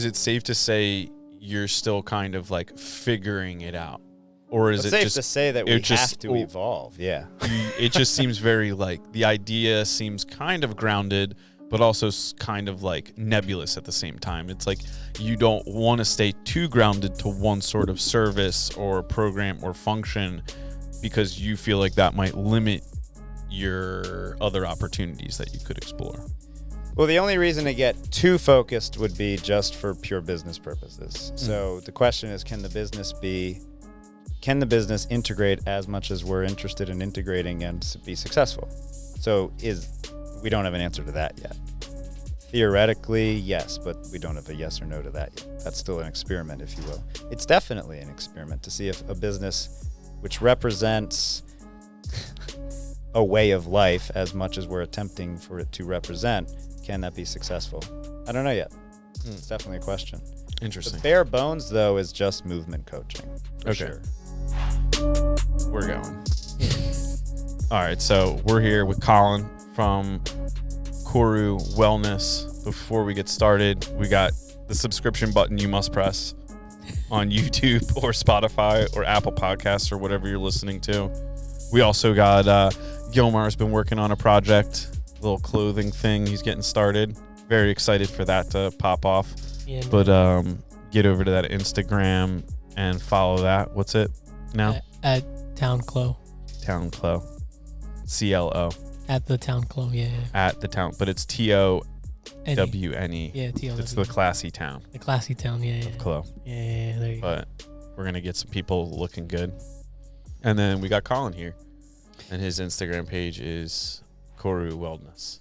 Is it safe to say you're still kind of like figuring it out? Or is It's it safe just to say that we have to evolve, yeah. It just seems very like the idea seems kind of grounded, but also kind of like nebulous at the same time. It's like you don't want to stay too grounded to one sort of service or program or function because you feel like that might limit your other opportunities that you could explore. Well, the only reason to get too focused would be just for pure business purposes. So the question is, can the business integrate as much as we're interested in integrating and be successful? So we don't have an answer to that yet. Theoretically, yes, but we don't have a yes or no to that yet. That's still an experiment, if you will. It's definitely an experiment to see if a business which represents a way of life as much as we're attempting for it to represent, can that be successful? I don't know yet. It's definitely a question. Interesting. The bare bones, though, is just movement coaching. For sure. We're going. All right, so we're here with Colin from Koru Wellness. Before we get started, we got the subscription button you must press on YouTube or Spotify or Apple Podcasts or whatever you're listening to. We also got Gilmar's been working on a project, a little clothing thing. He's getting started. Very excited for that to pop off. Yeah, but get over to that Instagram and follow that. What's it now? At Town Clo. Town Clo. CLO. At the Town Clo, yeah. At the town, but it's TOWNE. Yeah, TOWNE. It's the classy town. The classy town, yeah. Of Clo. Yeah, there you go. But we're gonna get some people looking good, and then we got Colin here, and his Instagram page is Koru Wellness.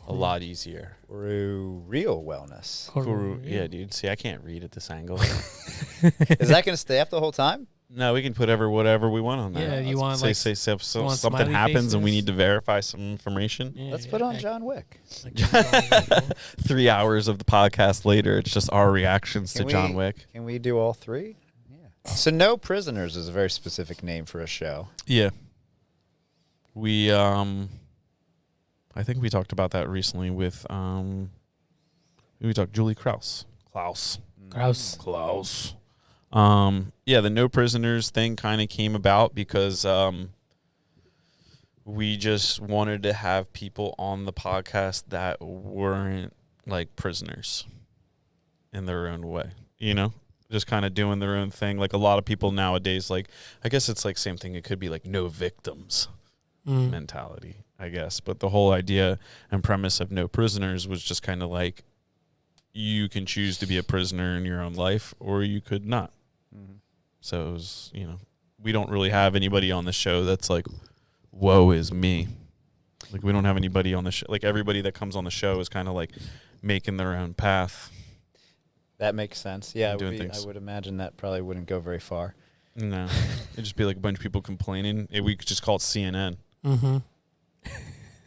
A lot easier. Koru Real Wellness. Koru, yeah, dude. See, I can't read at this angle. Is that going to stay up the whole time? No, we can put whatever we want on that. Yeah, you want say something smiley happens faces? and we need to verify some information. Yeah, Let's put on John Wick. 3 hours of the podcast later, it's just our reactions to John Wick. Can we do all three? Yeah. So No Prisoners is a very specific name for a show. Yeah. We I think we talked about that recently with we talked Julie Klaus. Yeah, the No Prisoners thing kind of came about because we just wanted to have people on the podcast that weren't like prisoners in their own way, you know? Just kind of doing their own thing. Like a lot of people nowadays, like, I guess it's like same thing. It could be like no victims mentality, I guess. But the whole idea and premise of No Prisoners was just kind of like you can choose to be a prisoner in your own life or you could not. Mm-hmm. So it was, you know, we don't really have anybody on the show that's like, woe is me. Like we don't have anybody on the show. Like everybody that comes on the show is kind of like making their own path. That makes sense. Yeah, I would imagine that probably wouldn't go very far. No. It'd just be like a bunch of people complaining. We could just call it CNN. Mm-hmm.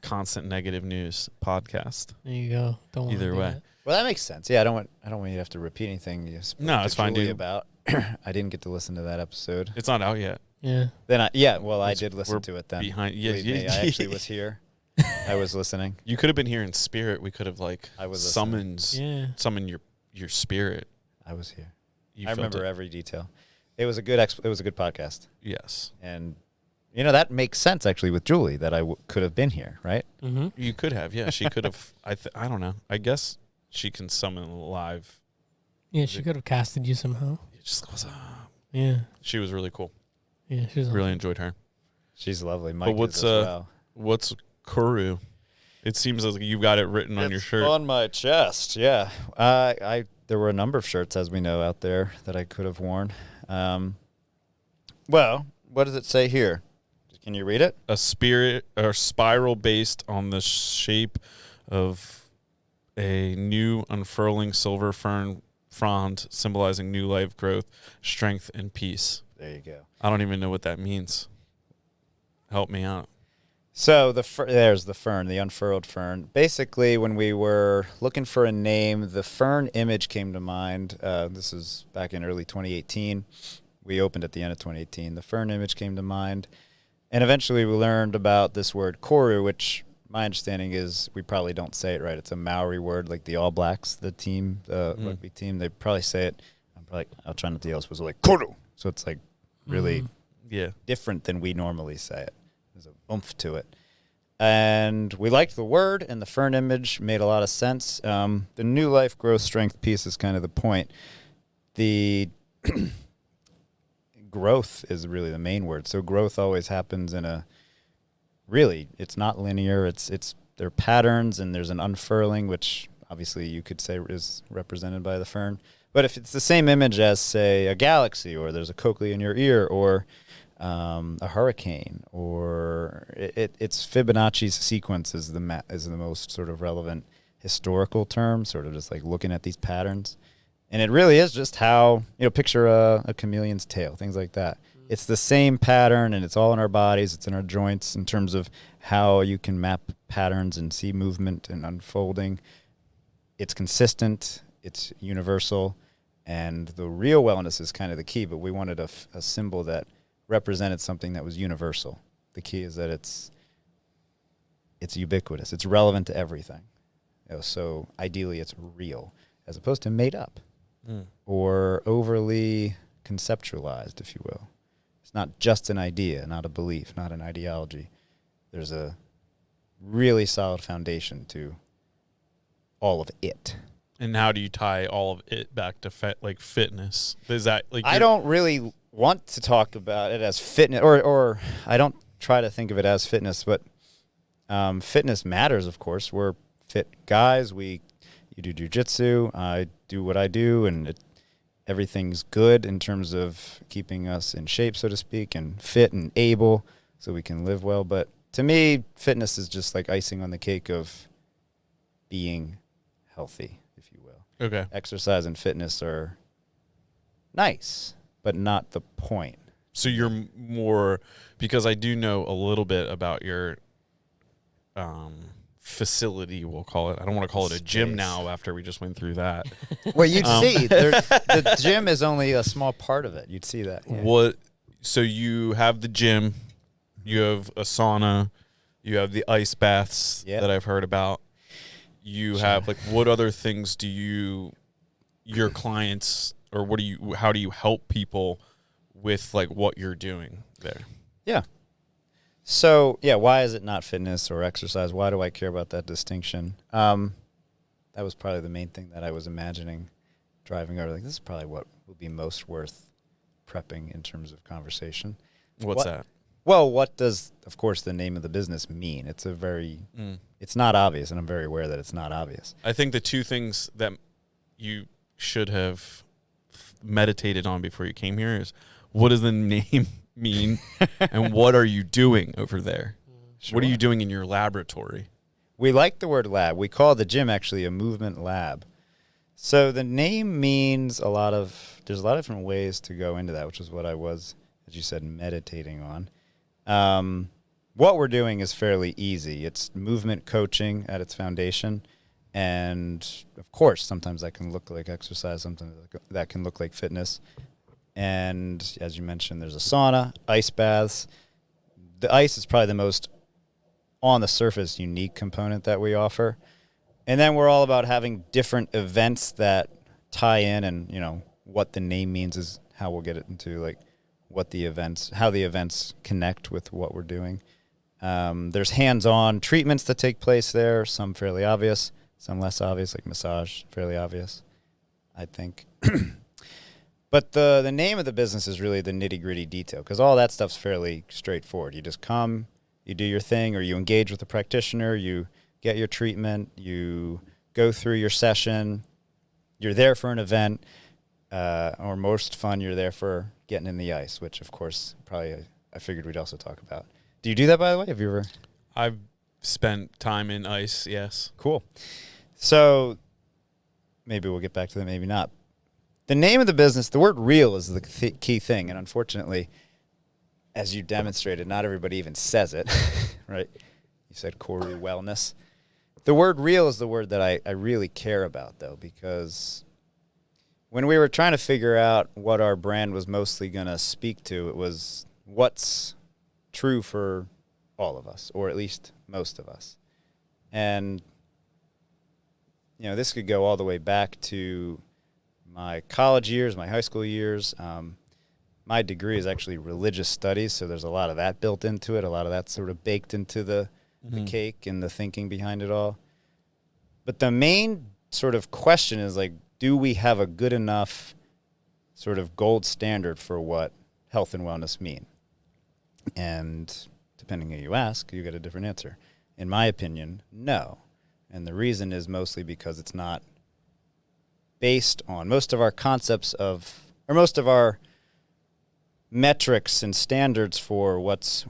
Constant negative news podcast. There you go. Don't Either way. That. Well, that makes sense. Yeah, I don't want you to have to repeat anything you spoke No, to it's fine, Julie dude. about. I didn't get to listen to that episode. It's not out yet. Yeah. Then I did listen to it then. Behind, Believe me, I actually was here. I was listening. You could have been here in spirit. We could have like summoned your spirit. I was here. You I felt remember it. every detail. It was a good podcast. Yes. And you know that makes sense actually with Julie that I could have been here, right? Mm-hmm. You could have. Yeah, she could have. I don't know. I guess she can summon live. Yeah, she could have casted you somehow. It just was. Yeah. She was really cool. Yeah, she was really enjoyed her. She's lovely. Mike what's is as well. What's Koru? It seems like you got it written on your shirt. On my chest, yeah. There were a number of shirts, as we know, out there that I could have worn. Well, what does it say here? Can you read it? A spiral based on the shape of a new unfurling silver fern frond, symbolizing new life growth, strength, and peace. There you go. I don't even know what that means. Help me out. So there's the fern, the unfurled fern. Basically, when we were looking for a name, the fern image came to mind. This is back in early 2018. We opened at the end of 2018. The fern image came to mind. And eventually we learned about this word Koru, which my understanding is we probably don't say it right. It's a Maori word, like the All Blacks, the team, the rugby team. They probably say it. I'm probably, I'll try not to yell. It's like koru. So it's like really different than we normally say it. There's a oomph to it. And we liked the word, and the fern image made a lot of sense. The new life, growth, strength piece is kind of the point. The growth is really the main word. So growth always happens in a really, it's not linear. There are patterns, and there's an unfurling, which obviously you could say is represented by the fern. But if it's the same image as, say, a galaxy, or there's a cochlea in your ear, or a hurricane, or it's Fibonacci's sequence is the most sort of relevant historical term, sort of just like looking at these patterns. And it really is just how, picture a chameleon's tail, things like that. It's the same pattern, and it's all in our bodies, it's in our joints in terms of how you can map patterns and see movement and unfolding. It's consistent, it's universal, and the real wellness is kind of the key, but we wanted a symbol that represented something that was universal. The key is that it's ubiquitous. It's relevant to everything. So ideally it's real as opposed to made up or overly conceptualized, if you will. It's not just an idea, not a belief, not an ideology. There's a really solid foundation to all of it. And how do you tie all of it back to fitness? Is that like I don't really want to talk about it as fitness, or I don't try to think of it as fitness, but fitness matters, of course. We're fit guys. You do jiu-jitsu. I do what I do, and everything's good in terms of keeping us in shape, so to speak, and fit and able so we can live well. But to me, fitness is just like icing on the cake of being healthy, if you will. Okay. Exercise and fitness are nice, but not the point. So you're more, because I do know a little bit about your facility, we'll call it. I don't want to call it a gym now after we just went through that. Well, you'd see. The gym is only a small part of it. You'd see that. Yeah. So you have the gym, you have a sauna, you have the ice baths that I've heard about. You have, what other things do your clients, or how do you help people with what you're doing there? Yeah. So, why is it not fitness or exercise? Why do I care about that distinction? That was probably the main thing that I was imagining driving over. This is probably what would be most worth prepping in terms of conversation. What's that? Well, what does, of course, the name of the business mean? It's it's not obvious, and I'm very aware that it's not obvious. I think the two things that you should have meditated on before you came here is, what does the name mean, and what are you doing over there? Sure. What are you doing in your laboratory? We like the word lab. We call the gym actually a movement lab. So the name means there's a lot of different ways to go into that, which is what I was, as you said, meditating on. What we're doing is fairly easy. It's movement coaching at its foundation. And, of course, sometimes that can look like exercise, sometimes that can look like fitness. And, as you mentioned, there's a sauna, ice baths. The ice is probably the most, on the surface, unique component that we offer. And then we're all about having different events that tie in, and, what the name means is how we'll get it into, how the events connect with what we're doing. There's hands-on treatments that take place there, some fairly obvious, some less obvious, like massage, fairly obvious, I think. But the name of the business is really the nitty-gritty detail, because all that stuff's fairly straightforward. You just come, you do your thing, or you engage with a practitioner, you get your treatment, you go through your session, you're there for an event, or most fun, you're there for getting in the ice, which, of course, probably I figured we'd also talk about. Do you do that, by the way? Have you ever? I've spent time in ice, yes. Cool. So maybe we'll get back to that, maybe not. The name of the business, the word real is the key thing, and unfortunately, as you demonstrated, not everybody even says it, right? You said Koru wellness. The word real is the word that I really care about, though, because when we were trying to figure out what our brand was mostly going to speak to, it was what's true for all of us, or at least most of us. And, this could go all the way back to my college years, my high school years. My degree is actually religious studies, so there's a lot of that built into it. A lot of that's sort of baked into the cake and the thinking behind it all. But the main sort of question is, like, do we have a good enough sort of gold standard for what health and wellness mean? And depending who you ask, you get a different answer. In my opinion, no. And the reason is mostly because it's not based on most of our concepts of, or most of our metrics and standards for what's,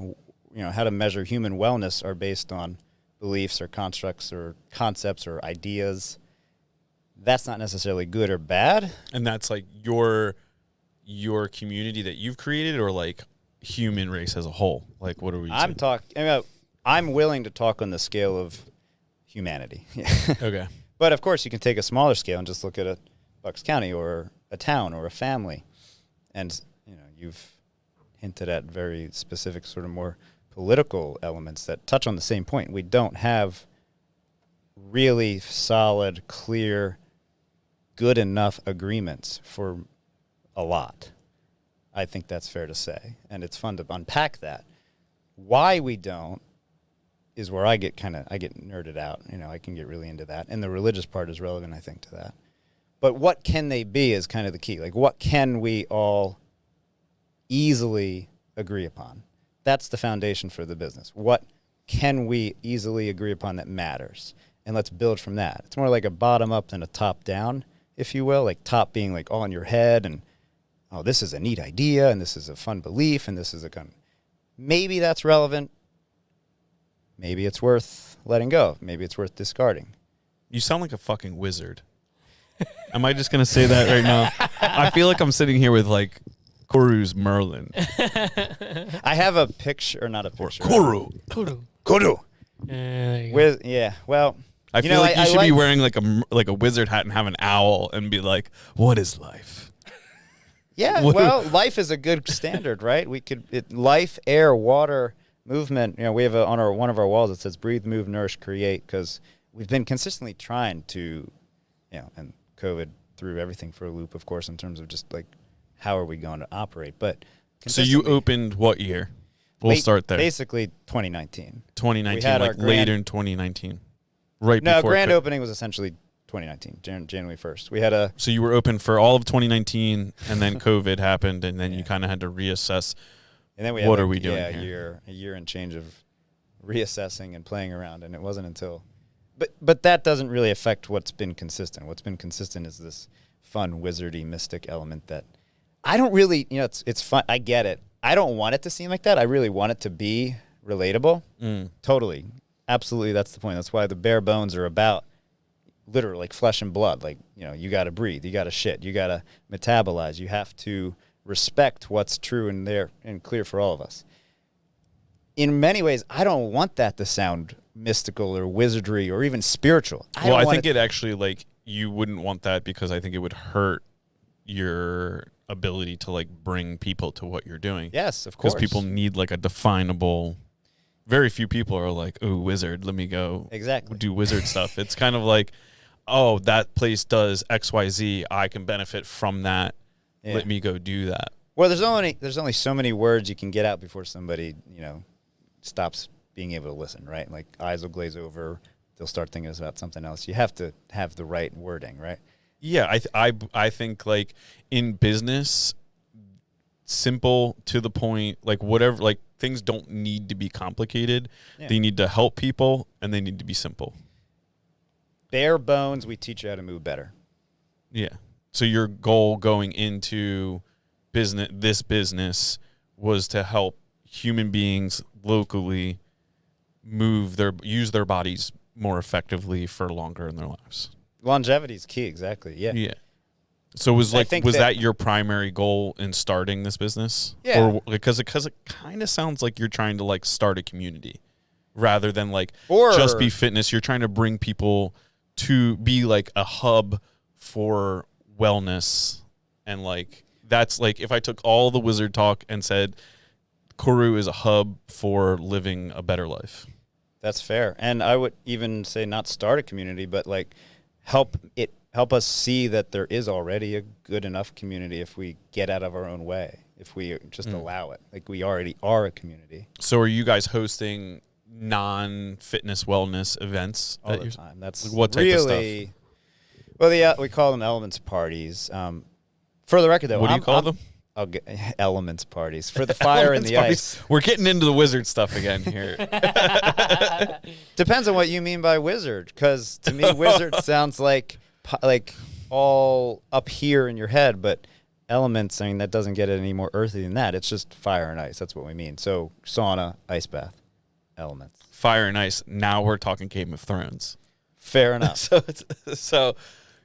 how to measure human wellness are based on beliefs or constructs or concepts or ideas. That's not necessarily good or bad. And that's like your community that you've created, or like human race as a whole? Like, what are we saying? I'm willing to talk on the scale of humanity. Okay. But of course you can take a smaller scale and just look at a Bucks County or a town or a family. And you've hinted at very specific sort of more political elements that touch on the same point. We don't have really solid, clear, good enough agreements for a lot. I think that's fair to say. And it's fun to unpack that. Why we don't is where I get nerded out. I can get really into that. And the religious part is relevant, I think, to that. But what can they be is kind of the key. Like, what can we all easily agree upon? That's the foundation for the business. What can we easily agree upon that matters? And let's build from that. It's more like a bottom up than a top down, if you will. Like, top being like all in your head and, oh, this is a neat idea and this is a fun belief and this is maybe that's relevant. Maybe it's worth letting go. Maybe it's worth discarding. You sound like a fucking wizard. Am I just going to say that right now? I feel like I'm sitting here with like Koru's Merlin. I have a picture, or not a picture. Koru. Well, I feel like you should be wearing like a wizard hat and have an owl and be like, what is life? Yeah, well, life is a good standard, right? Life, air, water, movement. We have on one of our walls it says breathe, move, nourish, create, because we've been consistently trying to, and COVID threw everything for a loop, of course, in terms of just like how are we going to operate. But so you opened what year? We'll start there. Basically 2019. 2019, like later in 2019, right before. No, grand opening was essentially 2019, January 1st. We had So you were open for all of 2019, and then COVID happened, and then you kind of had to reassess. And then we what are we doing here? A year and change of reassessing and playing around, and it wasn't until. But that doesn't really affect what's been consistent. What's been consistent is this fun, wizardy, mystic element that I don't really, it's fun. I get it. I don't want it to seem like that. I really want it to be relatable. Totally. Absolutely, that's the point. That's why the bare bones are about literally like flesh and blood. Like, you got to breathe. You got to shit. You got to metabolize. You have to respect what's true and there and clear for all of us. In many ways, I don't want that to sound mystical or wizardry or even spiritual. I think it actually, like, you wouldn't want that because I think it would hurt your ability to like bring people to what you're doing. Yes, of course. Because people need like a definable. Very few people are like, "Oh, wizard, let me go do wizard stuff." It's kind of like, "Oh, that place does XYZ. I can benefit from that. Yeah. Let me go do that." Well, there's only so many words you can get out before somebody stops being able to listen, right? Like, eyes will glaze over. They'll start thinking about something else. You have to have the right wording, right? Yeah, I think like in business, simple to the point, like whatever, like things don't need to be complicated. Yeah. They need to help people and they need to be simple. Bare bones, we teach you how to move better. Yeah. So your goal going into this business was to help human beings locally use their bodies more effectively for longer in their lives. Longevity is key, exactly. Yeah. Yeah. So was that your primary goal in starting this business? Yeah. Or because it kind of sounds like you're trying to like start a community rather than like just be fitness. You're trying to bring people to be like a hub for wellness, and like that's like if I took all the wizard talk and said Koru is a hub for living a better life. That's fair. And I would even say not start a community, but like help us see that there is already a good enough community if we get out of our own way, if we just allow it. Like we already are a community. So are you guys hosting non-fitness wellness events All the time? That's what type of stuff? Well, we call them elements parties. For the record, though, what do you call them? I'll get elements parties for the fire and the ice. We're getting into the wizard stuff again here. Depends on what you mean by wizard, because to me, wizard sounds like all up here in your head, but elements, I mean, that doesn't get it any more earthy than that. It's just fire and ice. That's what we mean. So sauna, ice bath, elements. Fire and ice. Now we're talking Game of Thrones. Fair enough. So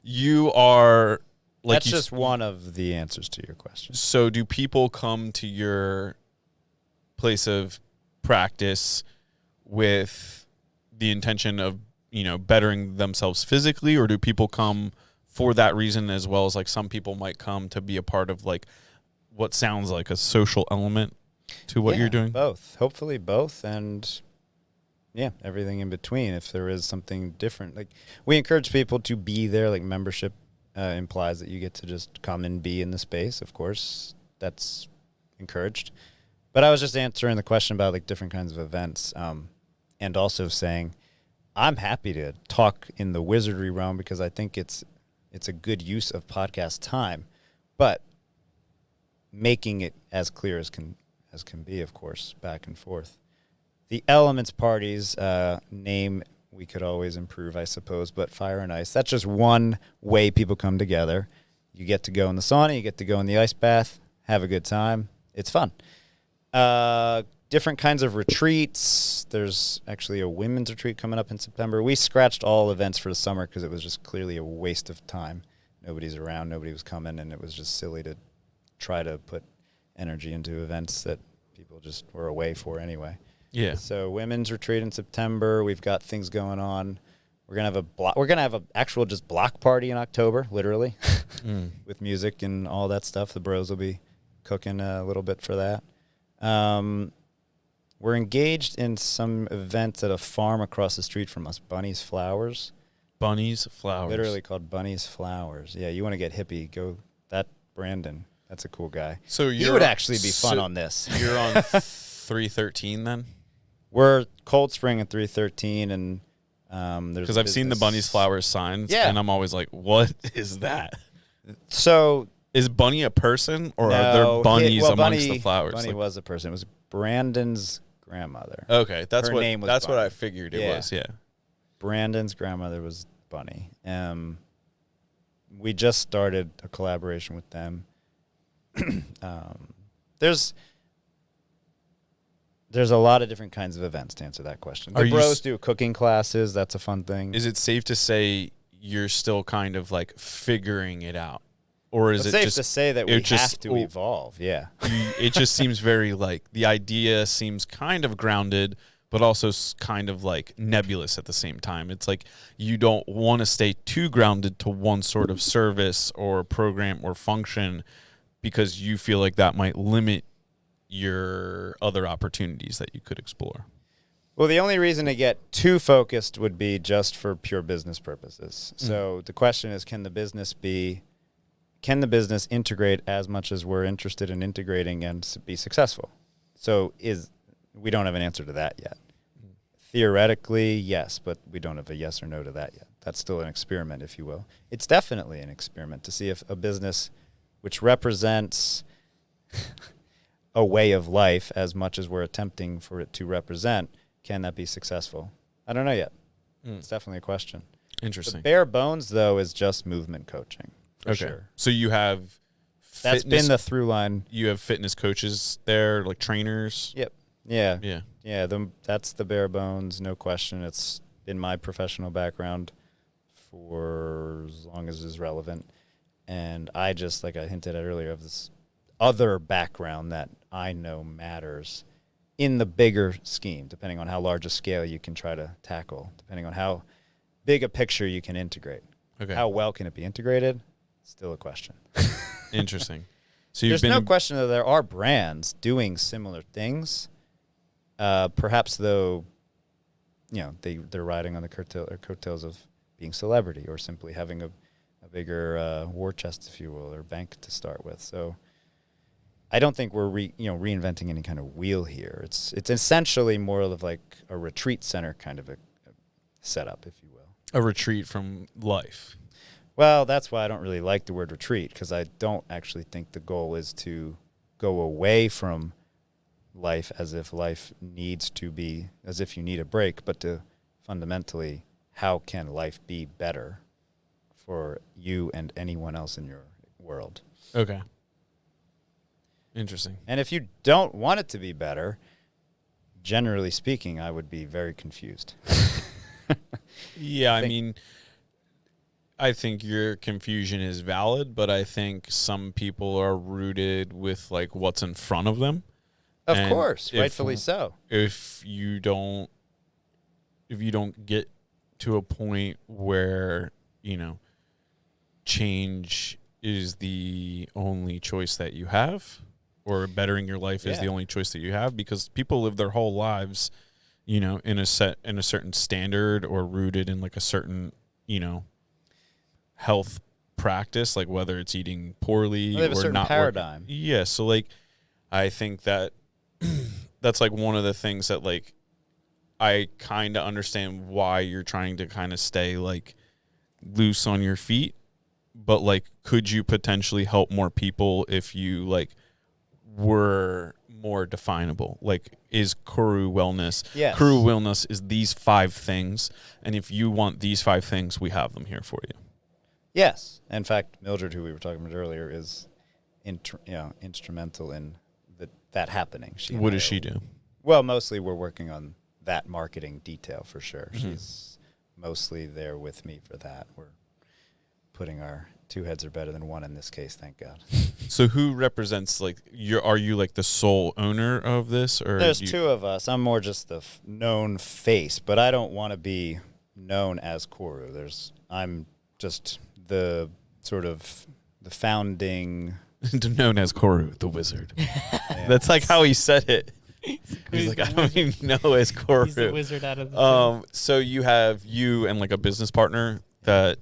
you are like that's just one of the answers to your question. So do people come to your place of practice with the intention of, bettering themselves physically, or do people come for that reason as well as like some people might come to be a part of like what sounds like a social element to what you're doing? Both. Hopefully both, and everything in between if there is something different. Like we encourage people to be there, like membership implies that you get to just come and be in the space. Of course, that's encouraged. But I was just answering the question about like different kinds of events, and also saying I'm happy to talk in the wizardry realm because I think it's a good use of podcast time, but making it as clear as can be, of course, back and forth. The elements parties name we could always improve, I suppose, but fire and ice, that's just one way people come together. You get to go in the sauna, you get to go in the ice bath, have a good time. It's fun. Different kinds of retreats. There's actually a women's retreat coming up in September. We scratched all events for the summer because it was just clearly a waste of time. Nobody's around, nobody was coming, and it was just silly to try to put energy into events that people just were away for anyway. Yeah. So women's retreat in September. We've got things going on. We're gonna have an actual just block party in October, literally, with music and all that stuff. The bros will be cooking a little bit for that. We're engaged in some events at a farm across the street from us, Bunny's Flowers. Bunny's Flowers. Literally called Bunny's Flowers. Yeah, you want to get hippie, go that Brandon. That's a cool guy. So he would actually be fun on this. You're on 313 then? We're Cold Spring at 313, and there's because I've seen the Bunny's Flowers signs, and I'm always like, what is that? So is Bunny a person, or are there bunnies amongst the flowers? Bunny was a person. It was Brandon's grandmother. Okay, that's Her what name was that's Bunny. what I figured it was. Yeah, Brandon's grandmother was Bunny. We just started a collaboration with them. There's a lot of different kinds of events to answer that question. The bros do cooking classes. That's a fun thing. Is it safe to say you're still kind of like figuring it out? Or is it's it safe just to say that we have to evolve? Yeah. It just seems very like the idea seems kind of grounded, but also kind of like nebulous at the same time. It's like you don't want to stay too grounded to one sort of service or program or function because you feel like that might limit your other opportunities that you could explore. Well, the only reason to get too focused would be just for pure business purposes. So the question is, can the business integrate as much as we're interested in integrating and be successful? So we don't have an answer to that yet. Theoretically, yes, but we don't have a yes or no to that yet. That's still an experiment, if you will. It's definitely an experiment to see if a business which represents a way of life as much as we're attempting for it to represent, can that be successful? I don't know yet. It's definitely a question. Interesting. The bare bones, though, is just movement coaching. For sure. So you have that's been the through line. You have fitness coaches there, like trainers? Yep. Yeah. Yeah. Yeah, that's the bare bones, no question. It's been my professional background for as long as is relevant. And I just, like I hinted at earlier, have this other background that I know matters in the bigger scheme, depending on how large a scale you can try to tackle, depending on how big a picture you can integrate. Okay. How well can it be integrated? Still a question. Interesting. So there's no question that there are brands doing similar things. Perhaps, though, they're riding on the coattails of being celebrity or simply having a bigger war chest, if you will, or bank to start with. So I don't think we're reinventing any kind of wheel here. It's essentially more of like a retreat center kind of a setup, if you will. A retreat from life. Well, that's why I don't really like the word retreat, because I don't actually think the goal is to go away from life as if life needs to be, as if you need a break, but to fundamentally, how can life be better for you and anyone else in your world? Okay. Interesting. And if you don't want it to be better, generally speaking, I would be very confused. Yeah, I think your confusion is valid, but I think some people are rooted with like what's in front of them. Of course, rightfully so. If you don't get to a point where, change is the only choice that you have, or bettering your life is the only choice that you have, because people live their whole lives, in a certain standard, or rooted in like a certain, health practice, like whether it's eating poorly they have or a certain not paradigm. Yeah, so like I think that that's like one of the things that like I kind of understand why you're trying to kind of stay like loose on your feet, but like could you potentially help more people if you like were more definable? Like, is Kuru wellness? Yes. Kuru wellness is these 5 things, and if you want these 5 things, we have them here for you. Yes. In fact, Mildred, who we were talking about earlier, is instrumental in that happening. What does she do? Well, mostly we're working on that marketing detail for sure. Mm-hmm. She's mostly there with me for that. We're putting our 2 heads are better than 1 in this case, thank God. So who represents, like, are you like the sole owner of this? Or there's 2 of us. I'm more just the known face, but I don't want to be known as Kuru. I'm just the sort of the founding... known as Kuru, the wizard. Yeah. That's like how he said it. He's like, I don't even know as Kuru. He's the wizard out of the So you have you and like a business partner that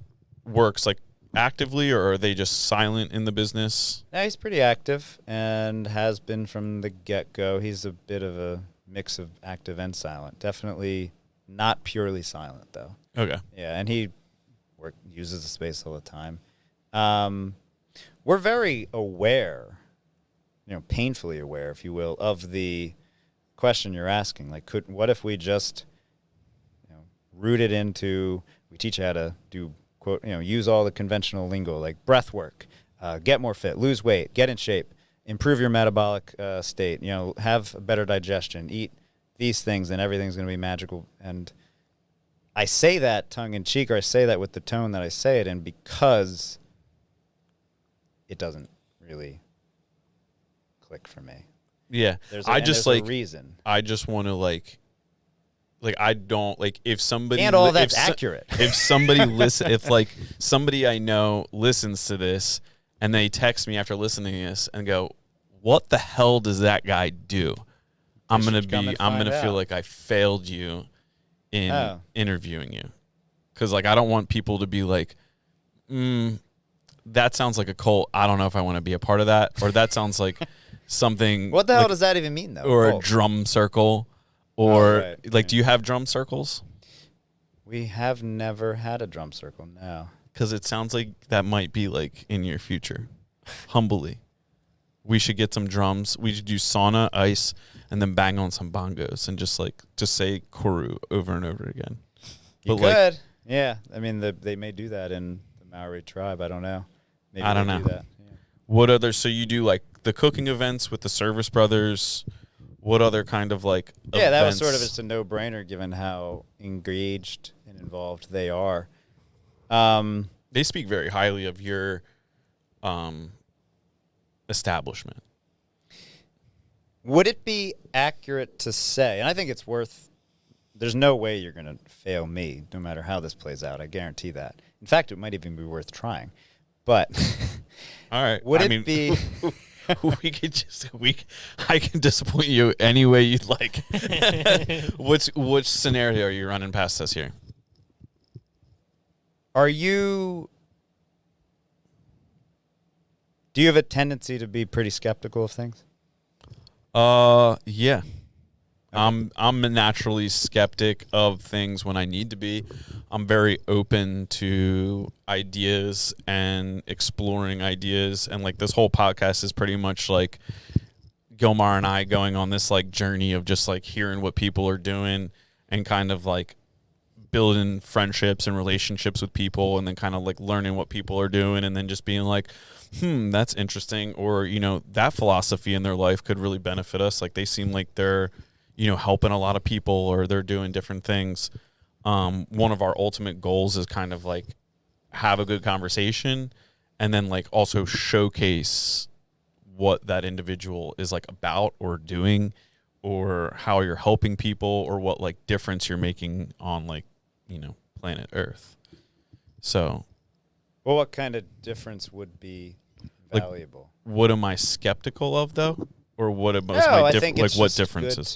works like actively, or are they just silent in the business? Yeah, he's pretty active and has been from the get-go. He's a bit of a mix of active and silent. Definitely not purely silent, though. Okay. Yeah, and he uses the space all the time. We're very aware, painfully aware, if you will, of the question you're asking. Like, what if we just, root it into, we teach you how to do, quote, use all the conventional lingo, like breath work, get more fit, lose weight, get in shape, improve your metabolic state, have a better digestion, eat these things, and everything's going to be magical. And I say that tongue-in-cheek, or I say that with the tone that I say it in, because it doesn't really click for me. Yeah. There's a reason. I just want to like I don't like if somebody and all that's accurate. If somebody if like somebody I know listens to this and they text me after listening to this and go, "What the hell does that guy do?" I'm gonna feel like I failed you in interviewing you, because like I don't want people to be like, that sounds like a cult. I don't know if I want to be a part of that. Or that sounds like something. What the hell does that even mean, though? Or a drum circle. Or, do you have drum circles? We have never had a drum circle, no. Because it sounds like that might be, like, in your future. Humbly. We should get some drums. We should do sauna, ice, and then bang on some bongos and just say Kuru over and over again. You could. Yeah. I mean, they may do that in Maori tribe. I don't know. Maybe I don't know. Do that. Yeah. What other? So you do like the cooking events with the Service Brothers. What other kind of like? Yeah, that was sort of just a no-brainer given how engaged and involved they are. They speak very highly of your establishment. Would it be accurate to say? And I think it's worth. There's no way you're going to fail me, no matter how this plays out. I guarantee that. In fact, it might even be worth trying. But all right, would it be? I can disappoint you any way you'd like. Which scenario are you running past us here? Do you have a tendency to be pretty skeptical of things? Yeah. I'm a naturally skeptic of things when I need to be. I'm very open to ideas and exploring ideas, and like this whole podcast is pretty much like Gilmar and I going on this like journey of just like hearing what people are doing and kind of like building friendships and relationships with people, and then kind of like learning what people are doing, and then just being like, that's interesting, or that philosophy in their life could really benefit us. Like they seem like they're helping a lot of people, or they're doing different things. One of our ultimate goals is kind of like have a good conversation, and then like also showcase what that individual is like about or doing, or how you're helping people, or what like difference you're making on like planet Earth. So, well, what kind of difference would be valuable? Like, what am I skeptical of though, or what am I think like it's what just differences?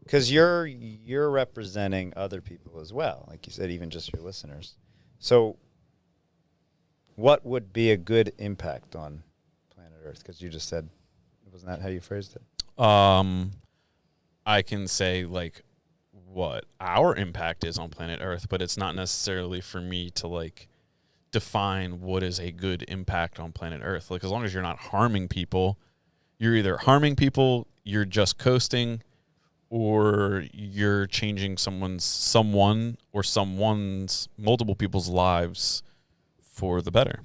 Because you're representing other people as well, like you said, even just your listeners. So, what would be a good impact on planet Earth? Because you just said, wasn't that how you phrased it? I can say like what our impact is on planet Earth, but it's not necessarily for me to like define what is a good impact on planet Earth. Like as long as you're not harming people, you're either harming people, you're just coasting, or you're changing someone's multiple people's lives for the better.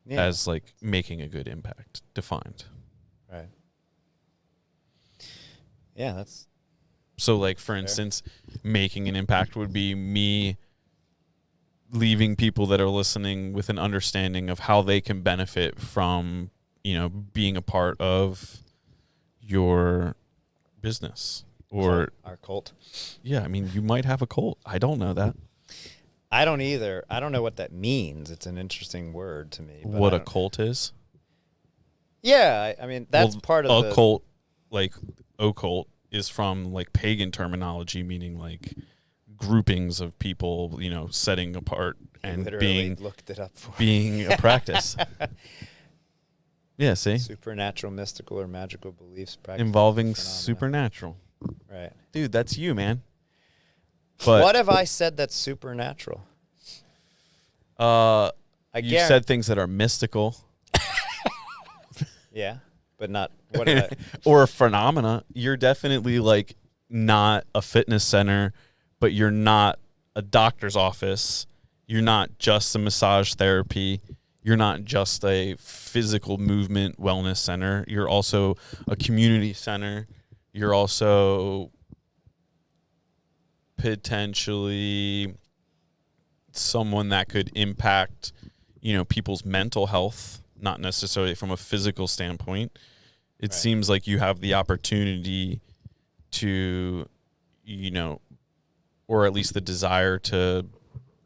Yeah. As like making a good impact defined. Right. Yeah, that's so like for instance, making an impact would be me leaving people that are listening with an understanding of how they can benefit from, being a part of your business or our cult. Yeah, I mean, you might have a cult. I don't know that. I don't either. I don't know what that means. It's an interesting word to me. But what a cult is? Yeah, I mean, that's part of a cult, like occult, is from like pagan terminology, meaning like groupings of people, setting apart and being looked it up for being a practice. Yeah, see? Supernatural, mystical, or magical beliefs involving supernatural. Right. Dude, that's you, man. But what have I said that's supernatural? You said things that are mystical. Yeah, but not what did I or a phenomena. You're definitely like not a fitness center, but you're not a doctor's office. You're not just a massage therapy. You're not just a physical movement wellness center. You're also a community center. You're also potentially someone that could impact, people's mental health, not necessarily from a physical standpoint. It seems like you have the opportunity to, or at least the desire to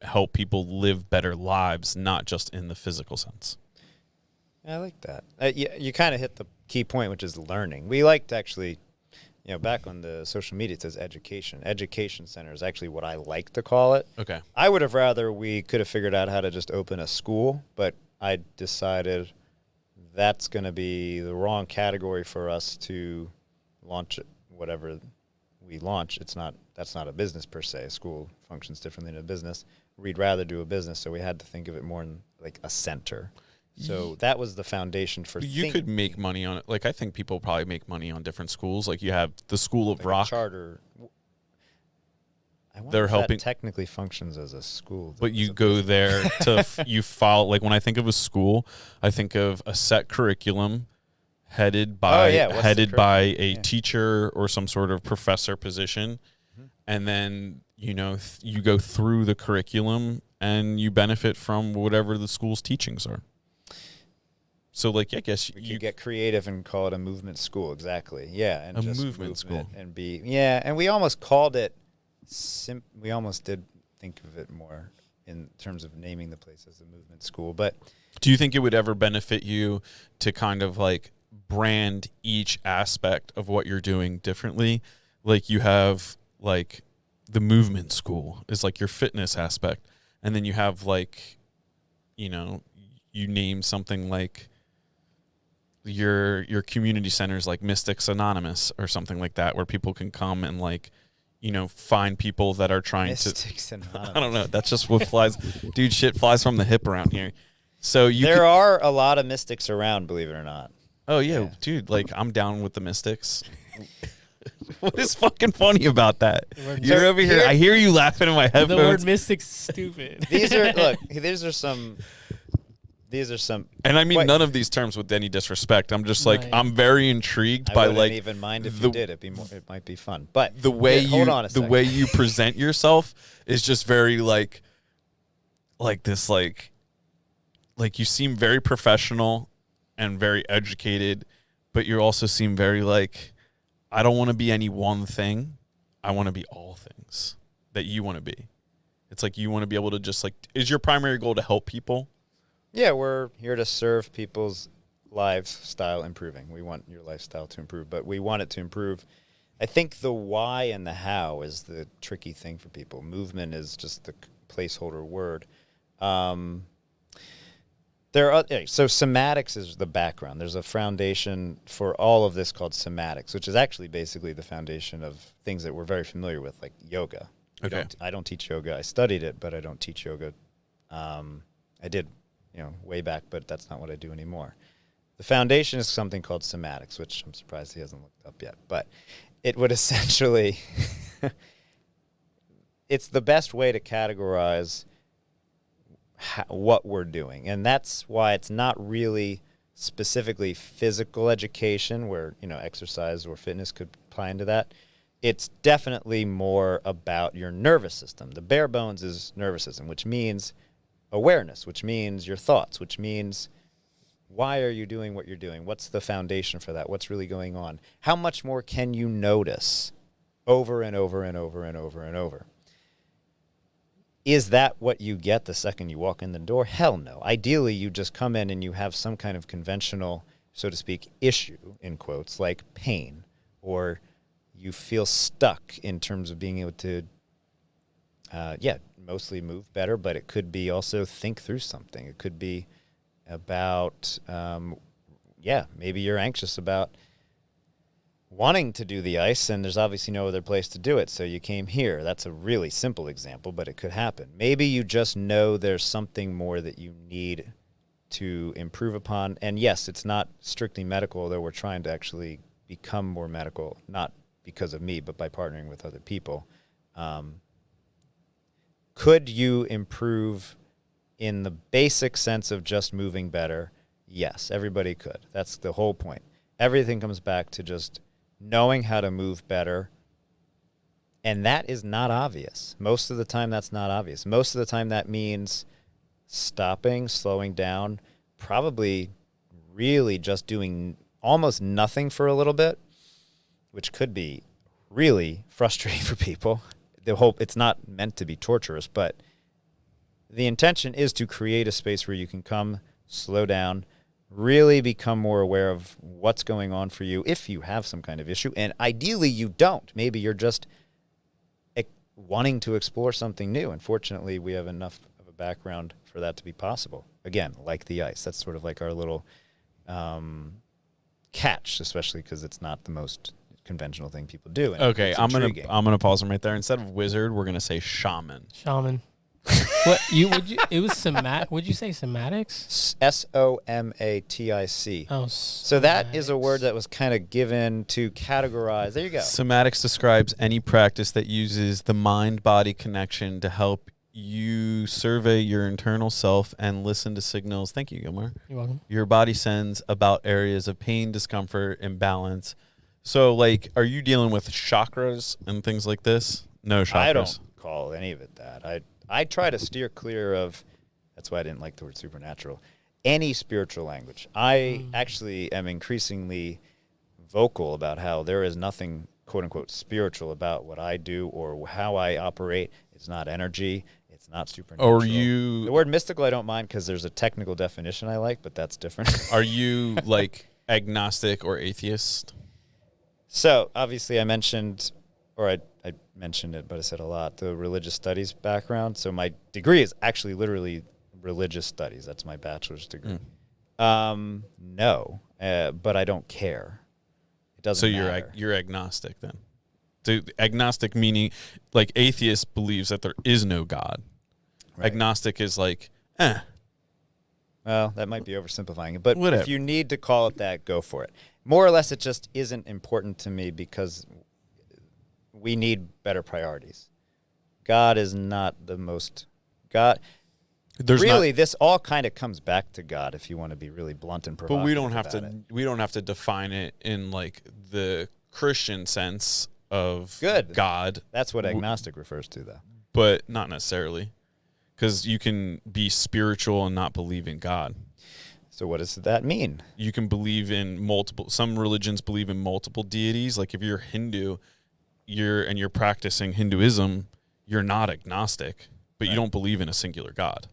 help people live better lives, not just in the physical sense. I like that. You kind of hit the key point, which is learning. We like to actually, back on the social media, it says education. Education center is actually what I like to call it. Okay. I would have rather we could have figured out how to just open a school, but I decided that's going to be the wrong category for us to launch it, whatever we launch. That's not a business per se. A school functions differently than a business. We'd rather do a business, so we had to think of it more in like a center. So that was the foundation for. You could make money on it. Like I think people probably make money on different schools. Like you have the School of Rock charter. I wonder they're if helping. That technically functions as a school, but you go there to you follow. Like when I think of a school, I think of a set curriculum headed by a teacher or some sort of professor position, and then you go through the curriculum and you benefit from whatever the school's teachings are. So, like, I guess you get creative and call it a movement school. Exactly. Yeah. And a movement school. And we almost called it, we almost did think of it more in terms of naming the place as a movement school. But Do you think it would ever benefit you to kind of like brand each aspect of what you're doing differently? Like you have like the movement school is like your fitness aspect. And then you have like, you know, you name something like your community centers like Mystics Anonymous or something like that, where people can come and like, you know, find people that are trying Mystics Anonymous. I don't know. That's just what flies. Dude, shit flies from the hip around here. So there are a lot of mystics around, believe it or not. Oh yeah, dude. Like I'm down with the mystics. What is fucking funny about that? You're over here. I hear you laughing in my headphones. The word mystic's stupid. These are some. And I mean none of these terms with any disrespect. I'm just like I'm very intrigued by like. I wouldn't even mind if you did. It might be fun. But the way way you present yourself is just very like this like you seem very professional and very educated, but you also seem very like, I don't want to be any one thing. I want to be all things that you want to be. It's like you want to be able to just like, is your primary goal to help people? Yeah, we're here to serve people's lifestyle improving. We want your lifestyle to improve, but we want it to improve. I think the why and the how is the tricky thing for people. Movement is just the placeholder word. So somatics is the background. There's a foundation for all of this called somatics, which is actually basically the foundation of things that we're very familiar with, like yoga. Okay. I don't teach yoga. I studied it, but I don't teach yoga. I did, way back, but that's not what I do anymore. The foundation is something called somatics, which I'm surprised he hasn't looked up yet. But it would essentially, it's the best way to categorize what we're doing. And that's why it's not really specifically physical education where, exercise or fitness could apply into that. It's definitely more about your nervous system. The bare bones is nervous system, which means awareness, which means your thoughts, which means why are you doing what you're doing? What's the foundation for that? What's really going on? How much more can you notice over and over and over and over and over? Is that what you get the second you walk in the door? Hell no. Ideally, you just come in and you have some kind of conventional, so to speak, issue, in quotes, like pain, or you feel stuck in terms of being able to, mostly move better, but it could be also think through something. It could be about, maybe you're anxious about wanting to do the ice, and there's obviously no other place to do it, so you came here. That's a really simple example, but it could happen. Maybe you just know there's something more that you need to improve upon. And yes, it's not strictly medical, although we're trying to actually become more medical, not because of me, but by partnering with other people. Could you improve in the basic sense of just moving better? Yes, everybody could. That's the whole point. Everything comes back to just knowing how to move better, and that is not obvious. Most of the time, that's not obvious. Most of the time, that means stopping, slowing down, probably really just doing almost nothing for a little bit, which could be really frustrating for people. It's not meant to be torturous, but the intention is to create a space where you can come, slow down, really become more aware of what's going on for you if you have some kind of issue. And ideally, you don't. Maybe you're just wanting to explore something new. And fortunately, we have enough of a background for that to be possible. Again, like the ice. That's sort of like our little catch, especially because it's not the most conventional thing people do. And okay, I'm gonna pause them right there. Instead of wizard, we're gonna say shaman. Shaman. It was somatic. Would you say somatics? SOMATIC. Oh, so that is a word that was kind of given to categorize. There you go. Somatics describes any practice that uses the mind-body connection to help you survey your internal self and listen to signals. Thank you, Gilmar. You're welcome. Your body sends about areas of pain, discomfort, imbalance. So, like, are you dealing with chakras and things like this? No chakras. I don't call any of it that. I try to steer clear of, that's why I didn't like the word supernatural, any spiritual language. I actually am increasingly vocal about how there is nothing, quote unquote, spiritual about what I do or how I operate. It's not energy. It's not supernatural. Are you The word mystical I don't mind because there's a technical definition I like, but that's different. are you like agnostic or atheist? So obviously I mentioned, or I mentioned it, but I said a lot, the religious studies background. So my degree is actually literally religious studies. That's my bachelor's degree. No, but I don't care. It doesn't So matter. you're agnostic then. So agnostic meaning like atheist believes that there is no God. Right. Agnostic is like, Well, that might be oversimplifying it, but Whatever. if you need to call it that, go for it. More or less, it just isn't important to me because we need better priorities. God is not the most God. there's Really, not, this all kind of comes back to God if you want to be really blunt and provocative. but we don't have about to it. we don't have to define it in like the Christian sense of Good. God, That's what agnostic refers to, though. but not necessarily. Because you can be spiritual and not believe in God. So what does that mean? You can believe in multiple. Some religions believe in multiple deities. Like if you're Hindu, you're practicing Hinduism, you're not agnostic, but you don't believe in a singular God.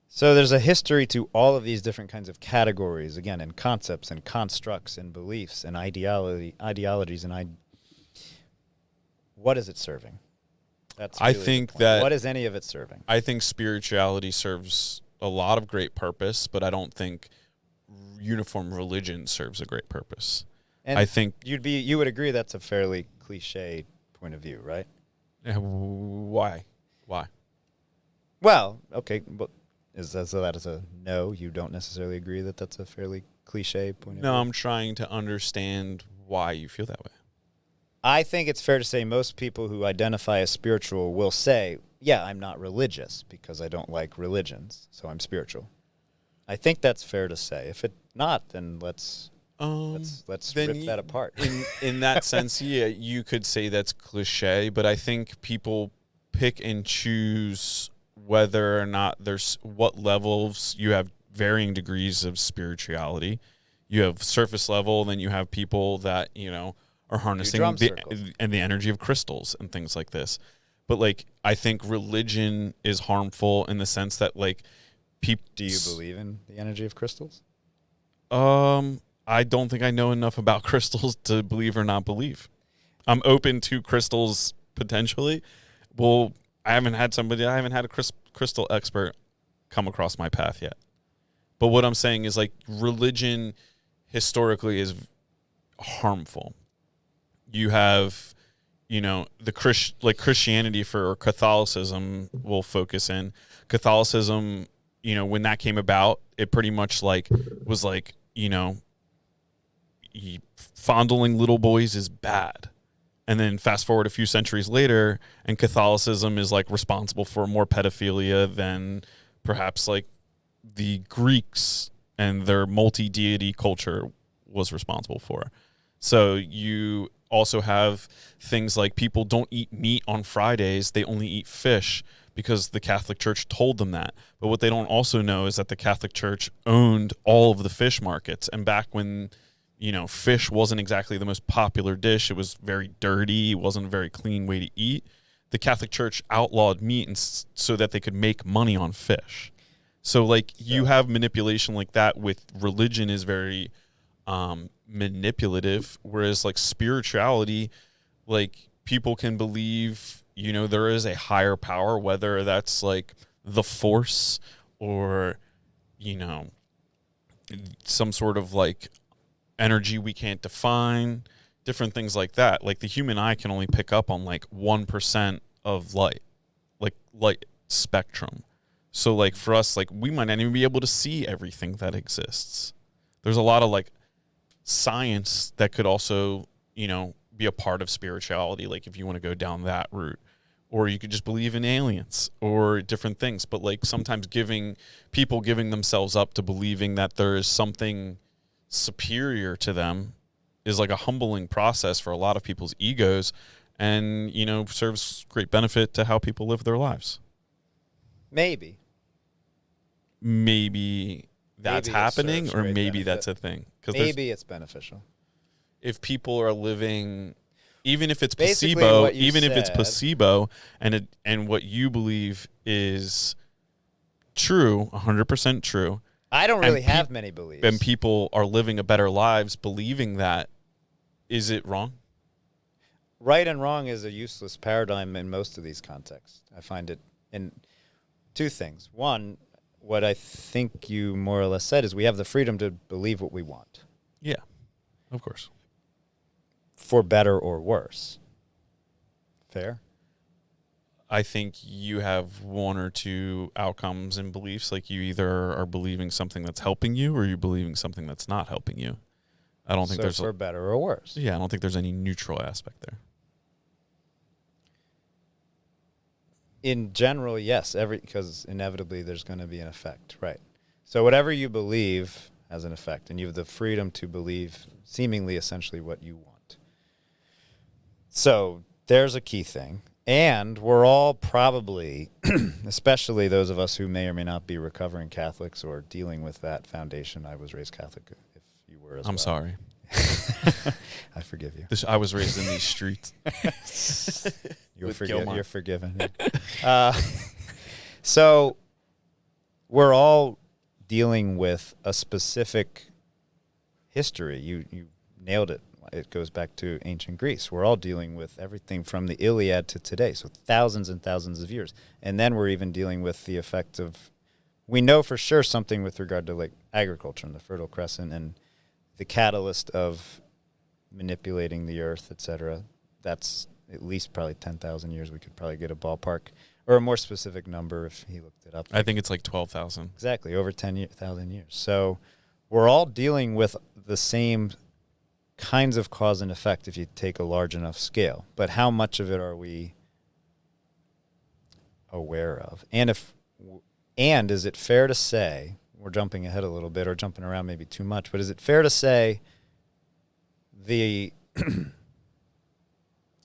So there's a history to all of these different kinds of categories, again, and concepts and constructs and beliefs and ideologies and what is it serving? That's I really the think point. that- what is any of it serving? I think spirituality serves a lot of great purpose, but I don't think uniform religion serves a great purpose. And I think you would agree that's a fairly cliche point of view, right? why? Well, okay, but so that is a no. You don't necessarily agree that that's a fairly cliche point of No, view. I'm trying to understand why you feel that way. I think it's fair to say most people who identify as spiritual will say, yeah, I'm not religious because I don't like religions, so I'm spiritual. I think that's fair to say. If it's not, then let's Then rip that apart. In that sense, yeah, you could say that's cliche, but I think people pick and choose whether or not there's what levels. You have varying degrees of spirituality. You have surface level, then you have people that, are harnessing drum the circles. and the energy of crystals and things like this. But like I think religion is harmful in the sense that like people Do you believe in the energy of crystals? I don't think I know enough about crystals to believe or not believe. I'm open to crystals potentially. Well, I haven't had a crystal expert come across my path yet. But what I'm saying is like religion historically is harmful. You have, Christianity or Catholicism will focus in. Catholicism, when that came about, it pretty much was fondling little boys is bad. And then fast forward a few centuries later, and Catholicism is responsible for more pedophilia than perhaps the Greeks and their multi-deity culture was responsible for. So you also have things like people don't eat meat on Fridays, they only eat fish because the Catholic Church told them that. But what they don't also know is that the Catholic Church owned all of the fish markets. And back when, fish wasn't exactly the most popular dish, it was very dirty, it wasn't a very clean way to eat, the Catholic Church outlawed meat so that they could make money on fish. So you have manipulation like that with religion is very manipulative, whereas spirituality, people can believe, there is a higher power, whether that's the force or, some sort of energy we can't define, different things like that. The human eye can only pick up on 1% of light spectrum. So for us, we might not even be able to see everything that exists. There's a lot of science that could also, be a part of spirituality. If you want to go down that route, or you could just believe in aliens or different things. But sometimes giving themselves up to believing that there is something superior to them is a humbling process for a lot of people's egos, and, serves great benefit to how people live their lives. Maybe that's it happening, serves or great maybe benefit. that's a thing. Maybe it's beneficial. If people are living even if it's Basically placebo, what you even if it's said- placebo, and what you believe is true, 100% true, I don't and really peop- have many beliefs. and people are living a better lives believing that, is it wrong? Right and wrong is a useless paradigm in most of these contexts. I find it in two things. One, what I think you more or less said is we have the freedom to believe what we want, Yeah, of course. for better or worse. Fair? I think you have one or two outcomes and beliefs. Like, you either are believing something that's helping you, or you're believing something that's not helping you. I don't think So there's for better or worse. I don't think there's any neutral aspect there. In general, yes, because inevitably there's going to be an effect, right? So whatever you believe has an effect, and you have the freedom to believe seemingly essentially what you want. So there's a key thing, and we're all probably, especially those of us who may or may not be recovering Catholics or dealing with that foundation. I was raised Catholic, if you were as well. I'm sorry. I forgive you. I was raised in these streets. You're With forgiven. Gilmore. You're forgiven. So we're all dealing with a specific history. You nailed it. It goes back to ancient Greece. We're all dealing with everything from the Iliad to today, so thousands and thousands of years. And then we're even dealing with the effect of, we know for sure something with regard to like agriculture and the Fertile Crescent and the catalyst of manipulating the earth, etc. That's at least probably 10,000 years. We could probably get a ballpark or a more specific number if he looked it up. I think it's like 12,000. Exactly, over 10,000 years. So we're all dealing with the same kinds of cause and effect if you take a large enough scale. But how much of it are we aware of? And is it fair to say, we're jumping ahead a little bit or jumping around maybe too much, but is it fair to say it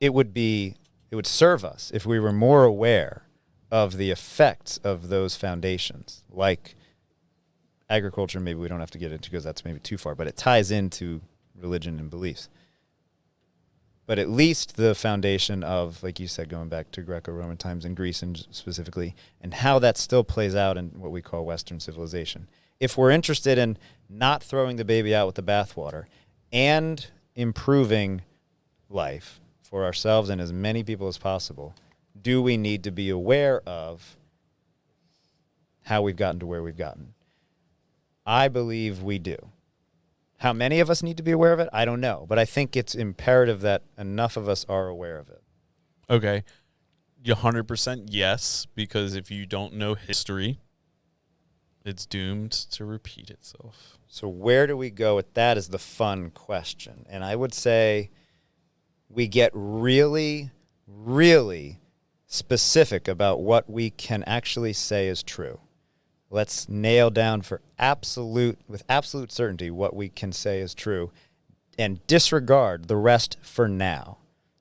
would serve us if we were more aware of the effects of those foundations, like agriculture? Maybe we don't have to get into because that's maybe too far, but it ties into religion and beliefs. But at least the foundation of, like you said, going back to Greco-Roman times in Greece and specifically, and how that still plays out in what we call Western civilization. If we're interested in not throwing the baby out with the bathwater and improving life for ourselves and as many people as possible, do we need to be aware of how we've gotten to where we've gotten? I believe we do. How many of us need to be aware of it? I don't know. But I think it's imperative that enough of us are aware of it. Okay. 100% yes, because if you don't know history, it's doomed to repeat itself. So where do we go with that is the fun question. And I would say we get really, really specific about what we can actually say is true. Let's nail down with absolute certainty what we can say is true and disregard the rest for now.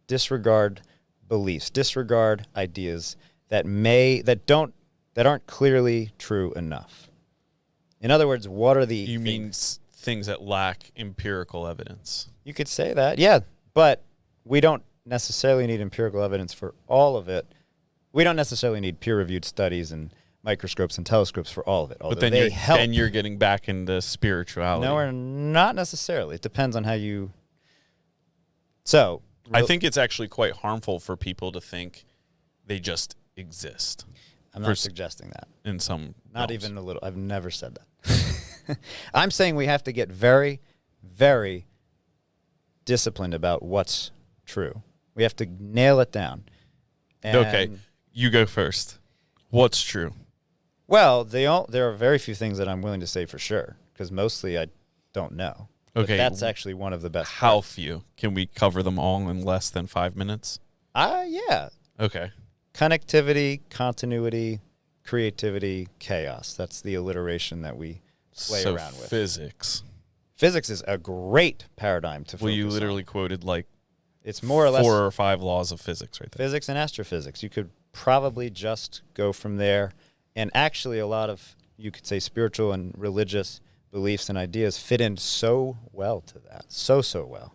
Disregard beliefs, disregard ideas that aren't clearly true enough. In other words, what are the You mean things that lack empirical evidence? You could say that, yeah, but we don't necessarily need empirical evidence for all of it. We don't necessarily need peer-reviewed studies and microscopes and telescopes for all of it, although But then they help. then you're getting back into spirituality. No, we're not necessarily. It depends on how you... So... I think it's actually quite harmful for people to think they just exist. I'm not suggesting that. In some Not realms. even a little. I've never said that. I'm saying we have to get very, very disciplined about what's true. We have to nail it down. And Okay, you go first. What's true? Well, there are very few things that I'm willing to say for sure, because mostly I don't know. Okay, But that's actually one of the best. How few? Can we cover them all in less than 5 minutes? Yeah. Okay. Connectivity, continuity, creativity, chaos. That's the alliteration that we play around with. Physics. Physics is a great paradigm to focus Well, you on. literally quoted like It's more or less 4 or 5 laws of physics right there. physics and astrophysics. You could probably just go from there. And actually a lot of, you could say, spiritual and religious beliefs and ideas fit in so well to that. So well.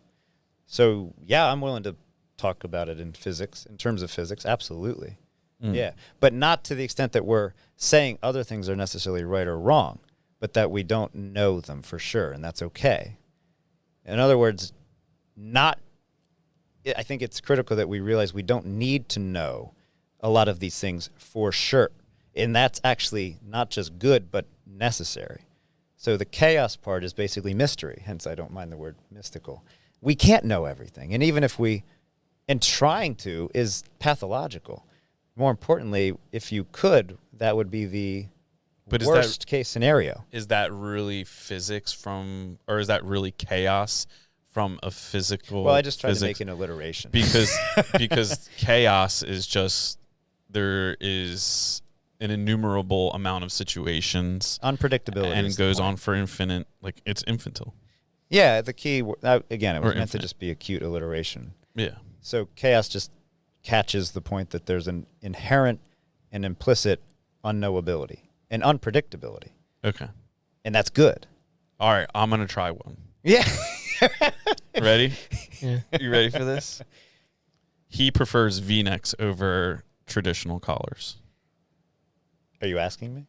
So, yeah, I'm willing to talk about it in physics, in terms of physics, absolutely. Mm. Yeah, but not to the extent that we're saying other things are necessarily right or wrong, but that we don't know them for sure, and that's okay. In other words, I think it's critical that we realize we don't need to know a lot of these things for sure. And that's actually not just good, but necessary. So the chaos part is basically mystery, hence I don't mind the word mystical. We can't know everything. And even if and trying to is pathological. More importantly, if you could, that would be the worst case scenario. Is that really physics or is that really chaos from a physical? Well, I just tried to make an alliteration. Because chaos is just, there is an innumerable amount of situations. Unpredictability. And it goes on for infinite, like it's infantile. Yeah, the key, again, it was meant to just be a cute alliteration. Yeah. So chaos just catches the point that there's an inherent and implicit unknowability and unpredictability. Okay. And that's good. All right, I'm going to try one. Yeah. Ready? Yeah. You ready for this? He prefers V-necks over traditional collars. Are you asking me?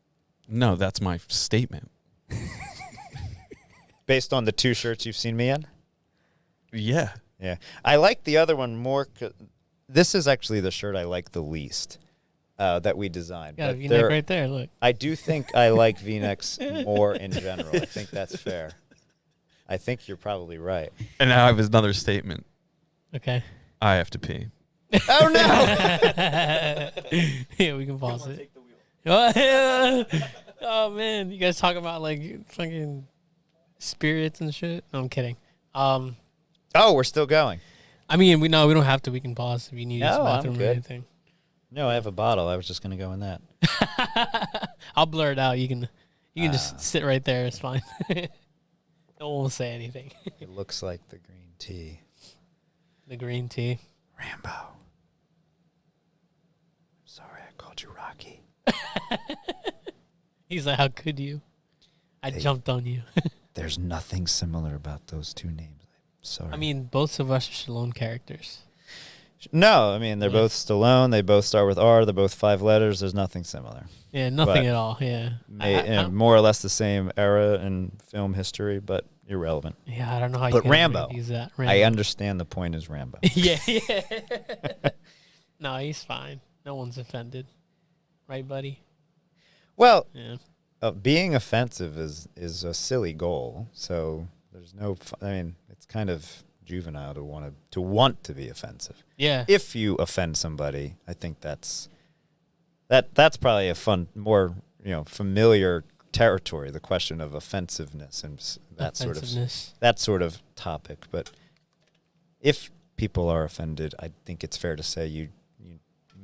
No, that's my statement. Based on the 2 shirts you've seen me in? Yeah. Yeah. I like the other one more. This is actually the shirt I like the least that we designed. Got a V-neck right there, look. I do think I like V-necks more in general. I think that's fair. I think you're probably right. And now I have another statement. Okay. I have to pee. Oh, no! Yeah, we can pause it. Take the wheel. Oh, man. You guys talk about, like, fucking spirits and shit? No, I'm kidding. Oh, we're still going. I mean, we don't have to. We can pause if you need to use the No, I'm bathroom or good. anything. No, I have a bottle. I was just going to go in that. I'll blur it out. You can just sit right there. It's fine. No one will say anything. It looks like the green tea. The green tea. Rambo. I'm sorry I called you Rocky. He's like, how could you? I jumped on you. There's nothing similar about those 2 names. Sorry. I mean, both Sylvester Stallone characters. No, I mean, they're both Stallone. They both start with R. They're both 5 letters. There's nothing similar. Yeah, nothing at all. Yeah. More or less the same era in film history, but irrelevant. Yeah, I don't know how you But can Rambo, use that. Rambo. I understand the point is Rambo. Yeah. No, he's fine. No one's offended. Right, buddy? Well, Yeah. being offensive is a silly goal. So there's no. I mean, it's kind of juvenile to want to be offensive. Yeah. If you offend somebody, I think that's probably a fun, more familiar territory. The question of offensiveness and that sort of topic. But if people are offended, I think it's fair to say you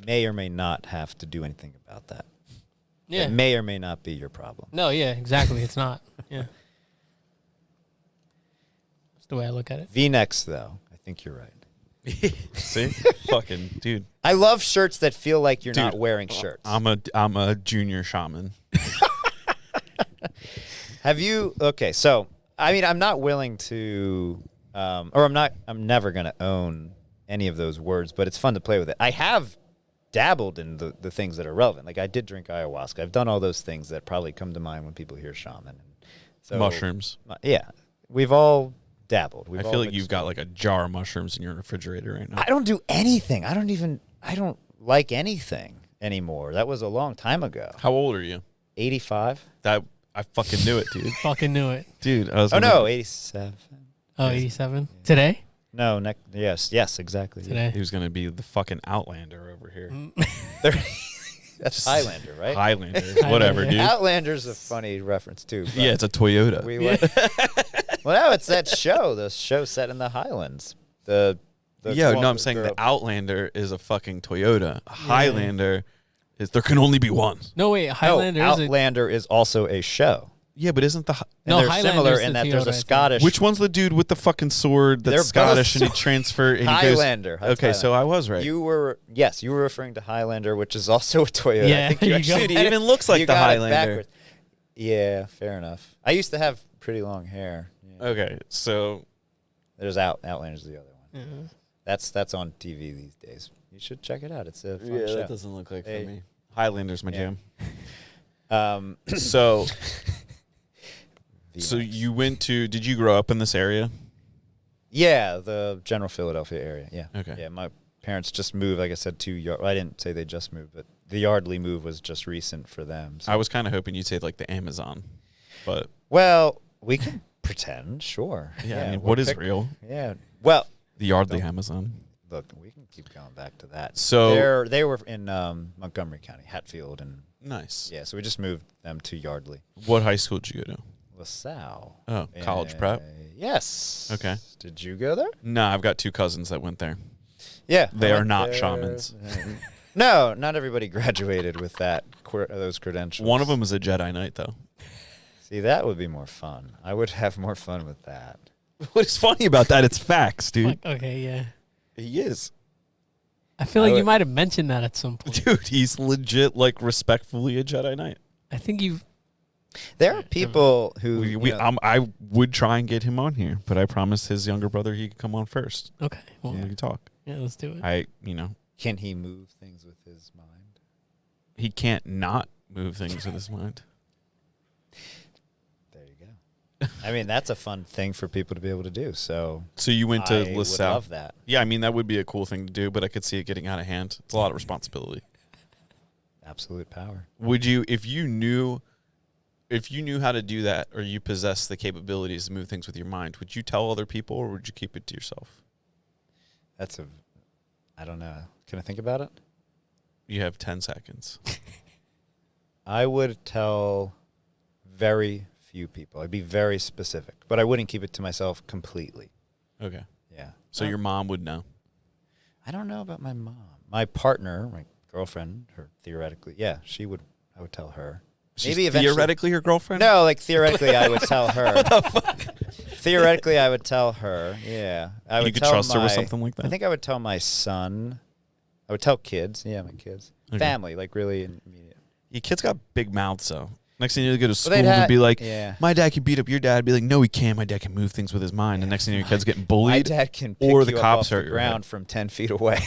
may or may not have to do anything about that. Yeah. It may or may not be your problem. No, yeah, exactly. It's not. Yeah. That's the way I look at it. V-necks, though, I think you're right. See? Fucking dude. I love shirts that feel like you're not wearing shirts. I'm a junior shaman. Have you? Okay, so I mean, I'm not willing to, I'm never going to own any of those words, but it's fun to play with it. I have dabbled in the things that are relevant. Like I did drink ayahuasca. I've done all those things that probably come to mind when people hear shaman. So, Mushrooms. Yeah, we've all dabbled. I feel like you've got like a jar of mushrooms in your refrigerator right now. I don't do anything. I don't like anything anymore. That was a long time ago. How old are you? 85. I fucking knew it, dude. Fucking knew it. Dude, I was 87. Oh, 87? Today? No, yes, exactly. Today. He was going to be the fucking Outlander over here. That's Highlander, right? Highlander. Whatever, dude. Outlander's a funny reference, too. Yeah, it's a Toyota. Well, no, it's that show. The show set in the Highlands. I'm saying the Outlander is a fucking Toyota. A Highlander is there can only be one. No, wait, Highlander is Outlander is also a show. Yeah, but isn't the... And they're Highlander's similar in that there's a Scottish... Which one's the dude with the fucking sword that's They're Scottish both and he transferred... And Highlander. He goes, okay, so I was right. You were referring to Highlander, which is also a Toyota. Yeah, I think you actually Dude, it even looks like the Highlander. Yeah, fair enough. I used to have pretty long hair. Yeah. Okay, so... There's Outlander's the other one. Mm-hmm. That's on TV these days. You should check it out. It's a fun Yeah, show. that doesn't look like Hey. for me. Highlander's my Yeah. jam. So VMAX. you went to? Did you grow up in this area? Yeah, the general Philadelphia area. Yeah. Okay. Yeah, my parents just moved. Like I said, I didn't say they just moved, but the Yardley move was just recent for them. So. I was kind of hoping you'd say like the Amazon, but Well, we can pretend, sure. yeah, I mean, we'll what is pick- real? Yeah. Well, The Yardley Don't- Amazon. look, we can keep going back to that. So they were in Montgomery County, Hatfield, and nice. yeah, so we just moved them to Yardley. What high school did you go to? LaSalle. Oh, college prep. Yes. Okay. Did you go there? No, I've got two cousins that went there. Yeah. They I are went not there. shamans. No, not everybody graduated with those credentials. One of them is a Jedi Knight, though. See, that would be more fun. I would have more fun with that. What is funny about that? It's facts, dude. Fuck, okay, yeah. He is. I feel I like you would- might have mentioned that at some point. Dude, he's legit, like, respectfully a Jedi Knight. I think you've. There are people who I would try and get him on here, but I promised his younger brother he could come on first. Okay, well, We could talk. yeah, let's do it. can he move things with his mind? He can't not move things with his mind. There you go. I mean, that's a fun thing for people to be able to do. So So you went to I would LaSalle. love that. Yeah, I mean, that would be a cool thing to do, but I could see it getting out of hand. It's a lot of responsibility. Absolute power. Would you, if you knew how to do that, or you possess the capabilities to move things with your mind, would you tell other people, or would you keep it to yourself? I don't know. Can I think about it? You have 10 seconds. I would tell very few people. I'd be very specific, but I wouldn't keep it to myself completely. Okay. Yeah. So your mom would know. I don't know about my mom. My partner, my girlfriend, her theoretically, yeah, I would tell her. She's Maybe eventually. theoretically your girlfriend? No, like theoretically, I would tell her. Theoretically, I would tell her. Yeah, I would. You could tell trust her with my- something like that? I think I would tell my son. I would tell kids. Yeah, my kids, Okay. family, like really immediate. Your kids got big mouths, though. Next thing you know, you go to school they'd and be like, yeah. my dad can beat up your dad. Be like, no, he can't. My dad can move things with his mind. And next thing you know, your kid's getting My bullied. dad can pick or the you cops up are off at the your head. ground from 10 feet away.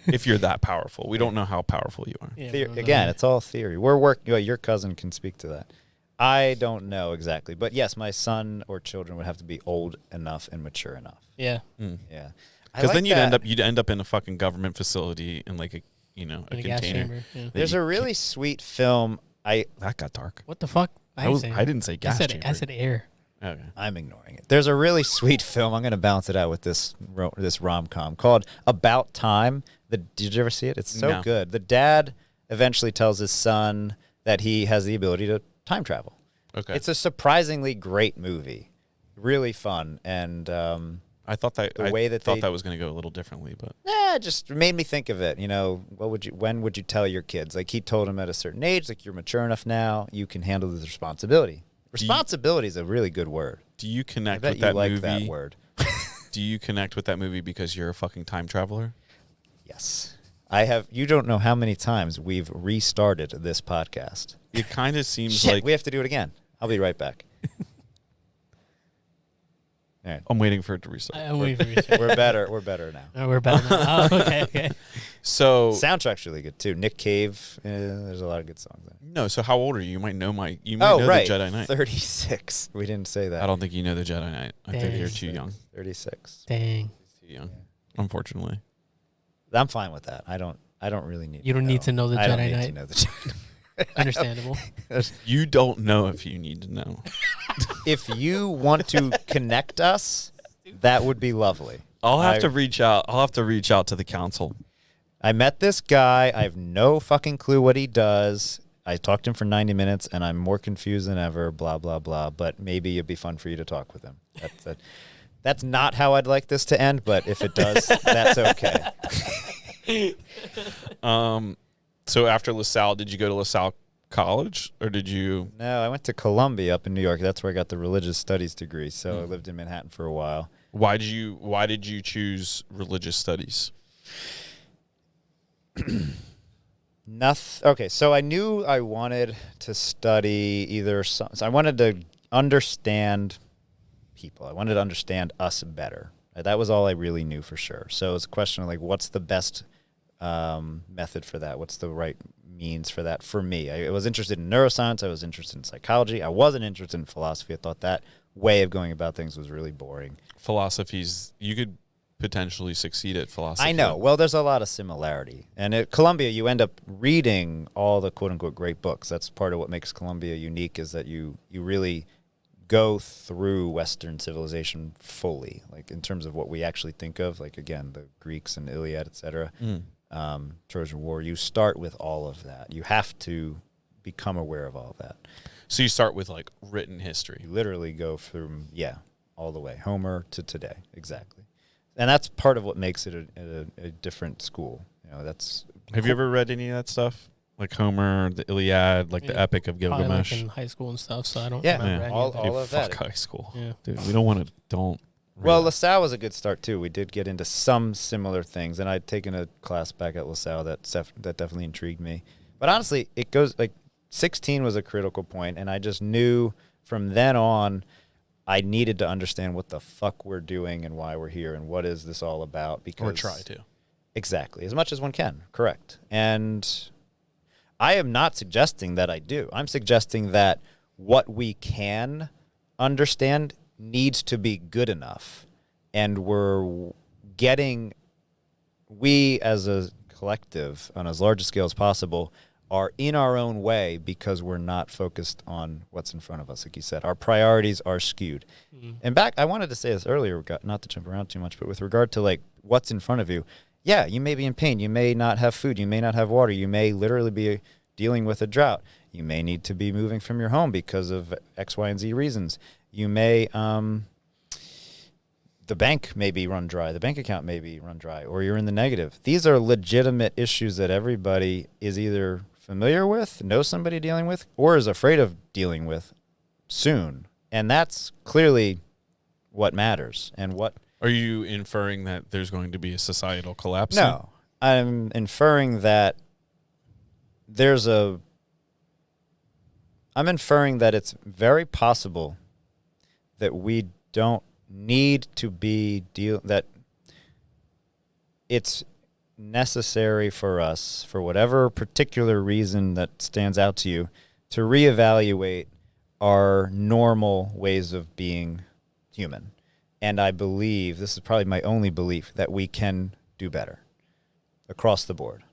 If you're that powerful. We don't know how powerful you are. Yeah, Again, it's all theory. We're working. Well, your cousin can speak to that. I don't know exactly, but yes, my son or children would have to be old enough and mature enough. Yeah. Yeah, Because then you'd end up in a fucking government facility in like a In a container. gas chamber. Yeah. that There's you a really sweet film. that got dark. What the fuck? I didn't say gas chamber. I said air. Okay. I'm ignoring it. There's a really sweet film. I'm going to balance it out with this rom-com called About Time. Did you ever see it? It's so No. good. The dad eventually tells his son that he has the ability to time travel. Okay. It's a surprisingly great movie. Really fun. And I thought that the way that they- that was going to go a little differently, but it just made me think of it. You know, when would you tell your kids? Like he told him at a certain age, like you're mature enough now, you can handle this responsibility. Responsibility is a really good word. do you I connect bet with you that like movie? that word. Do you connect with that movie because you're a fucking time traveler? Yes. I have. You don't know how many times we've restarted this podcast. It kind of seems Shit, like we have to do it again. I'll be right back. All right. I'm waiting for it to restart. I'm waiting for you to We're better. We're better now. Oh, we're better now. Oh, okay. So Soundtrack's really good too. Nick Cave. There's a lot of good songs there. no. So how old are you? You might know know right. the Jedi Knight. 36. We didn't say that. I don't think you know the Jedi Knight. I think Dang. you're too young. 36. Dang. Too young, unfortunately. I'm fine with that. I don't really need. You don't need to know the I don't Jedi need to Knight. know the Jedi. Understandable. You don't know if you need to know. If you want to connect us, that would be lovely. I'll have to reach out. I'll have to reach out to the council. I met this guy. I have no fucking clue what he does. I talked to him for 90 minutes, and I'm more confused than ever, blah, blah, blah. But maybe it'd be fun for you to talk with him. That's not how I'd like this to end, but if it does, that's okay. So after LaSalle, did you go to LaSalle College, or did you? No, I went to Columbia up in New York. That's where I got the religious studies degree. So I lived in Manhattan for a while. Why did you choose religious studies? Okay, so I knew I wanted to study so I wanted to understand people. I wanted to understand us better. That was all I really knew for sure. So it's a question of like, what's the best method for that? What's the right means for that for me? I was interested in neuroscience. I was interested in psychology. I wasn't interested in philosophy. I thought that way of going about things was really boring. Philosophies, you could potentially succeed at philosophy. I know. Well, there's a lot of similarity. And at Columbia, you end up reading all the quote-unquote great books. That's part of what makes Columbia unique, is that you really go through Western civilization fully, like in terms of what we actually think of, like, again, the Greeks and Iliad, etc. Trojan War. You start with all of that. You have to become aware of all of that. So you start with, like, written history. You literally go from, all the way, Homer to today, exactly. And that's part of what makes it a different school. You know, that's. Have you ever read any of that stuff, like Homer, the Iliad, like the Epic of Probably Gilgamesh? like in high school and stuff, so I don't Yeah, remember any all- of that. all of that. Fuck high school. Yeah. Dude, we don't. Well, LaSalle was a good start too. We did get into some similar things, and I'd taken a class back at LaSalle that definitely intrigued me. But honestly, it goes like 16 was a critical point, and I just knew from then on I needed to understand what the fuck we're doing and why we're here and what is this all about. Because Or try to. Exactly, as much as one can. Correct. And I am not suggesting that I do. I'm suggesting that what we can understand needs to be good enough. And we as a collective, on as large a scale as possible, are in our own way because we're not focused on what's in front of us. Like you said, our priorities are skewed. And I wanted to say this earlier, not to jump around too much, but with regard to like what's in front of you, yeah, you may be in pain. You may not have food. You may not have water. You may literally be dealing with a drought. You may need to be moving from your home because of X, Y, and Z reasons. You may, the bank may be run dry. The bank account may be run dry, or you're in the negative. These are legitimate issues that everybody is either familiar with, knows somebody dealing with, or is afraid of dealing with soon. And that's clearly what matters. And what... Are you inferring that there's going to be a societal collapse? No. I'm inferring that I'm inferring that it's very possible that we don't need to that it's necessary for us, for whatever particular reason that stands out to you, to reevaluate our normal ways of being human. And I believe, this is probably my only belief, that we can do better across the board.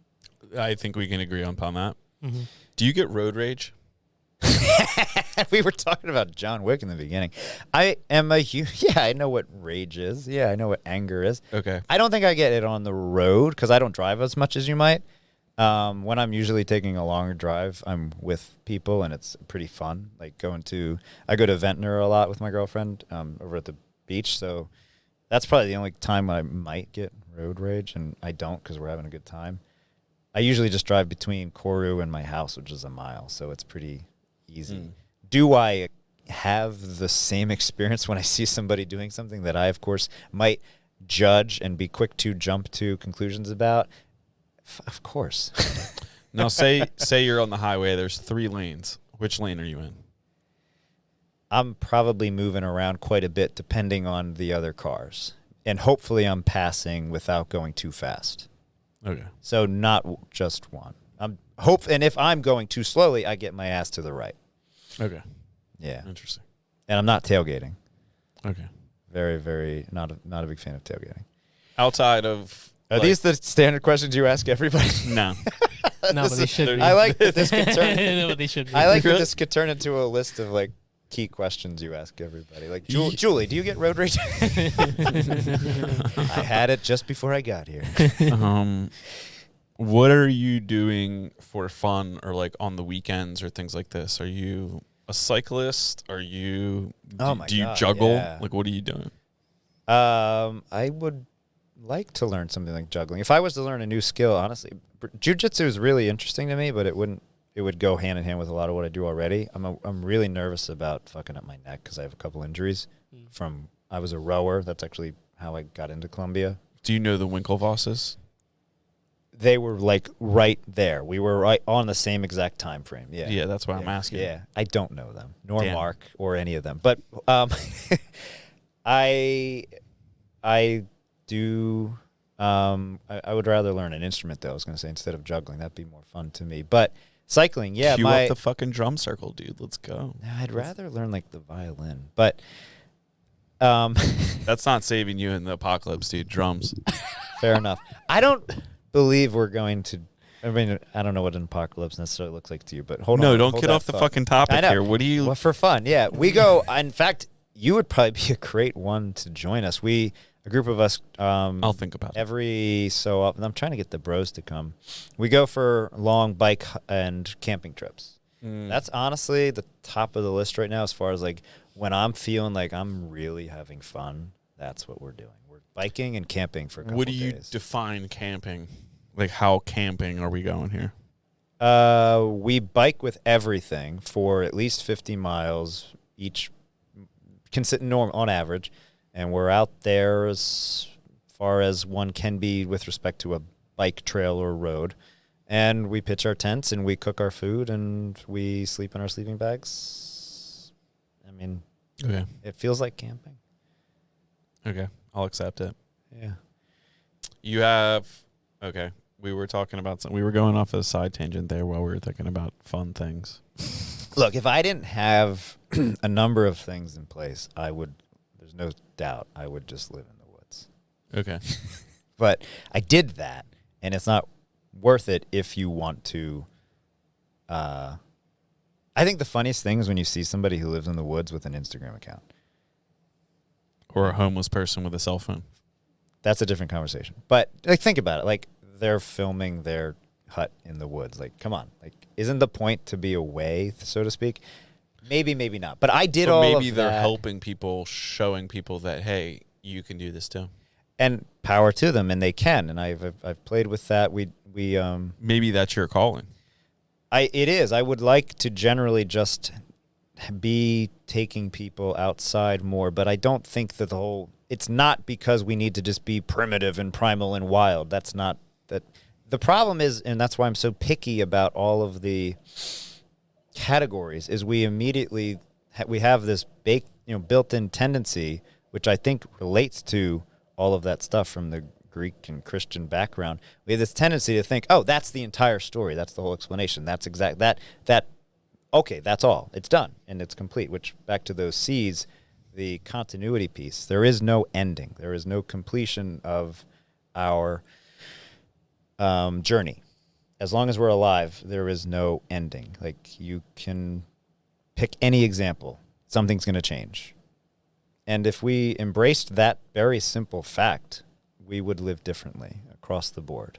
I think we can agree upon that. Mm-hmm. Do you get road rage? We were talking about John Wick in the beginning. I know what rage is. Yeah, I know what anger is. Okay. I don't think I get it on the road because I don't drive as much as you might. When I'm usually taking a longer drive, I'm with people and it's pretty fun. Like I go to Ventnor a lot with my girlfriend over at the beach. So that's probably the only time I might get road rage, and I don't because we're having a good time. I usually just drive between Koru and my house, which is a mile, so it's pretty easy. Do I have the same experience when I see somebody doing something that I, of course, might judge and be quick to jump to conclusions about? Of course. Now, say you're on the highway. There's 3 lanes. Which lane are you in? I'm probably moving around quite a bit depending on the other cars. And hopefully I'm passing without going too fast. Okay. So not just one. And if I'm going too slowly, I get my ass to the right. Okay. Yeah. Interesting. And I'm not tailgating. Okay. Very, very not a big fan of tailgating. Outside of... Are these the standard questions you ask everybody? No. No, but they should be. I like that this could turn. No, but they should be. I like that this could turn into a list of like key questions you ask everybody. Like Julie, do you get road rage? I had it just before I got here. What are you doing for fun or like on the weekends or things like this? Are you a cyclist? Are you do you juggle? Yeah. Like what are you doing? I would like to learn something like juggling. If I was to learn a new skill, honestly, jiu-jitsu is really interesting to me, but it would go hand in hand with a lot of what I do already. I'm really nervous about fucking up my neck because I have a couple injuries from I was a rower. That's actually how I got into Columbia. Do you know the Winklevosses? They were like right there. We were right on the same exact time frame. Yeah. Yeah, that's why I'm asking. Yeah. I don't know them, nor Damn. Mark or any of them. But I do. I would rather learn an instrument, though. I was going to say, instead of juggling, that'd be more fun to me. But cycling, yeah. Cue up the fucking drum circle, dude. Let's go. No, I'd rather learn like the violin. But That's not saving you in the apocalypse, dude. Drums. fair enough. I don't believe we're going to. I mean, I don't know what an apocalypse necessarily looks like to you, but hold on. No, don't hold get that off the thought. fucking I topic know. here. What do you? Well, for fun, yeah. We go. In fact, you would probably be a great one to join us. A group of us. I'll think about it. Every so often, I'm trying to get the bros to come. We go for long bike and camping trips. That's honestly the top of the list right now as far as like when I'm feeling like I'm really having fun. That's what we're doing. We're biking and camping for a couple What do you days. define camping? Like, how camping are we going here? We bike with everything for at least 50 miles each, on average, and we're out there as far as one can be with respect to a bike trail or road. And we pitch our tents, and we cook our food, and we sleep in our sleeping bags. I mean, Okay. it feels like camping. Okay. I'll accept it. Yeah. You have. Okay. We were talking about we were going off a side tangent there while we were thinking about fun things. Look, if I didn't have a number of things in place, there's no doubt I would just live in the woods. Okay. But I did that, and it's not worth it if you want to. I think the funniest thing is when you see somebody who lives in the woods with an Instagram account. Or a homeless person with a cell phone. That's a different conversation. But like, think about it. Like, they're filming their hut in the woods. Like, come on. Like, isn't the point to be away, so to speak? Maybe, maybe not. But I did But all maybe of they're that. helping people, showing people that, hey, you can do this too. And power to them, and they can. And I've played with that. We Maybe that's your calling. It is. I would like to generally just be taking people outside more, but I don't think that it's not because we need to just be primitive and primal and wild. That's not that. The problem is, and that's why I'm so picky about all of the categories, is we immediately we have this built-in tendency, which I think relates to all of that stuff from the Greek and Christian background. We have this tendency to think, oh, that's the entire story. That's the whole explanation. That's exact that. Okay, that's all. It's done and it's complete. Which, back to those C's, the continuity piece. There is no ending. There is no completion of our journey. As long as we're alive, there is no ending. Like, you can pick any example. Something's going to change. And if we embraced that very simple fact, we would live differently across the board.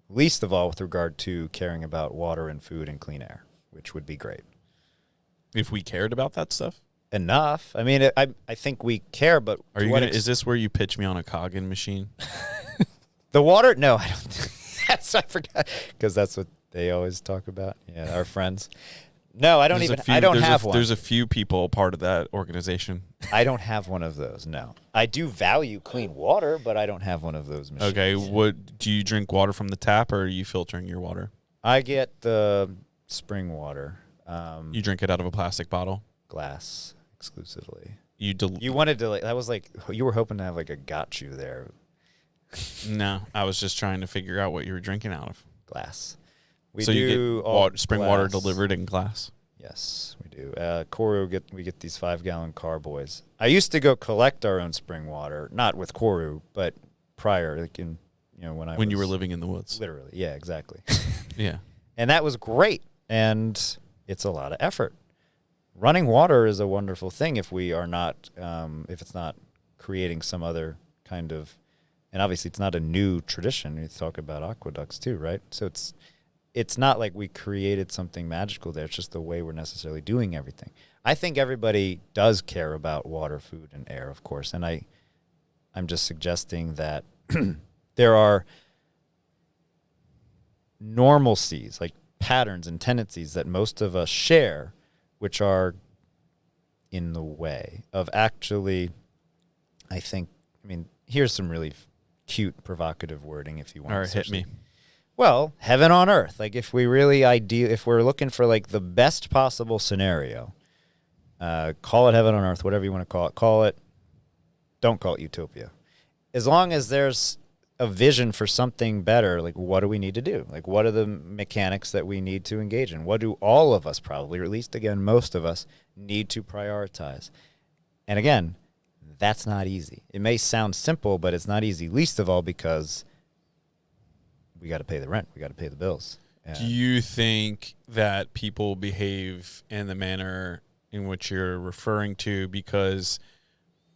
Least of all with regard to caring about water and food and clean air, which would be great. If we cared about that stuff? Enough. I mean, I think we care, but Are you is this where you pitch me on a Coggin machine? The water? No, I don't. I forgot, because that's what they always talk about. Yeah, our friends. No, I don't I don't have one. There's a few people part of that organization. I don't have one of those. No, I do value clean water, but I don't have one of those machines. Okay, what do you drink water from the tap, or are you filtering your water? I get the spring water. You drink it out of a plastic bottle? Glass exclusively. You wanted to, like, that was like, you were hoping to have like a got you there. No, I was just trying to figure out what you were drinking out of. Glass. So you get spring water delivered in glass? Yes, we do. Koru, we get these 5-gallon carboys. I used to go collect our own spring water, not with Koru, but prior, like when you were living in the woods. Literally, yeah, exactly. Yeah. And that was great, and it's a lot of effort. Running water is a wonderful thing if we are not, if it's not creating some other kind of, and obviously it's not a new tradition. We talk about aqueducts too, right? So it's not like we created something magical there. It's just the way we're necessarily doing everything. I think everybody does care about water, food, and air, of course, and I'm just suggesting that there are normalcies, like patterns and tendencies that most of us share, which are in the way of actually, I mean, here's some really cute, provocative wording if you want. All right, hit me. Well, heaven on earth. Like, if we really if we're looking for like the best possible scenario, call it heaven on earth, whatever you want to call it don't call it utopia. As long as there's a vision for something better, like what do we need to do? Like what are the mechanics that we need to engage in? What do all of us probably, or at least again, most of us need to prioritize? And again, that's not easy. It may sound simple, but it's not easy, least of all because we got to pay the rent. We got to pay the bills. Do you think that people behave in the manner in which you're referring to because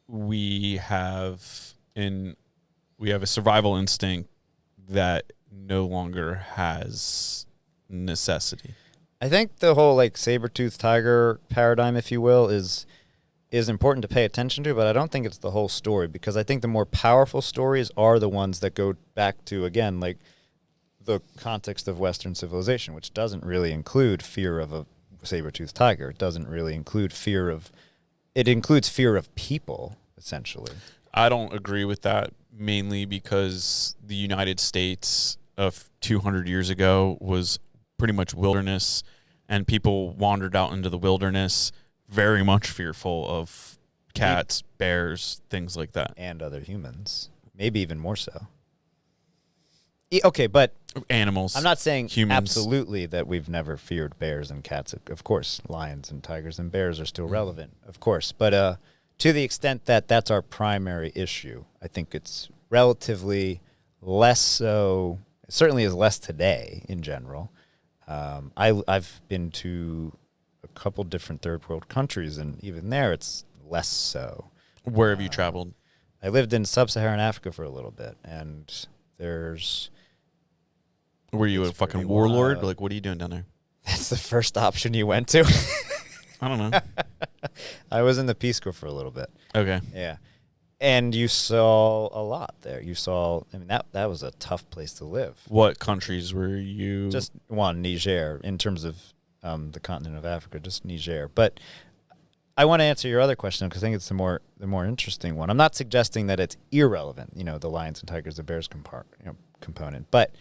we have a survival instinct that no longer has necessity? I think the whole like saber-toothed tiger paradigm, if you will, is important to pay attention to, but I don't think it's the whole story, because I think the more powerful stories are the ones that go back to, again, like the context of Western civilization, which doesn't really include fear of a saber-toothed tiger. It doesn't really include it includes fear of people, essentially. I don't agree with that, mainly because the United States of 200 years ago was pretty much wilderness, and people wandered out into the wilderness very much fearful of cats, bears, things like that. And other humans. Maybe even more so. Okay, but animals. I'm not saying humans. Absolutely that we've never feared bears and cats. Of course, lions and tigers and bears are still relevant, of course. But to the extent that that's our primary issue, I think it's relatively less so. It certainly is less today in general. I've been to a couple different third world countries, and even there it's less so. Where have you traveled? I lived in sub-Saharan Africa for a little bit, and there's... Were you a fucking warlord? Like, what are you doing down there? That's the first option you went to? I don't know. I was in the Peace Corps for a little bit. Okay. Yeah. And you saw a lot there. You saw, I mean, that was a tough place to live. What countries were you? Just one, Niger, in terms of the continent of Africa, just Niger. But I want to answer your other question because I think it's the more interesting one. I'm not suggesting that it's irrelevant, the lions and tigers, the bears component. But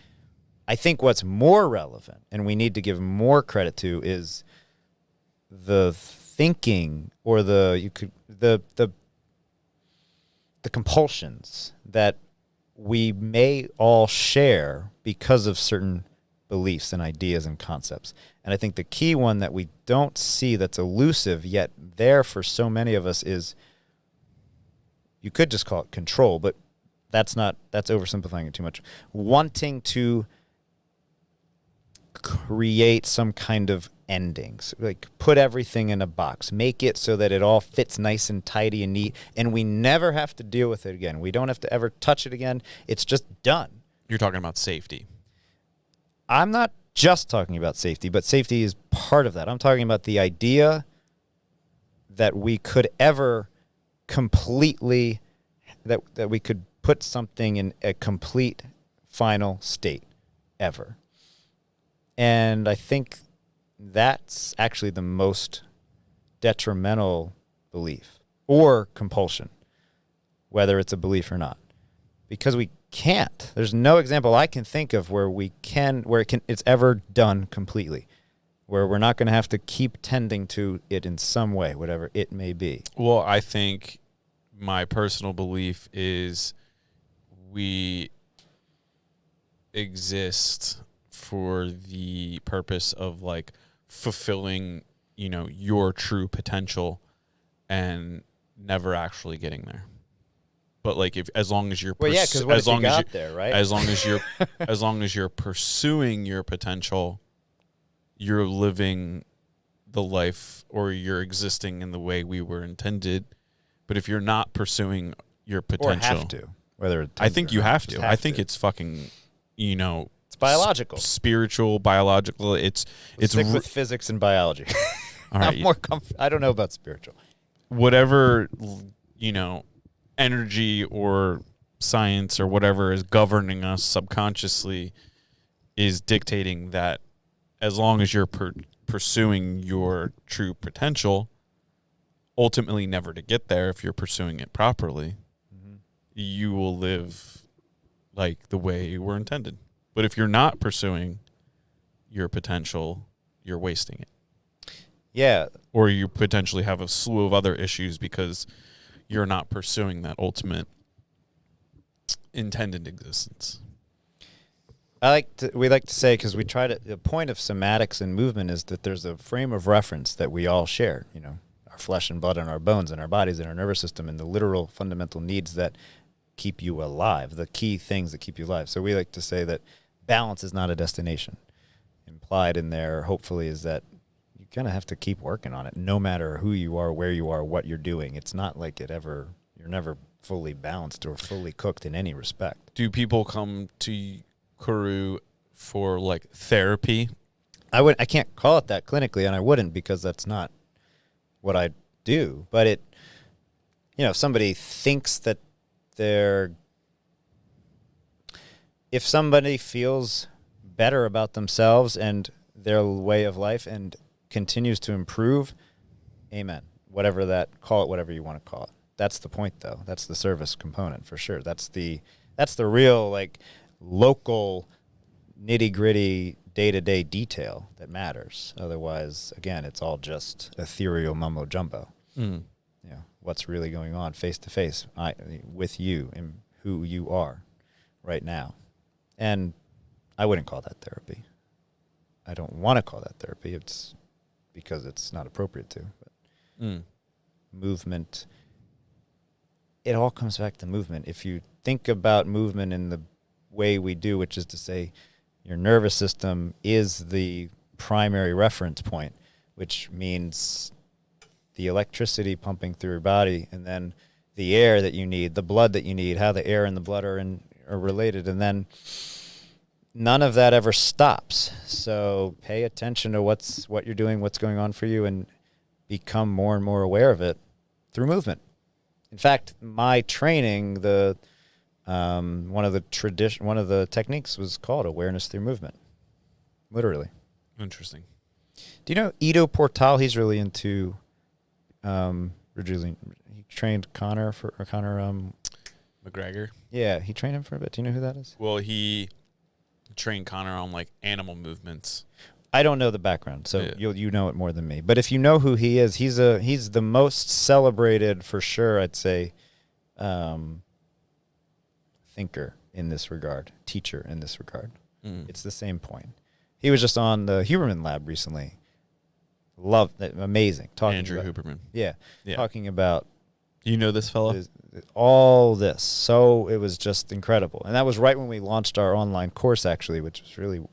I think what's more relevant, and we need to give more credit to, is the thinking or the compulsions that we may all share because of certain beliefs and ideas and concepts. And I think the key one that we don't see that's elusive yet there for so many of us is, you could just call it control, but that's oversimplifying it too much. Wanting to create some kind of endings, like put everything in a box, make it so that it all fits nice and tidy and neat, and we never have to deal with it again. We don't have to ever touch it again. It's just done. You're talking about safety. I'm not just talking about safety, but safety is part of that. I'm talking about the idea that we could ever completely, that we could put something in a complete final state ever. And I think that's actually the most detrimental belief or compulsion, whether it's a belief or not, because we can't. There's no example I can think of where it's ever done completely, where we're not going to have to keep tending to it in some way, whatever it may be. Well, I think my personal belief is we exist for the purpose of like fulfilling, your true potential and never actually getting there. But like as long as you're as long as you're pursuing your potential, you're living the life, or you're existing in the way we were intended. But if you're not pursuing your potential, or have to, whether I think you have to. I think it's fucking, it's biological, spiritual, biological. It's stick with physics and biology. All right. I don't know about spiritual. Whatever, energy or science or whatever is governing us subconsciously is dictating that as long as you're pursuing your true potential, ultimately never to get there if you're pursuing it properly, you will live like the way you were intended. But if you're not pursuing your potential, you're wasting it. Yeah. Or you potentially have a slew of other issues because you're not pursuing that ultimate intended existence. We like to say, because the point of somatics and movement is that there's a frame of reference that we all share, our flesh and blood and our bones and our bodies and our nervous system and the literal fundamental needs that keep you alive, the key things that keep you alive. So we like to say that balance is not a destination. Implied in there, hopefully, is that you're going to have to keep working on it, no matter who you are, where you are, what you're doing. It's not like you're never fully balanced or fully cooked in any respect. Do people come to Kuru for like therapy? I can't call it that clinically, and I wouldn't, because that's not what I do. But if somebody thinks that if somebody feels better about themselves and their way of life and continues to improve, amen. Call it whatever you want to call it. That's the point, though. That's the service component for sure. That's the real, like, local nitty-gritty day-to-day detail that matters. Otherwise, again, it's all just ethereal mumbo jumbo. Mm. What's really going on face to face with you and who you are right now. And I wouldn't call that therapy. I don't want to call that therapy. It's because it's not appropriate to. But movement, it all comes back to movement. If you think about movement in the way we do, which is to say your nervous system is the primary reference point, which means the electricity pumping through your body, and then the air that you need, the blood that you need, how the air and the blood are related, and then none of that ever stops. So pay attention to what you're doing, what's going on for you, and become more and more aware of it through movement. In fact, my training, one of the techniques was called awareness through movement. Literally. Interesting. Do you know Ido Portal? He's really into he trained Connor McGregor. Yeah, he trained him for a bit. Do you know who that is? Well, he trained Connor on like animal movements. I don't know the background, so Yeah. you know it more than me. But if you know who he is, he's the most celebrated, for sure, I'd say, thinker in this regard, teacher in this regard. It's the same point. He was just on the Huberman Lab recently. Loved that, amazing. Andrew Huberman. Yeah, Yeah. talking about You know this fellow? all this. So it was just incredible. And that was right when we launched our online course, actually, which was really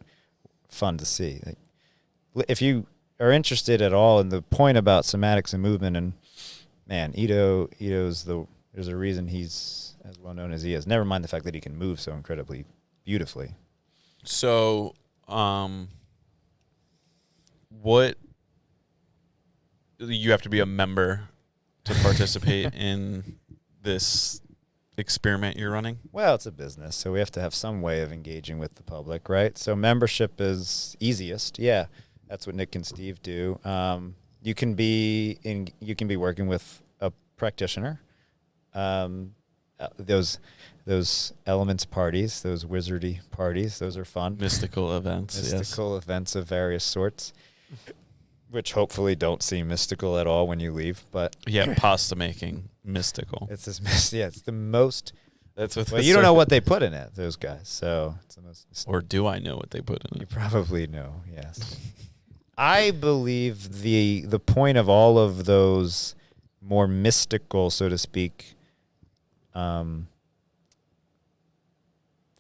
fun to see. If you are interested at all in the point about somatics and movement, and man, Ido's there's a reason he's as well known as he is. Never mind the fact that he can move so incredibly beautifully. So, what you have to be a member to participate in this experiment you're running? Well, it's a business, so we have to have some way of engaging with the public, right? So membership is easiest. Yeah, that's what Nick and Steve do. You can be working with a practitioner. Those elements parties, those wizardy parties, those are fun. Mystical events. Mystical events of various sorts, which hopefully don't seem mystical at all when you leave. But Yeah, pasta making. Mystical. it's this. Yeah, it's the most. That's what. Well, you don't know what they put in it, those guys. So it's the most. Or do I know what they put in You it? probably know. Yes. I believe the point of all of those more mystical, so to speak,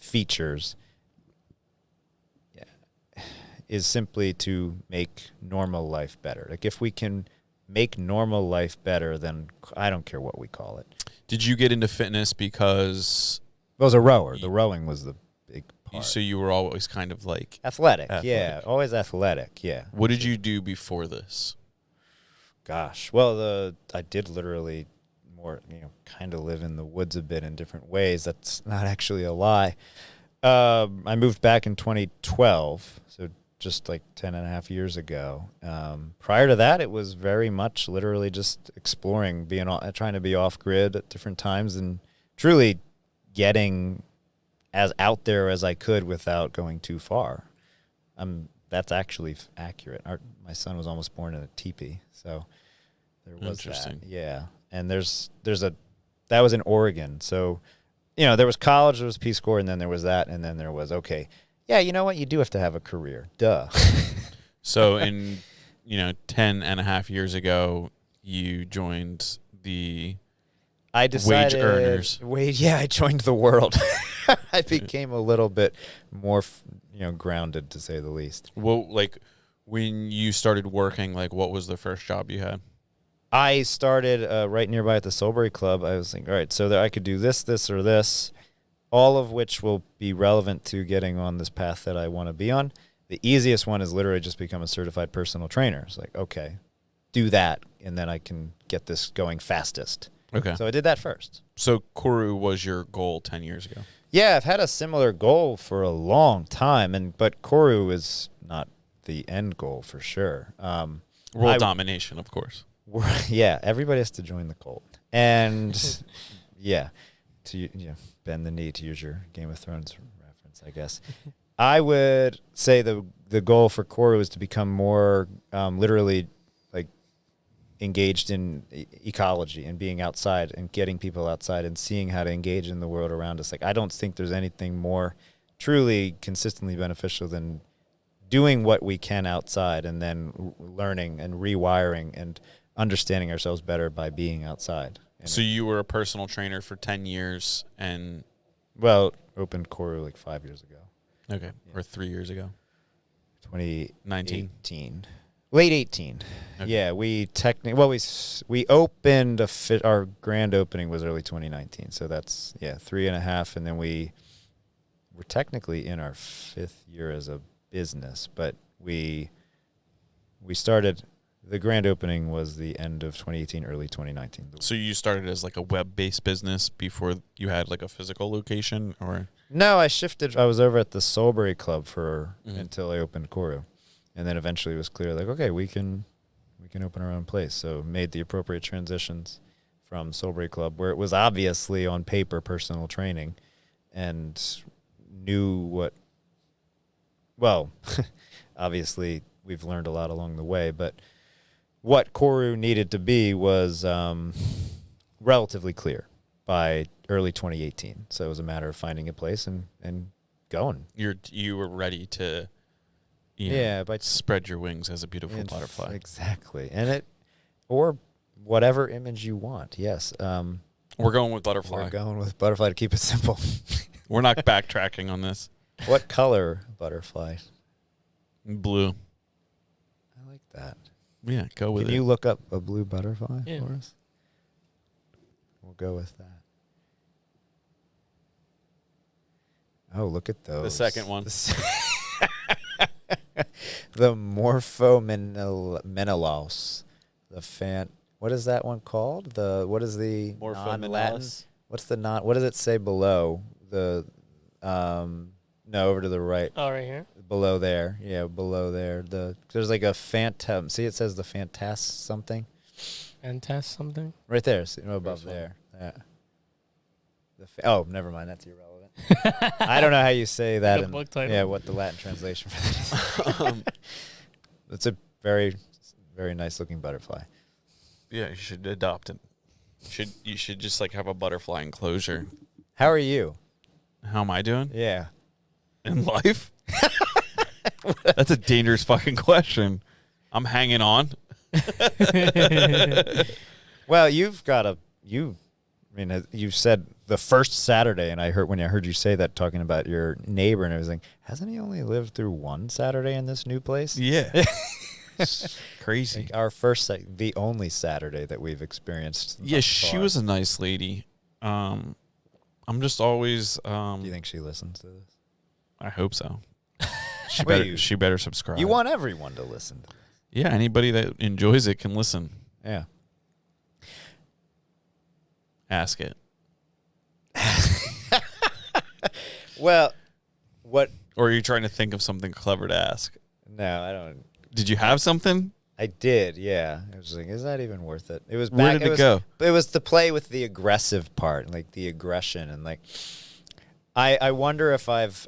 features is simply to make normal life better. Like, if we can make normal life better, then I don't care what we call it. Did you get into fitness because I was a rower. The rowing was the big part. so you were always kind of like Athletic, Athletic. yeah. Always athletic, yeah. What did you do before this? Gosh. Well, I did literally more, kind of live in the woods a bit in different ways. That's not actually a lie. I moved back in 2012, so just like 10 and a half years ago. Prior to that, it was very much literally just exploring, trying to be off grid at different times and truly getting as out there as I could without going too far. That's actually accurate. My son was almost born in a teepee, so there was Interesting. that. Yeah, and there's a that was in Oregon. So, there was college, there was Peace Corps, and then there was that, and then there was, okay, yeah, you know what? You do have to have a career. Duh. So in, 10 and a half years ago, you joined the I decided, wage earners. I joined the world. I became a little bit more, grounded, to say the least. Well, like, when you started working, like, what was the first job you had? I started right nearby at the Soulbury Club. I was thinking, all right, so that I could do this, or this, all of which will be relevant to getting on this path that I want to be on. The easiest one is literally just become a certified personal trainer. It's like, okay, do that, and then I can get this going fastest. Okay. So I did that first. So Koru was your goal 10 years ago? Yeah, I've had a similar goal for a long time, but Koru is not the end goal for sure. World domination, of course. Yeah, everybody has to join the cult. And, to bend the knee, to use your Game of Thrones reference, I guess. I would say the goal for Koru is to become more literally engaged in ecology and being outside and getting people outside and seeing how to engage in the world around us. Like, I don't think there's anything more truly consistently beneficial than doing what we can outside and then learning and rewiring and understanding ourselves better by being outside. And so you were a personal trainer for 10 years and... Well, opened Koru like 5 years ago. Okay, or 3 years ago. 2018. Late 18. Okay. Yeah, we opened our grand opening was early 2019. So that's 3.5, and then we're technically in our 5th year as a business, but we started, the grand opening was the end of 2018, early 2019. So you started as like a web-based business before you had like a physical location, or? No, I shifted. I was over at the Soulbury Club until I opened Koru. And then eventually it was clear, like, okay, we can open our own place. So made the appropriate transitions from Soulbury Club, where it was obviously on paper personal training, and knew obviously we've learned a lot along the way, but what Koru needed to be was relatively clear by early 2018. So it was a matter of finding a place and going. You were ready to... but spread your wings as a beautiful butterfly. Exactly. Or whatever image you want. Yes. We're going with butterfly. We're going with butterfly to keep it simple. We're not backtracking on this. What color butterfly? Blue. I like that. Yeah, go with it. Can you look up a blue butterfly for us? We'll go with that. Oh, look at those. The second one. The Morphomenelaus. What is that one called? What is the non-Latin? What does it say below? Over to the right. Oh, right here? Below there. Yeah, below there. There's like a phantom. See, it says the Fantas something? Fantas something? Right there. See, above there. Yeah. Never mind. That's irrelevant. I don't know how you say that. The book title. Yeah, what the Latin translation for that is. It's a very, very nice looking butterfly. Yeah, you should adopt it. You should just like have a butterfly enclosure. How are you? How am I doing? Yeah. In life? That's a dangerous fucking question. I'm hanging on. Well, you said the first Saturday, and when I heard you say that, talking about your neighbor, and I was like, hasn't he only lived through one Saturday in this new place? Yeah. It's crazy. Like our the only Saturday that we've experienced. Yeah, she was a nice lady. I'm just always... Do you think she listens to this? I hope so. She better subscribe. You want everyone to listen to this. Yeah, anybody that enjoys it can listen. Yeah. Ask it. Well, what? Or are you trying to think of something clever to ask? No, I don't. Did you have something? I did, yeah. I was like, is that even worth it? It was Where did it go? It was to play with the aggressive part, like the aggression, and like I wonder if I've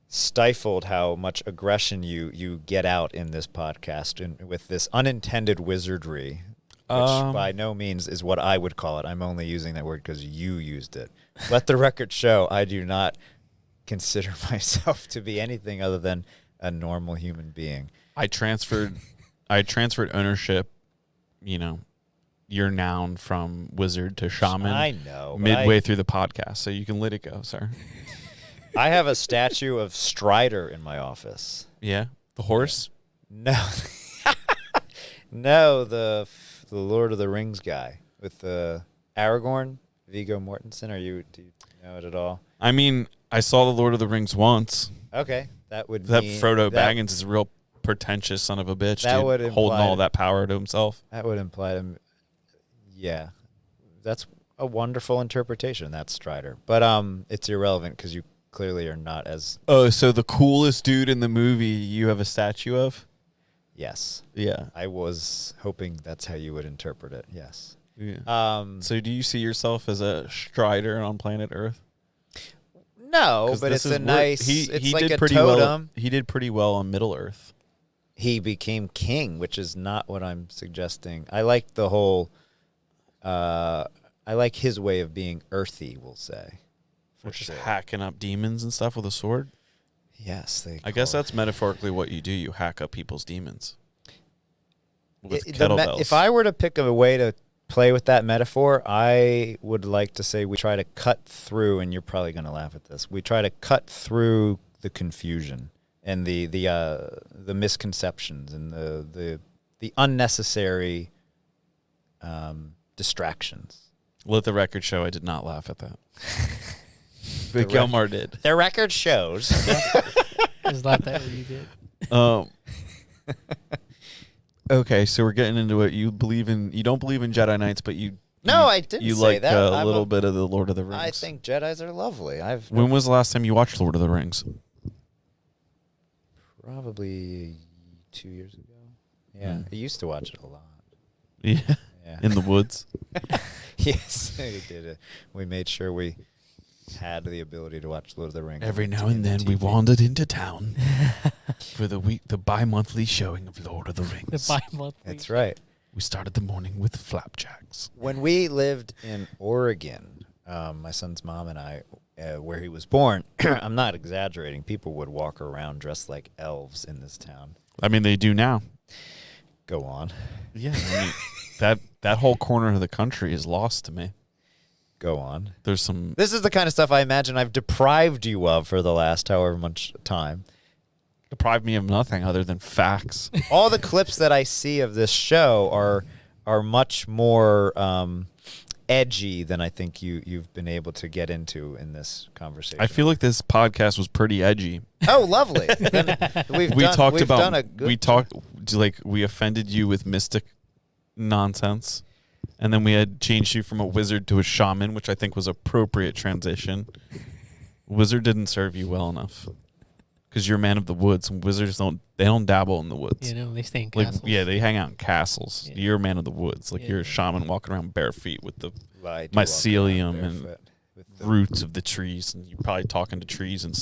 stifled how much aggression you get out in this podcast and with this unintended wizardry. which by no means is what I would call it. I'm only using that word because you used it. Let the record show I do not consider myself to be anything other than a normal human being. I transferred ownership, your noun from wizard to shaman. I know. Midway through the podcast, so you can let it go, sir. I have a statue of Strider in my office. Yeah, the horse. No, no, the Lord of the Rings guy with the Aragorn, Viggo Mortensen. Do you know it at all? I mean, I saw the Lord of the Rings once. Okay, that Frodo Baggins is a real pretentious son of a bitch. That dude, would imply holding all that power to himself. That would imply him. Yeah, that's a wonderful interpretation. That's Strider, but it's irrelevant because you clearly are not as. Oh, so the coolest dude in the movie you have a statue of? Yes. Yeah. I was hoping that's how you would interpret it. Yes. Yeah. So do you see yourself as a Strider on planet Earth? No, but it's a nice. It's like a totem. Well, he did pretty well on Middle Earth. He became king, which is not what I'm suggesting. I like the whole. I like his way of being earthy. We'll say, which is hacking up demons and stuff with a sword. Yes, I guess that's metaphorically what you do. You hack up people's demons with kettlebells. If I were to pick a way to play with that metaphor, I would like to say we try to cut through, and you're probably going to laugh at this. We try to cut through the confusion and the misconceptions and the unnecessary distractions. Let the record show I did not laugh at that. But Gilmar did. The record shows. Is that what you did? Okay, so we're getting into it. You don't believe in Jedi Knights, but I didn't you say like that. a little bit of the Lord of the Rings. I think Jedis are lovely. When was the last time you watched Lord of the Rings? Probably 2 years ago. Yeah, I used to watch it a lot. Yeah. In the woods. Yes, we did it. We made sure we had the ability to watch Lord of the Rings. Every now and then we wandered into town for the bi-monthly showing of Lord of the Rings. The bi-monthly. That's right. We started the morning with flapjacks. When we lived in Oregon, my son's mom and I, where he was born, I'm not exaggerating, people would walk around dressed like elves in this town. I mean, they do now. Go on. Yeah. I mean, that whole corner of the country is lost to me. Go on. This is the kind of stuff I imagine I've deprived you of for the last however much time. Deprived me of nothing other than facts. All the clips that I see of this show are much more edgy than I think you've been able to get into in this conversation. I feel like this podcast was pretty edgy. Oh, lovely. We offended you with mystic nonsense. And then we had changed you from a wizard to a shaman, which I think was appropriate transition. Wizard didn't serve you well enough because you're a man of the woods, and wizards don't dabble in the woods. They stay in castles. Yeah, they hang out in castles. Yeah. You're a man of the woods, you're a shaman walking around bare feet with the mycelium and roots of the trees, and you're probably talking to trees and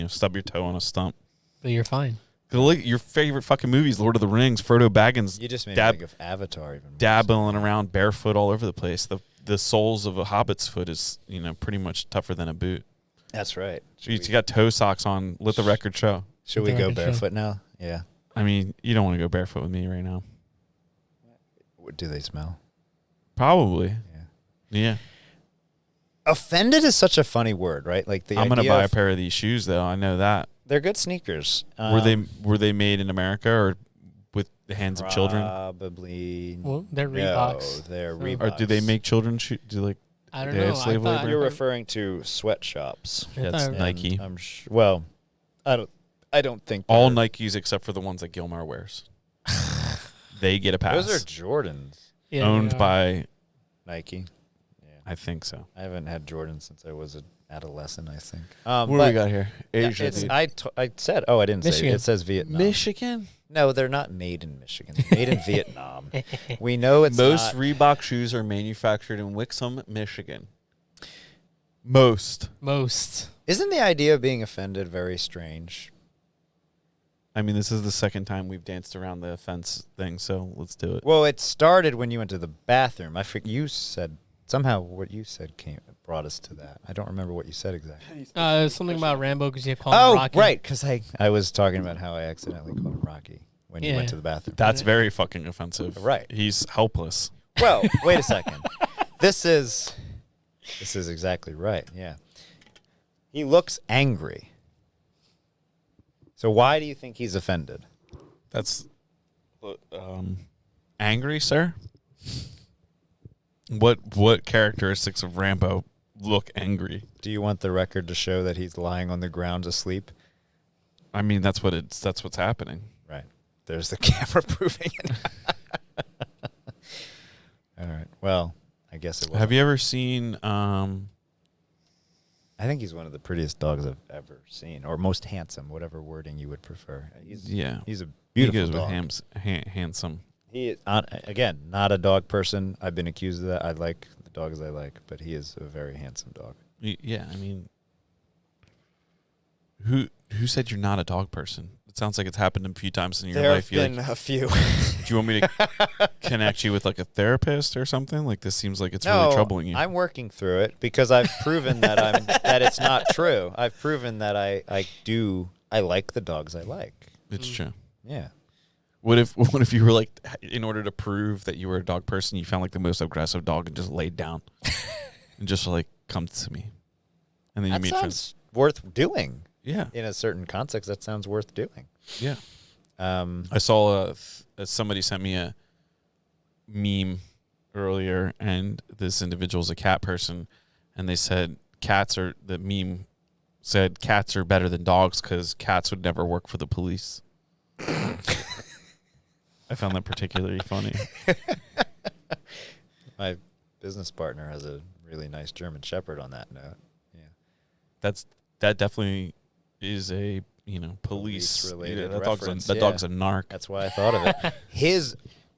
stub your toe on a stump. But you're fine. Look, your favorite fucking movies, Lord of the Rings, Frodo Baggins. You just made me think of Avatar even more. Dabbling around barefoot all over the place. The soles of a hobbit's foot is, pretty much tougher than a boot. That's right. You got toe socks on. Let the record show. Should we go barefoot now? Yeah. I mean, you don't want to go barefoot with me right now. Do they smell? Probably. Yeah. Offended is such a funny word, right? Like I'm going to buy a pair of these shoes, though. I know that. They're good sneakers. Were they made in America or with the hands of children? Probably. Well, they're Reeboks. No, they're Reeboks. Or do they make children shoes? I don't know. Slave labor? You're referring to sweatshops. That's Nike. I'm well, I don't think all Nikes except for the ones that Gilmar wears. They get a pass. Those are Jordans. Yeah, owned by Nike. Yeah. I think so. I haven't had Jordans since I was an adolescent, I think. What do we got here? Asia. I said, I didn't Michigan. say it. It says Vietnam. Michigan? No, they're not made in Michigan. They're made in Vietnam. We know it's Most not. Reebok shoes are manufactured in Wixom, Michigan. Most. Most. Isn't the idea of being offended very strange? I mean, this is the second time we've danced around the offense thing, so let's do it. Well, it started when you went to the bathroom. You said somehow what you said brought us to that. I don't remember what you said exactly. Something about Rambo because you called him Rocky. Oh, right, because I was talking about how I accidentally called him Rocky when you went to the bathroom. That's very fucking offensive. Right. He's helpless. Well, wait a second. This is exactly right. Yeah. He looks angry. So why do you think he's offended? That's angry, sir. What characteristics of Rambo look angry? Do you want the record to show that he's lying on the ground asleep? I mean, that's what's happening. Right. There's the camera proving it. All right. Well, I guess it was. Have you ever seen I think he's one of the prettiest dogs I've ever seen, or most handsome, whatever wording you would prefer. He's a beautiful dog. He goes with handsome. He is, again, not a dog person. I've been accused of that. I like the dogs I like, but he is a very handsome dog. Yeah, I mean, who said you're not a dog person? It sounds like it's happened a few times in your life. There have been a few. Do you want me to connect you with like a therapist or something? Like this seems like it's really troubling you. I'm working through it because I've proven that that it's not true. I've proven that I like the dogs I like. It's true. Yeah. What if you were like, in order to prove that you were a dog person, you found like the most aggressive dog and just laid down and just like, come to me, and then you meet friends. Worth doing. Yeah. In a certain context, that sounds worth doing. Yeah. I saw somebody sent me a meme earlier, and this individual's a cat person, and they said the meme said cats are better than dogs because cats would never work for the police. I found that particularly funny. My business partner has a really nice German Shepherd on that note. Yeah. That definitely is a police related reference. That dog's a narc. That's why I thought of it. His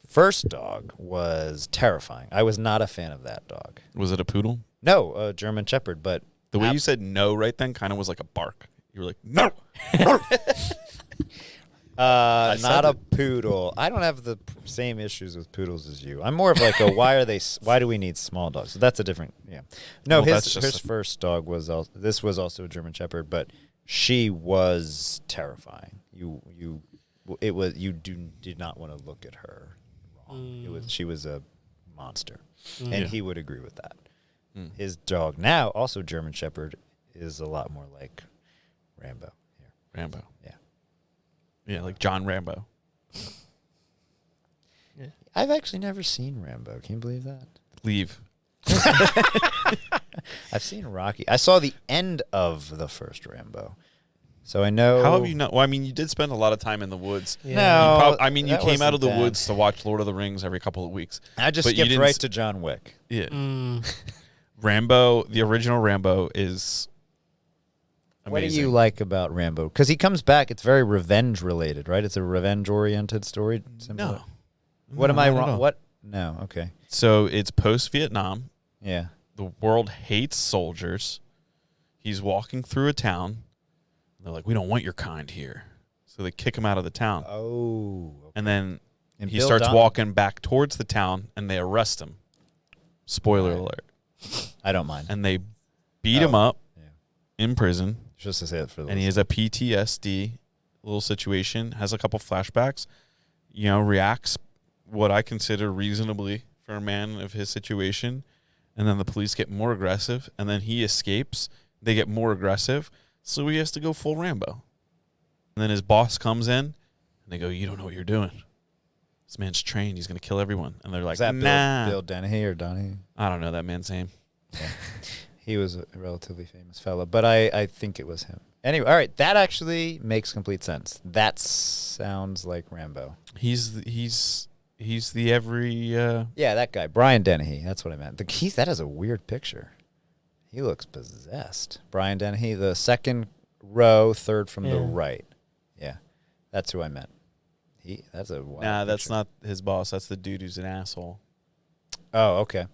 first dog was terrifying. I was not a fan of that dog. Was it a poodle? No, a German Shepherd, but the way you said no right then kind of was like a bark. You were like, no. Not a poodle. I don't have the same issues with poodles as you. I'm more of like why do we need small dogs? So that's a different, yeah. No, Well, his first dog was also a German Shepherd, but she was terrifying. You did not want to look at her wrong. She was a monster, and he would agree with that. His dog now, also German Shepherd, is a lot more like Rambo. Here. Rambo. Yeah. Yeah, like John Rambo. Yeah. I've actually never seen Rambo. Can you believe that? Leave. I've seen Rocky. I saw the end of the first Rambo. So I know. How have you not? Well, I mean, you did spend a lot of time in the woods. Yeah. No. You came out of the woods to watch Lord of the Rings every couple of weeks. I just skipped right to John Wick. Yeah. Rambo, the original Rambo is amazing. What do you like about Rambo? Because he comes back. It's very revenge related, right? It's a revenge-oriented story. No. What am I wrong? What? No. Okay. So it's post-Vietnam. Yeah. The world hates soldiers. He's walking through a town. They're like, we don't want your kind here. So they kick him out of the town. Oh. Okay. And then he starts walking back towards the town, and they arrest him. Spoiler alert. I don't mind. And they beat him up in prison. Just to say it for the and he has a PTSD little situation, has a couple flashbacks, reacts what I consider reasonably for a man of his situation. And then the police get more aggressive, and then he escapes. They get more aggressive. So he has to go full Rambo. And then his boss comes in, and they go, you don't know what you're doing. This man's trained. He's going to kill everyone. And they're like, is that nah. Bill Dennehy or Donahue? I don't know that man's name. Yeah. He was a relatively famous fellow, but I think it was him. Anyway, all right, that actually makes complete sense. That sounds like Rambo. He's the every... Yeah, that guy, Brian Dennehy. That's what I meant. That is a weird picture. He looks possessed. Brian Dennehy, the second row, third from the right. Yeah, that's who I meant. That's a wild picture. That's not his boss. That's the dude who's an asshole. Oh, okay.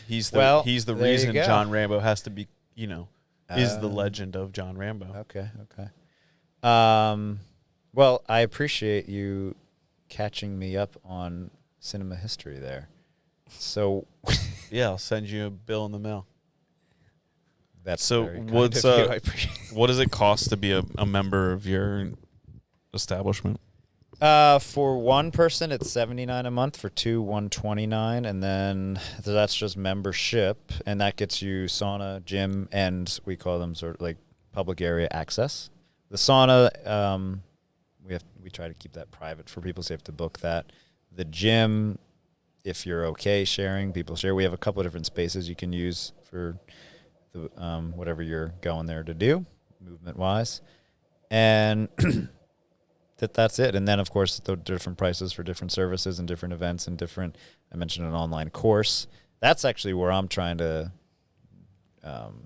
He's the reason John Rambo has to be, is the legend of John Rambo. Okay. Well, I appreciate you catching me up on cinema history there. So Yeah, I'll send you a bill in the mail. that's So very kind what's of you. I appreciate what does it cost to be a member of your establishment? For one person, it's $79 a month. For two, $129, and then that's just membership, and that gets you sauna, gym, and we call them sort of like public area access. The sauna, we try to keep that private for people, so you have to book that. The gym, if you're okay sharing, people share. We have a couple of different spaces you can use for the whatever you're going there to do, movement wise, and. That's it. And then, of course, the different prices for different services and different events and different, I mentioned an online course. That's actually where I'm trying to,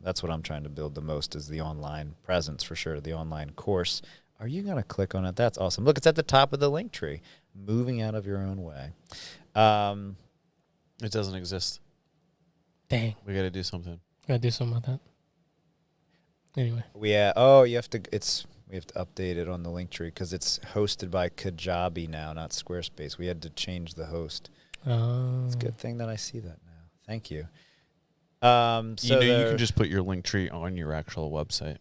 that's what I'm trying to build the most is the online presence for sure, the online course. Are you going to click on it? That's awesome. Look, it's at the top of the link tree, moving out of your own way. It doesn't exist. Dang. We got to do something. Gotta do something about that. Anyway. We have to update it on the link tree because it's hosted by Kajabi now, not Squarespace. We had to change the host. It's a good thing that I see that now. Thank you. So you can just put your link tree on your actual website.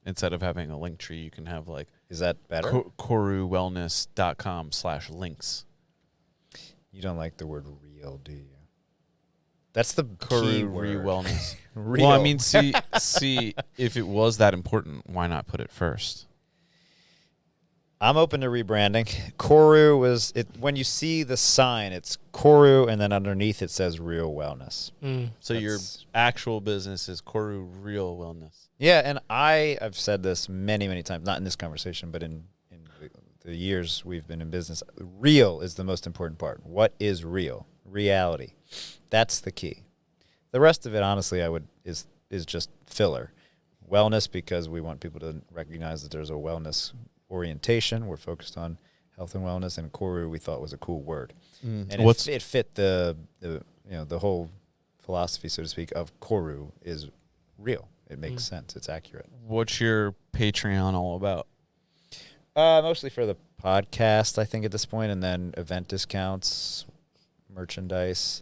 Instead of having a link tree, you can have like is that better? KoruWellness.com/links. You don't like the word real, do you? That's the Koru key word. Wellness. Real. Well, I mean, see, if it was that important, why not put it first? I'm open to rebranding. Koru was it when you see the sign, it's Koru, and then underneath it says Real Wellness. So your actual business is Koru Real Wellness. Yeah, and I've said this many, many times, not in this conversation, but in the years we've been in business. Real is the most important part. What is real? Reality. That's the key. The rest of it, honestly, is just filler. Wellness, because we want people to recognize that there's a wellness orientation. We're focused on health and wellness, and Koru we thought was a cool word, and it fit the whole philosophy, so to speak, of Koru is real. It makes sense. It's accurate. What's your Patreon all about? Mostly for the podcast, I think, at this point, and then event discounts, merchandise.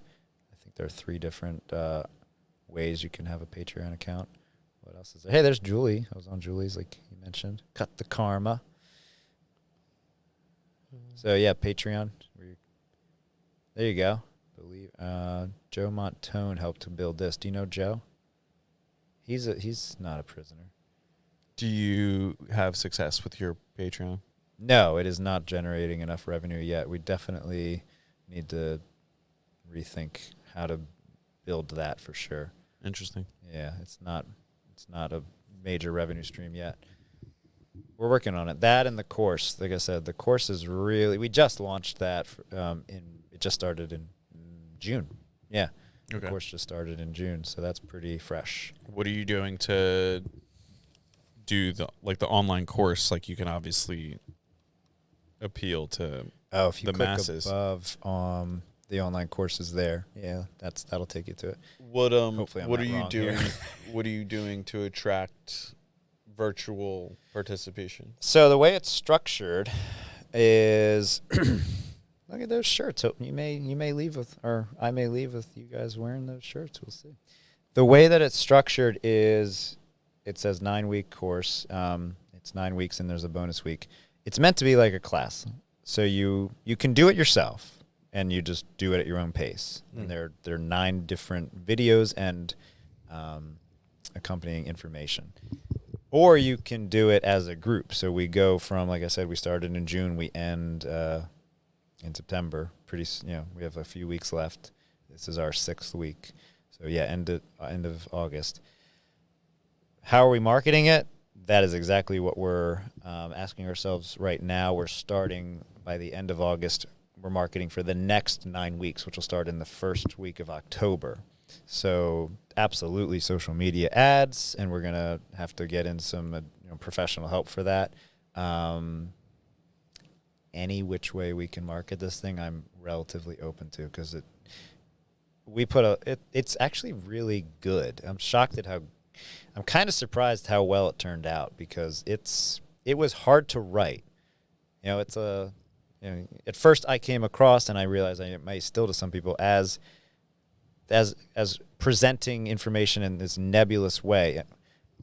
I think there are 3 different ways you can have a Patreon account. What else is there? Hey, there's Julie. I was on Julie's, like you mentioned. Cut the karma. So yeah, Patreon. There you go. Joe Montone helped to build this. Do you know Joe? He's not a prisoner. Do you have success with your Patreon? No, it is not generating enough revenue yet. We definitely need to rethink how to build that for sure. Interesting. Yeah, it's not a major revenue stream yet. We're working on it. That and the course. Like I said, the course is really, we just launched that it just started in June. Yeah. Okay. The course just started in June, so that's pretty fresh. What are you doing to do the online course? Like, you can obviously appeal to if you the click masses. above the online course is there. Yeah, that'll take you to it. Hopefully what are you doing? What are you doing to attract virtual participation? So the way it's structured is look at those shirts. You may leave with, or I may leave with you guys wearing those shirts. We'll see. The way that it's structured is it says 9-week course. It's 9 weeks and there's a bonus week. It's meant to be like a class. So you can do it yourself and you just do it at your own pace. And there are 9 different videos and accompanying information. Or you can do it as a group. So we go from, like I said, we started in June, we end in September. We have a few weeks left. This is our 6th week. So yeah, end of August. How are we marketing it? That is exactly what we're asking ourselves right now. We're starting by the end of August. We're marketing for the next 9 weeks, which will start in the first week of October. So absolutely social media ads, and we're going to have to get in some professional help for that. Any which way we can market this thing, I'm relatively open to, because it's actually really good. I'm shocked at I'm kind of surprised how well it turned out, because it was hard to write. It's at first I came across, and I realized I may still to some people as presenting information in this nebulous way.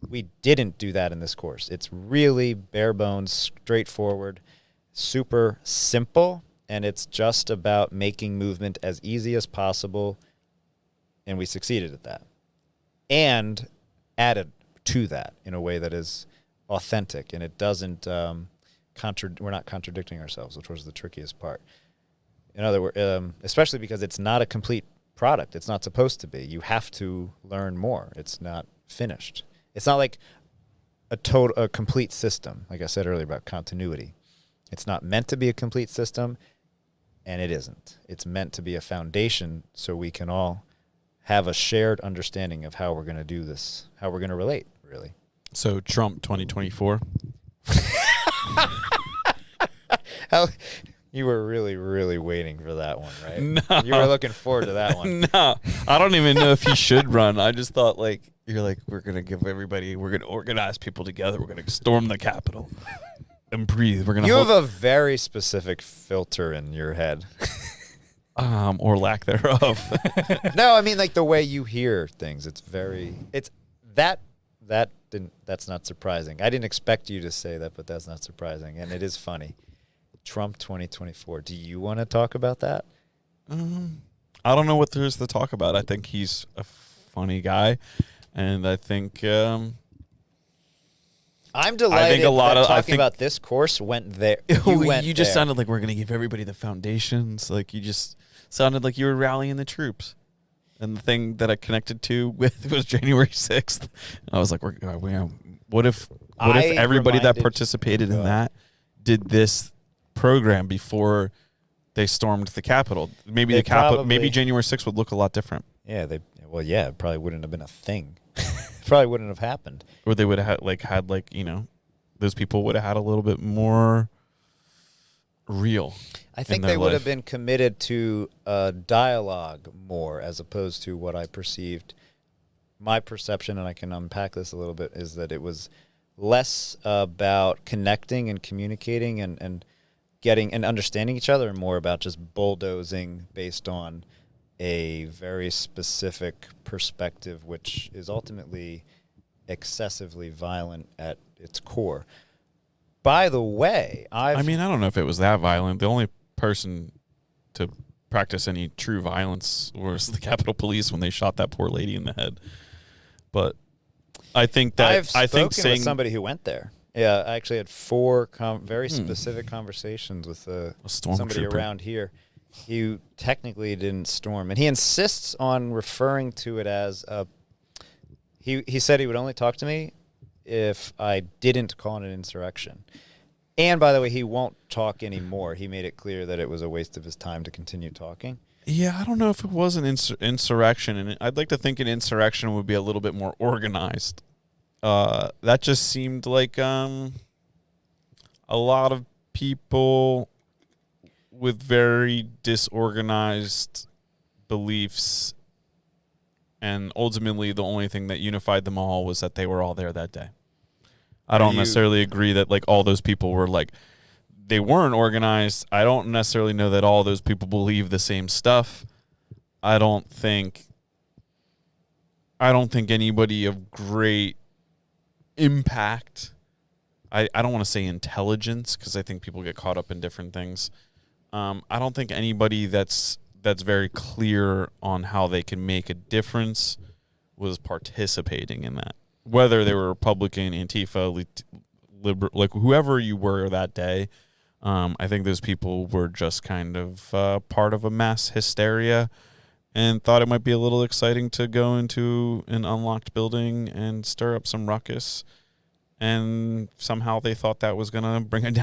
We didn't do that in this course. It's really bare bones, straightforward, super simple, and it's just about making movement as easy as possible, and we succeeded at that. And added to that in a way that is authentic, and it doesn't we're not contradicting ourselves, which was the trickiest part. In other words, especially because it's not a complete product. It's not supposed to be. You have to learn more. It's not finished. It's not like a complete system, like I said earlier about continuity. It's not meant to be a complete system, and it isn't. It's meant to be a foundation so we can all have a shared understanding of how we're going to do this, how we're going to relate, really. So Trump 2024. You were really, really waiting for that one, right? No. You were looking forward to that one. No, I don't even know if he should run. I just thought, like, you're like, we're going to organize people together. We're going to storm the Capitol and breathe. We're going to have a very specific filter in your head. Or lack thereof. No, I mean, like, the way you hear things. That's not surprising. I didn't expect you to say that, but that's not surprising. And it is funny. Trump 2024. Do you want to talk about that? I don't know what there is to talk about. I think he's a funny guy, and I think I'm delighted talking about this course went there. You just sounded like we're going to give everybody the foundations. Like, you just sounded like you were rallying the troops. And the thing that I connected to with was January 6th. And I was like, what if everybody that participated in that did this program before they stormed the Capitol? Maybe maybe January 6th would look a lot different. Yeah, it probably wouldn't have been a thing. It probably wouldn't have happened. Or they would have had those people would have had a little bit more real. I think they would have been committed to dialogue more, as opposed to what I perceived. My perception, and I can unpack this a little bit, is that it was less about connecting and communicating and getting and understanding each other, and more about just bulldozing based on a very specific perspective, which is ultimately excessively violent at its core. By the way, I don't know if it was that violent. The only person to practice any true violence was the Capitol Police when they shot that poor lady in the head. But I think that I've spoken with somebody who went there. Yeah, I actually had 4 very specific conversations with somebody around here. He technically didn't storm, and he insists on referring to it as he said he would only talk to me if I didn't call it an insurrection. And by the way, he won't talk anymore. He made it clear that it was a waste of his time to continue talking. Yeah, I don't know if it was an insurrection, and I'd like to think an insurrection would be a little bit more organized. That just seemed like a lot of people with very disorganized beliefs, and ultimately the only thing that unified them all was that they were all there that day. I don't necessarily agree that like all those people were like, they weren't organized. I don't necessarily know that all those people believe the same stuff. I don't think anybody of great impact. I don't want to say intelligence, because I think people get caught up in different things. I don't think anybody that's very clear on how they can make a difference was participating in that. Whether they were Republican, Antifa, liberal, like whoever you were that day, I think those people were just kind of part of a mass hysteria and thought it might be a little exciting to go into an unlocked building and stir up some ruckus. And somehow they thought that was gonna bring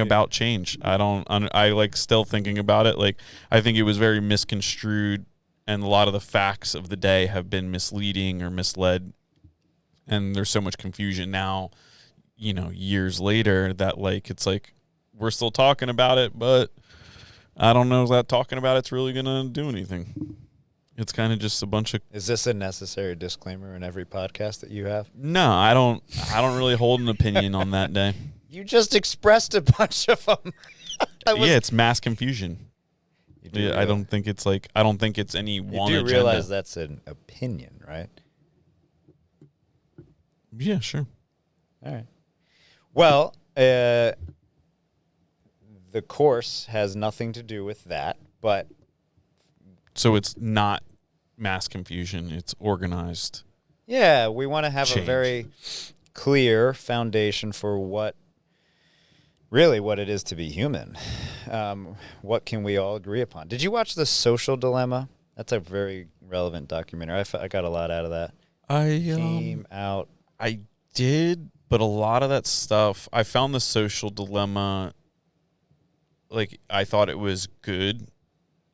about change. I like still thinking about it. Like, I think it was very misconstrued, and a lot of the facts of the day have been misleading or misled. And there's so much confusion now, years later, that like, it's like, we're still talking about it, but I don't know if that talking about it's really going to do anything. It's kind of just a bunch of... Is this a necessary disclaimer in every podcast that you have? No, I don't really hold an opinion on that day. You just expressed a bunch of them. It's mass confusion. Yeah, I don't think it's any one You do agenda. realize that's an opinion, right? Yeah, sure. All right. Well, the course has nothing to do with that, but So it's not mass confusion. It's organized. yeah, we want to have a Change. very clear foundation for what it is to be human. What can we all agree upon? Did you watch The Social Dilemma? That's a very relevant documentary. I got a lot out of that. Came out. I did, but a lot of that stuff, I found The Social Dilemma, like, I thought it was good.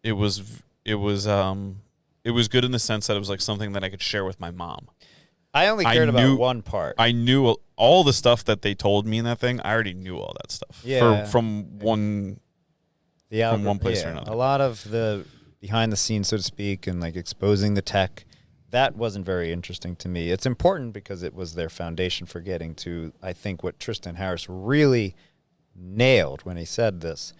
It was good in the sense that it was like something that I could share with my mom. I only cared about one part. I knew all the stuff that they told me in that thing. I already knew all that stuff. Yeah. From one place or another. A lot of the behind the scenes, so to speak, and like exposing the tech, that wasn't very interesting to me. It's important because it was their foundation for getting to, I think, what Tristan Harris really nailed when he said this.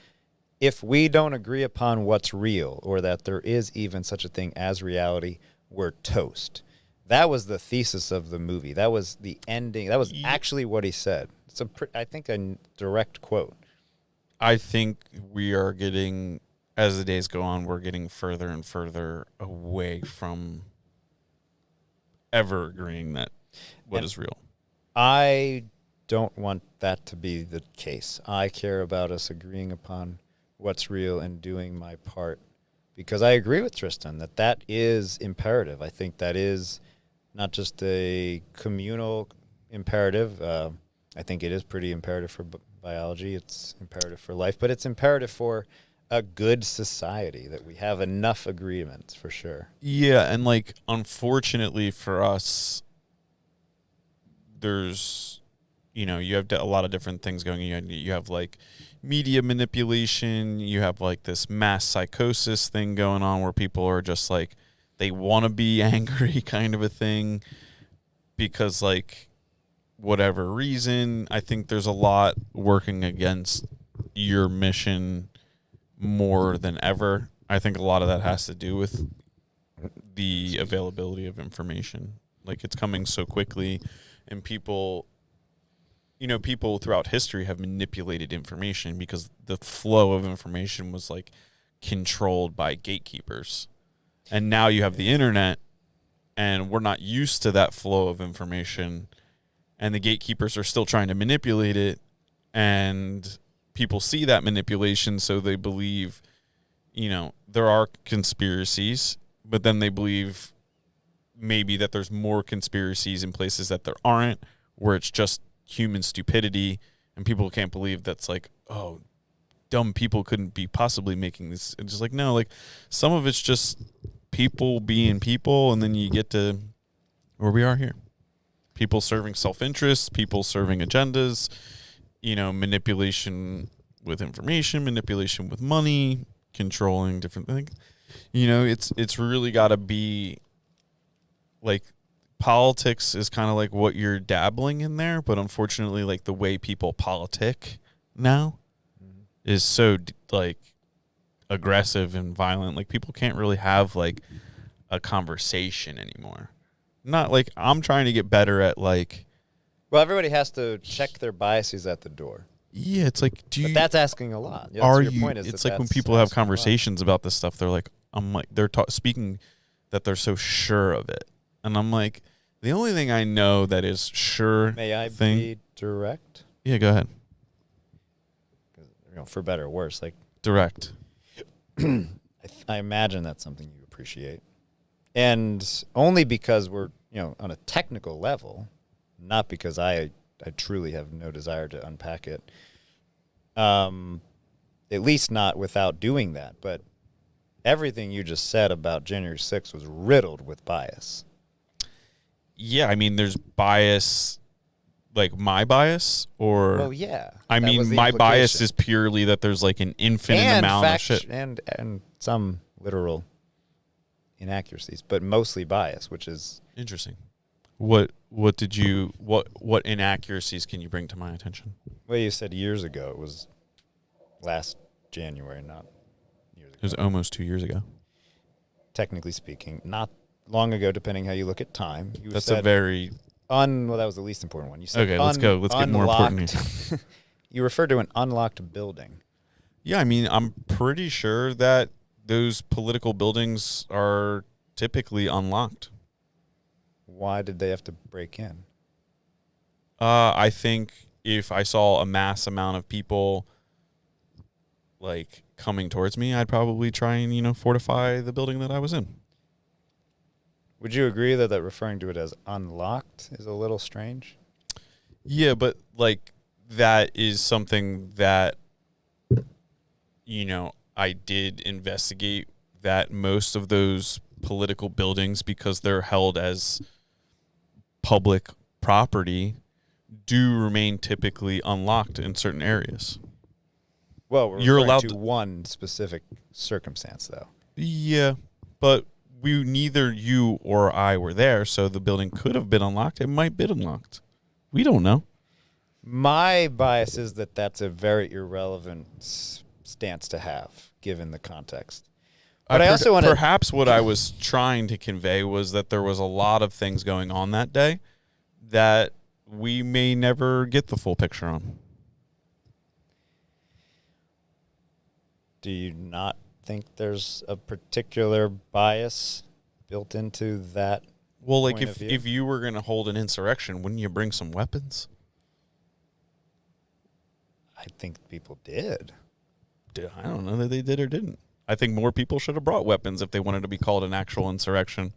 If we don't agree upon what's real, or that there is even such a thing as reality, we're toast. That was the thesis of the movie. That was the ending. That was actually what he said. It's I think a direct quote. I think we are getting, as the days go on, we're getting further and further away from ever agreeing that what is real. I don't want that to be the case. I care about us agreeing upon what's real and doing my part, because I agree with Tristan that is imperative. I think that is not just a communal imperative. I think it is pretty imperative for biology. It's imperative for life, but it's imperative for a good society that we have enough agreements, for sure. Yeah, and like, unfortunately for us, there's, you have a lot of different things going on. You have like media manipulation. You have like this mass psychosis thing going on where people are just like, they want to be angry kind of a thing because, like, whatever reason. I think there's a lot working against your mission more than ever. I think a lot of that has to do with the availability of information. Like, it's coming so quickly, and people throughout history have manipulated information because the flow of information was like controlled by gatekeepers. And now you have the internet, and we're not used to that flow of information, and the gatekeepers are still trying to manipulate it, and people see that manipulation, so they believe, there are conspiracies, but then they believe maybe that there's more conspiracies in places that there aren't, where it's just human stupidity, and people can't believe that's like, oh, dumb people couldn't be possibly making this. It's just like, no, like, some of it's just people being people, and then you get to where we are here. People serving self-interest, people serving agendas, manipulation with information, manipulation with money, controlling different things. It's really got to be like, politics is kind of like what you're dabbling in there, but unfortunately, like, the way people politic now is so like aggressive and violent. Like, people can't really have like a conversation anymore. Not like, I'm trying to get better at like, well, everybody has to check their biases at the door. Yeah, it's like, but that's asking a lot. Yeah, are your you? Point is it's like when people have conversations about this stuff, they're like, they're speaking that they're so sure of it, and I'm like, the only thing I know that is sure. May I be direct? Yeah, go ahead. For better or worse, like direct. I imagine that's something you appreciate, and only because we're on a technical level, not because I truly have no desire to unpack it. At least not without doing that. But everything you just said about January 6th was riddled with bias. Yeah, I mean, there's bias, like my bias, or well, yeah. I mean, my bias is purely that there's like an infinite amount of shit, and some literal inaccuracies, but mostly bias, which is interesting. What inaccuracies can you bring to my attention? Well, you said years ago. It was last January, not years ago. It was almost 2 years ago. Technically speaking, not long ago, depending how you look at time. You That's said a very... well, that was the least important one. You said Okay, let's go. Let's get more important here. You referred to an unlocked building. Yeah, I mean, I'm pretty sure that those political buildings are typically unlocked. Why did they have to break in? I think if I saw a mass amount of people like coming towards me, I'd probably try and, fortify the building that I was in. Would you agree that referring to it as unlocked is a little strange? Yeah, but like that is something that, I did investigate, that most of those political buildings, because they're held as public property, do remain typically unlocked in certain areas. Well, you're allowed to one specific circumstance, though. Yeah, but neither you or I were there, so the building could have been unlocked. It might be unlocked. We don't know. My bias is that that's a very irrelevant stance to have, given the context. But I also want to... Perhaps what I was trying to convey was that there was a lot of things going on that day that we may never get the full picture on. Do you not think there's a particular bias built into that? Well, like if you were going to hold an insurrection, wouldn't you bring some weapons? I think people did. I don't know that they did or didn't. I think more people should have brought weapons if they wanted to be called an actual insurrection.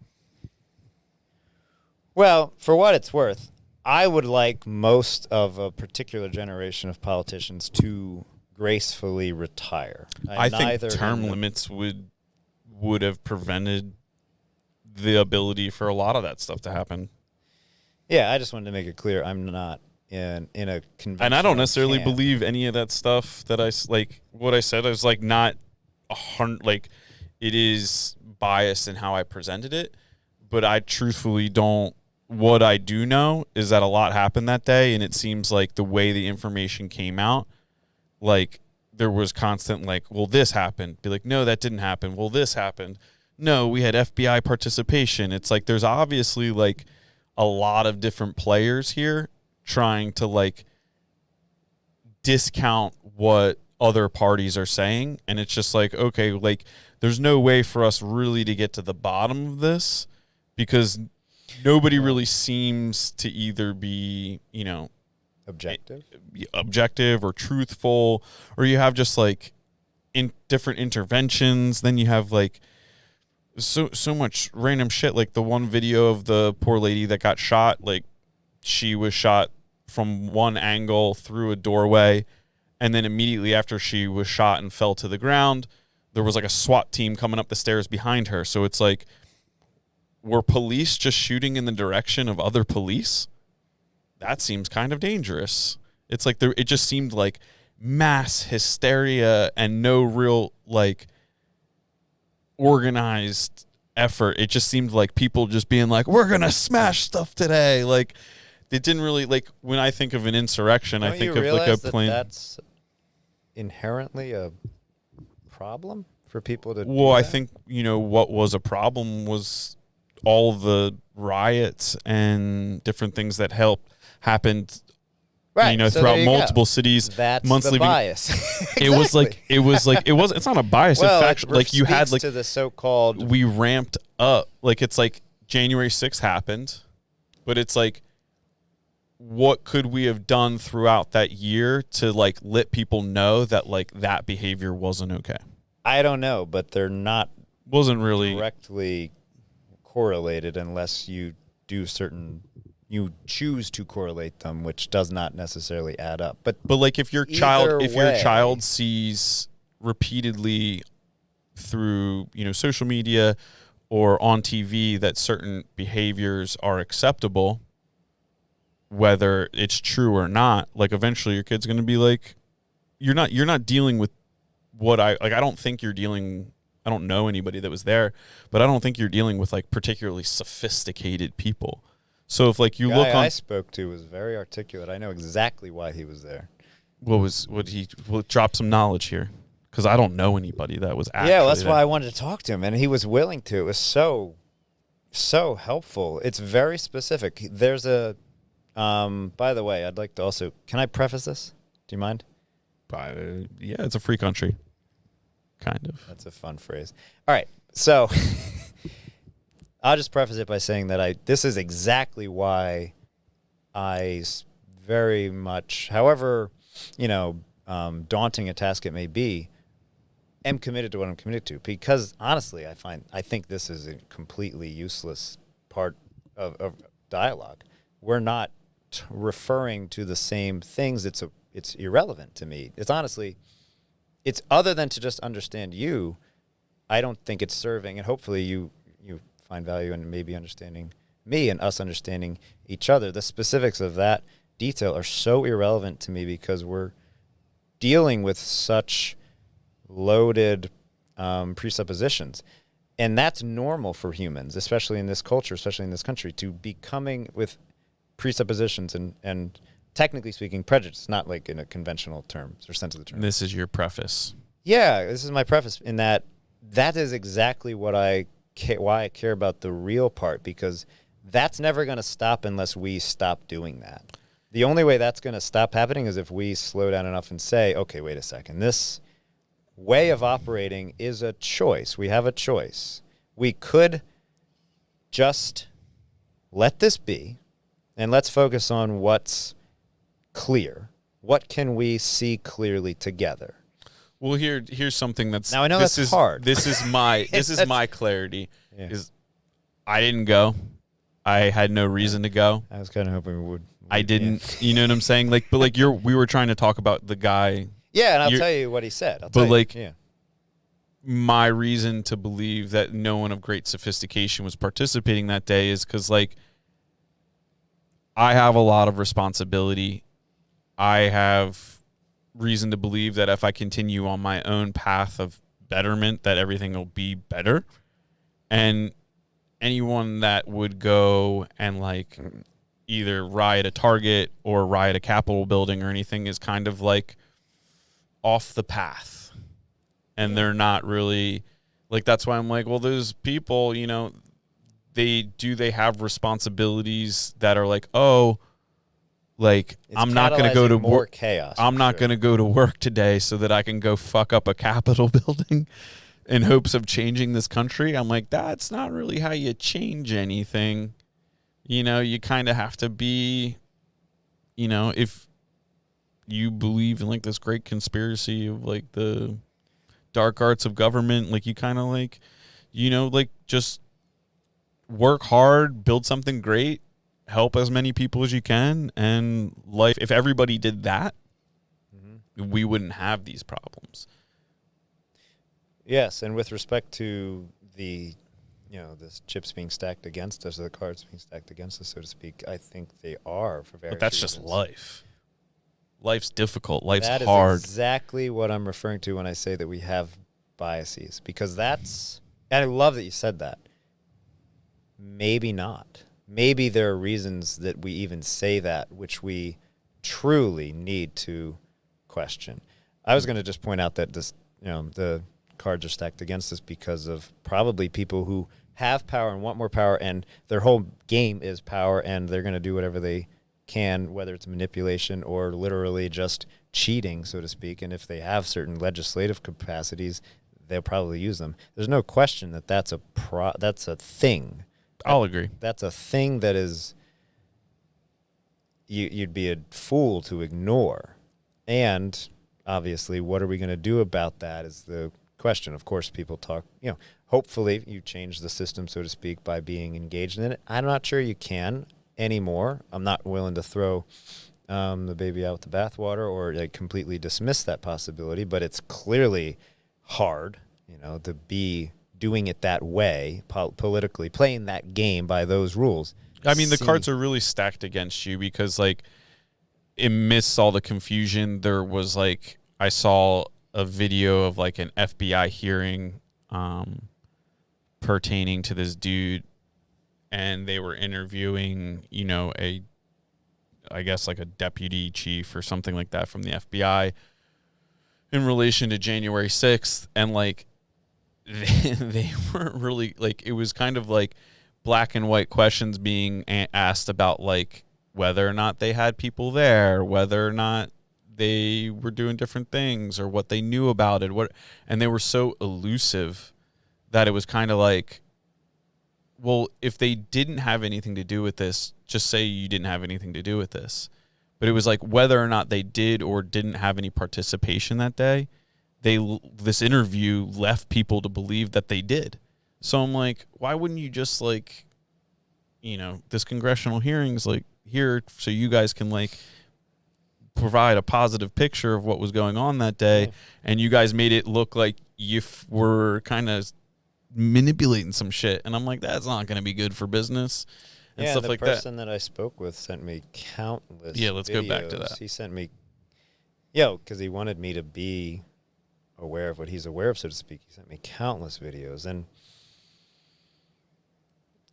Well, for what it's worth, I would like most of a particular generation of politicians to gracefully retire. I think term limits would have prevented the ability for a lot of that stuff to happen. Yeah, I just wanted to make it clear I'm not in a conventional and I don't necessarily camp. believe any of that stuff that what I said is not 100, it is biased in how I presented it, but I truthfully don't. What I do know is that a lot happened that day, and it seems like the way the information came out, there was constant well, this happened. Be like, no, that didn't happen. Well, this happened. No, we had FBI participation. It's there's obviously a lot of different players here trying to discount what other parties are saying, and it's just okay, there's no way for us really to get to the bottom of this because nobody really seems to either be objective or truthful, or you have just in different interventions. Then you have so much random shit, the one video of the poor lady that got shot. She was shot from one angle through a doorway, and then immediately after she was shot and fell to the ground, there was a SWAT team coming up the stairs behind her. So it's were police just shooting in the direction of other police? That seems kind of dangerous. It's it just seemed like mass hysteria and no real organized effort. It just seemed like people just being we're gonna smash stuff today. It didn't really when I think of an insurrection, I think of a plain. That's inherently a problem for people to. Well, I think what was a problem was all the riots and different things that happened. Right, so throughout multiple cities. That's months the leaving. bias. Exactly. It's not a bias. Well, in fact, you had to the so-called. We ramped up. It's January 6th happened, but it's what could we have done throughout that year to let people know that that behavior wasn't okay? I don't know, but they're not wasn't really directly correlated unless you choose to correlate them, which does not necessarily add up. But if your child sees repeatedly through social media or on TV that certain behaviors are acceptable, whether it's true or not, eventually your kid's going to be you're not dealing with what I don't think you're dealing. I don't know anybody that was there, but I don't think you're dealing with particularly sophisticated people. So if you look on, I spoke to was very articulate. I know exactly why he was there. drop some knowledge here? Because I don't know anybody that was actually. Yeah, well, that's why I wanted to talk to him, and he was willing to. It was so helpful. It's very specific. There's a, by the way, I'd like to also, can I preface this? Do you mind? Yeah, it's a free country. Kind of. That's a fun phrase. All right, so I'll just preface it by saying that this is exactly why I very much, however, daunting a task it may be, am committed to what I'm committed to. Because honestly, I think this is a completely useless part of dialogue. We're not referring to the same things. It's irrelevant to me. It's honestly, it's other than to just understand you. I don't think it's serving, and hopefully you find value in maybe understanding me and us understanding each other. The specifics of that detail are so irrelevant to me because we're dealing with such loaded presuppositions. And that's normal for humans, especially in this culture, especially in this country, to be coming with presuppositions and technically speaking, prejudice, not like in a conventional terms or sense of the term. This is your preface. Yeah, this is my preface in that is exactly what why I care about the real part, because that's never going to stop unless we stop doing that. The only way that's going to stop happening is if we slow down enough and say, okay, wait a second, this way of operating is a choice. We have a choice. We could just let this be, and let's focus on what's clear. What can we see clearly together? Well, here's something that's now I know that's hard. This is my clarity. Yeah. Is I didn't go. I had no reason to go. I was kind of hoping we would. I didn't. Yeah. You know what I'm saying? Like, but like we were trying to talk about the guy. Yeah, and I'll tell you what he said. My reason to believe that no one of great sophistication was participating that day is because, like, I have a lot of responsibility. I have reason to believe that if I continue on my own path of betterment, that everything will be better. And anyone that would go and, like, either riot a Target or riot a Capitol building or anything is kind of, like, off the path. And they're not really, like, that's why I'm like, well, those people, they have responsibilities that are like, oh, like, I'm not going to go to work. Chaos. I'm not going to go to work today so that I can go fuck up a Capitol building in hopes of changing this country. I'm like, that's not really how you change anything. You kind of have to be, if you believe in, like, this great conspiracy of, like, the dark arts of government, like, you kind of, like, like, just work hard, build something great, help as many people as you can, and life. If everybody did that, we wouldn't have these problems. Yes, and with respect to the, the chips being stacked against us, or the cards being stacked against us, so to speak, I think they are for various But that's reasons. just life. Life's difficult. Life's that hard. That is exactly what I'm referring to when I say that we have biases, because that's, and I love that you said that. Maybe not. Maybe there are reasons that we even say that, which we truly need to question. I was going to just point out that this, the cards are stacked against us because of probably people who have power and want more power, and their whole game is power, and they're going to do whatever they can, whether it's manipulation or literally just cheating, so to speak. And if they have certain legislative capacities, they'll probably use them. There's no question that that's a thing. I'll agree. That's a thing that is you'd be a fool to ignore. And obviously, what are we going to do about that is the question. Of course, people talk, hopefully you change the system, so to speak, by being engaged in it. I'm not sure you can anymore. I'm not willing to throw the baby out with the bathwater or like completely dismiss that possibility, but it's clearly hard, to be doing it that way, politically, playing that game by those rules. I mean, the cards are really stacked against you because, like, amidst all the confusion, there was, like, I saw a video of, like, an FBI hearing pertaining to this dude, and they were interviewing, a I guess like a deputy chief or something like that from the FBI in relation to January 6th. And like, they weren't really like, it was kind of like black and white questions being asked about like whether or not they had people there, whether or not they were doing different things or what they knew about it. And they were so elusive that it was kind of like, well, if they didn't have anything to do with this, just say you didn't have anything to do with this. But it was like whether or not they did or didn't have any participation that day, this interview left people to believe that they did. So I'm like, why wouldn't you just like, you know, this congressional hearings like here so you guys can like provide a positive picture of what was going on that day, and you guys made it look like you were kind of manipulating some shit, and I'm like, that's not going to be good for business and stuff like that. The person that I spoke with sent me countless let's videos. go back to that. He sent me, because he wanted me to be aware of what he's aware of, so to speak. He sent me countless videos, and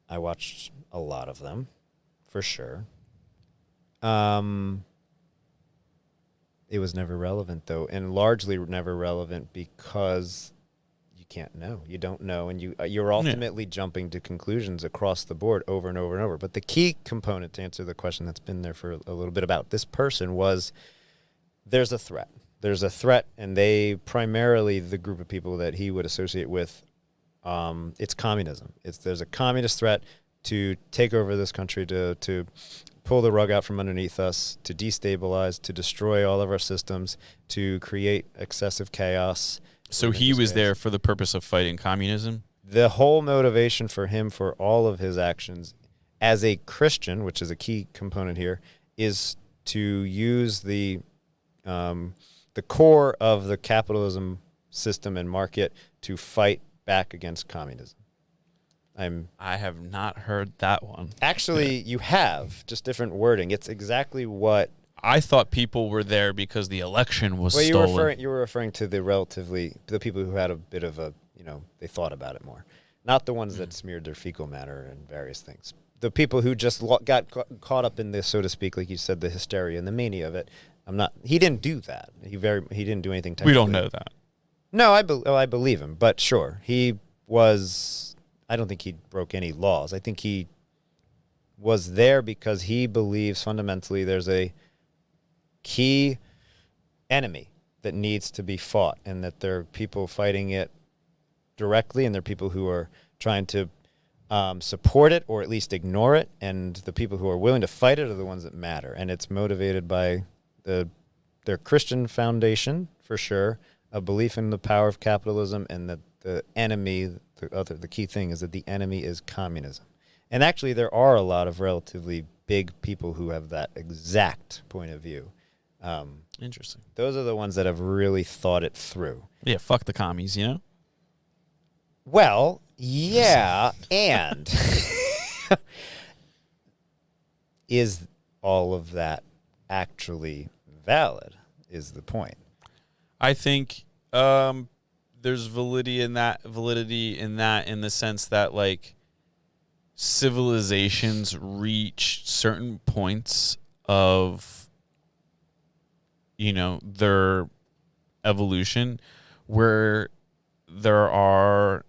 I watched a lot of them, for sure. It was never relevant, though, and largely never relevant because you can't know. You don't know, and you're ultimately jumping to conclusions across the board over and over and over. But the key component to answer the question that's been there for a little bit about this person was there's a threat. There's a threat, and they primarily, the group of people that he would associate with, it's communism. There's a communist threat to take over this country, to pull the rug out from underneath us, to destabilize, to destroy all of our systems, to create excessive chaos. So he was there for the purpose of fighting communism? The whole motivation for him for all of his actions as a Christian, which is a key component here, is to use the core of the capitalism system and market to fight back against communism. I have not heard that one. Actually, you have, just different wording. It's exactly what... I thought people were there because the election was stolen. You were referring to the people who had a bit of a, they thought about it more. Not the ones that smeared their fecal matter and various things. The people who just got caught up in this, so to speak, like you said, the hysteria and the mania of it. He didn't do that. He didn't do anything technically. We don't know that. No, I believe him, but sure. I don't think he broke any laws. I think he was there because he believes fundamentally there's a key enemy that needs to be fought, and that there are people fighting it directly, and there are people who are trying to support it or at least ignore it, and the people who are willing to fight it are the ones that matter. And it's motivated by their Christian foundation, for sure, a belief in the power of capitalism, and that the enemy, the key thing is that the enemy is communism. And actually, there are a lot of relatively big people who have that exact point of view. Interesting. Those are the ones that have really thought it through. Yeah, fuck the commies, Well, yeah, and is all of that actually valid is the point. I think there's validity in that in the sense that like civilizations reach certain points of their evolution where there are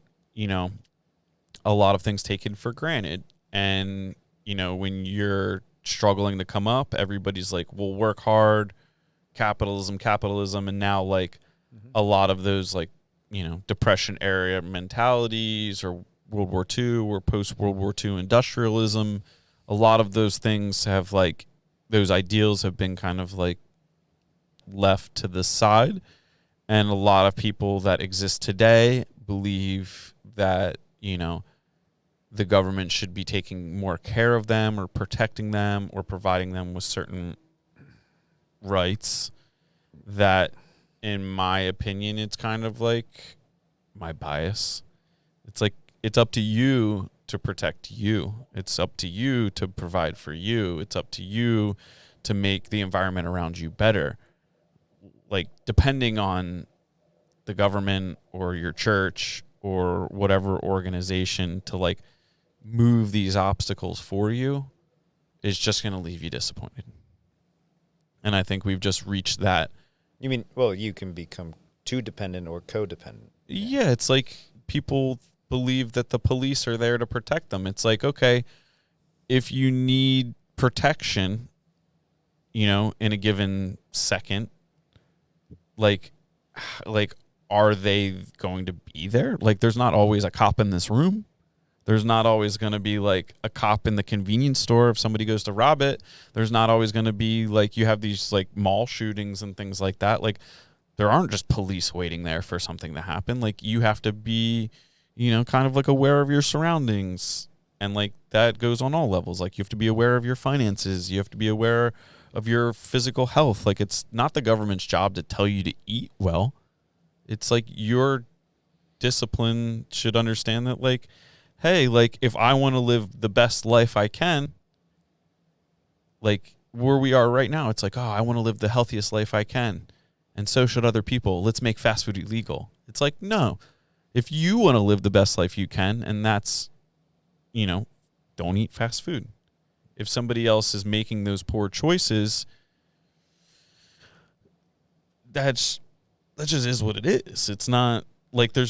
a lot of things taken for granted, and when you're struggling to come up, everybody's like, well, work hard, capitalism, and now like a lot of those like Depression era mentalities or World War II or post World War II industrialism, a lot of those things have like those ideals have been kind of like left to the side, and a lot of people that exist today believe that the government should be taking more care of them or protecting them or providing them with certain rights that, in my opinion, it's kind of like my bias. It's like it's up to you to protect you. It's up to you to provide for you. It's up to you to make the environment around you better. Like, depending on the government or your church or whatever organization to like move these obstacles for you is just going to leave you disappointed. And I think we've just reached that. You mean, well, you can become too dependent or codependent. Yeah, it's like people believe that the police are there to protect them. It's like, okay, if you need protection, you know, in a given second, like are they going to be there? Like, there's not always a cop in this room. There's not always going to be like a cop in the convenience store if somebody goes to rob it. There's not always going to be like, you have these like mall shootings and things like that. Like, there aren't just police waiting there for something to happen. Like, you have to be, you know, kind of like aware of your surroundings. And like that goes on all levels. Like, you have to be aware of your finances. You have to be aware of your physical health. Like, it's not the government's job to tell you to eat well. It's like your discipline should understand that, like, hey, like, if I want to live the best life I can, like where we are right now, it's like, oh, I want to live the healthiest life I can. And so should other people. Let's make fast food illegal. It's like, no, if you want to live the best life you can, and that's, you know, don't eat fast food. If somebody else is making those poor choices, that just is what it is. It's not like the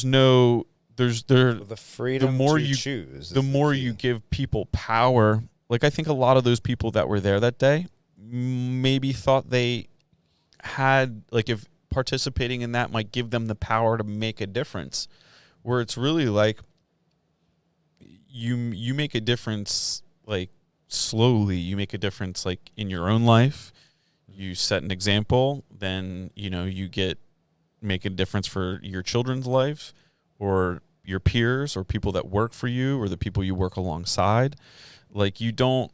freedom the more to you choose. The more you give people power, like I think a lot of those people that were there that day maybe thought they had, like, if participating in that might give them the power to make a difference, where it's really like you make a difference, like, slowly. You make a difference, like, in your own life. You set an example, then, you know, you make a difference for your children's life or your peers or people that work for you or the people you work alongside. Like, you don't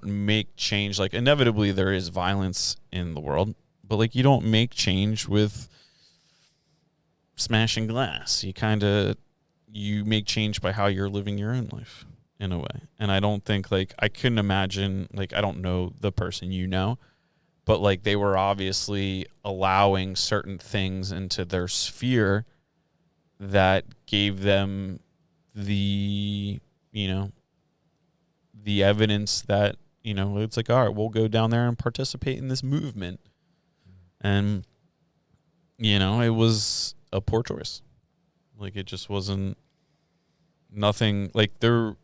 make change. Like, inevitably there is violence in the world, but like, you don't make change with smashing glass. You make change by how you're living your own life in a way. And I don't think, like, I couldn't imagine, like, I don't know the person you know, but like they were obviously allowing certain things into their sphere that gave them the, you know, the evidence that, you know, it's like, all right, we'll go down there and participate in this movement. And, you know, it was a poor choice. Like, it just wasn't nothing. Like, the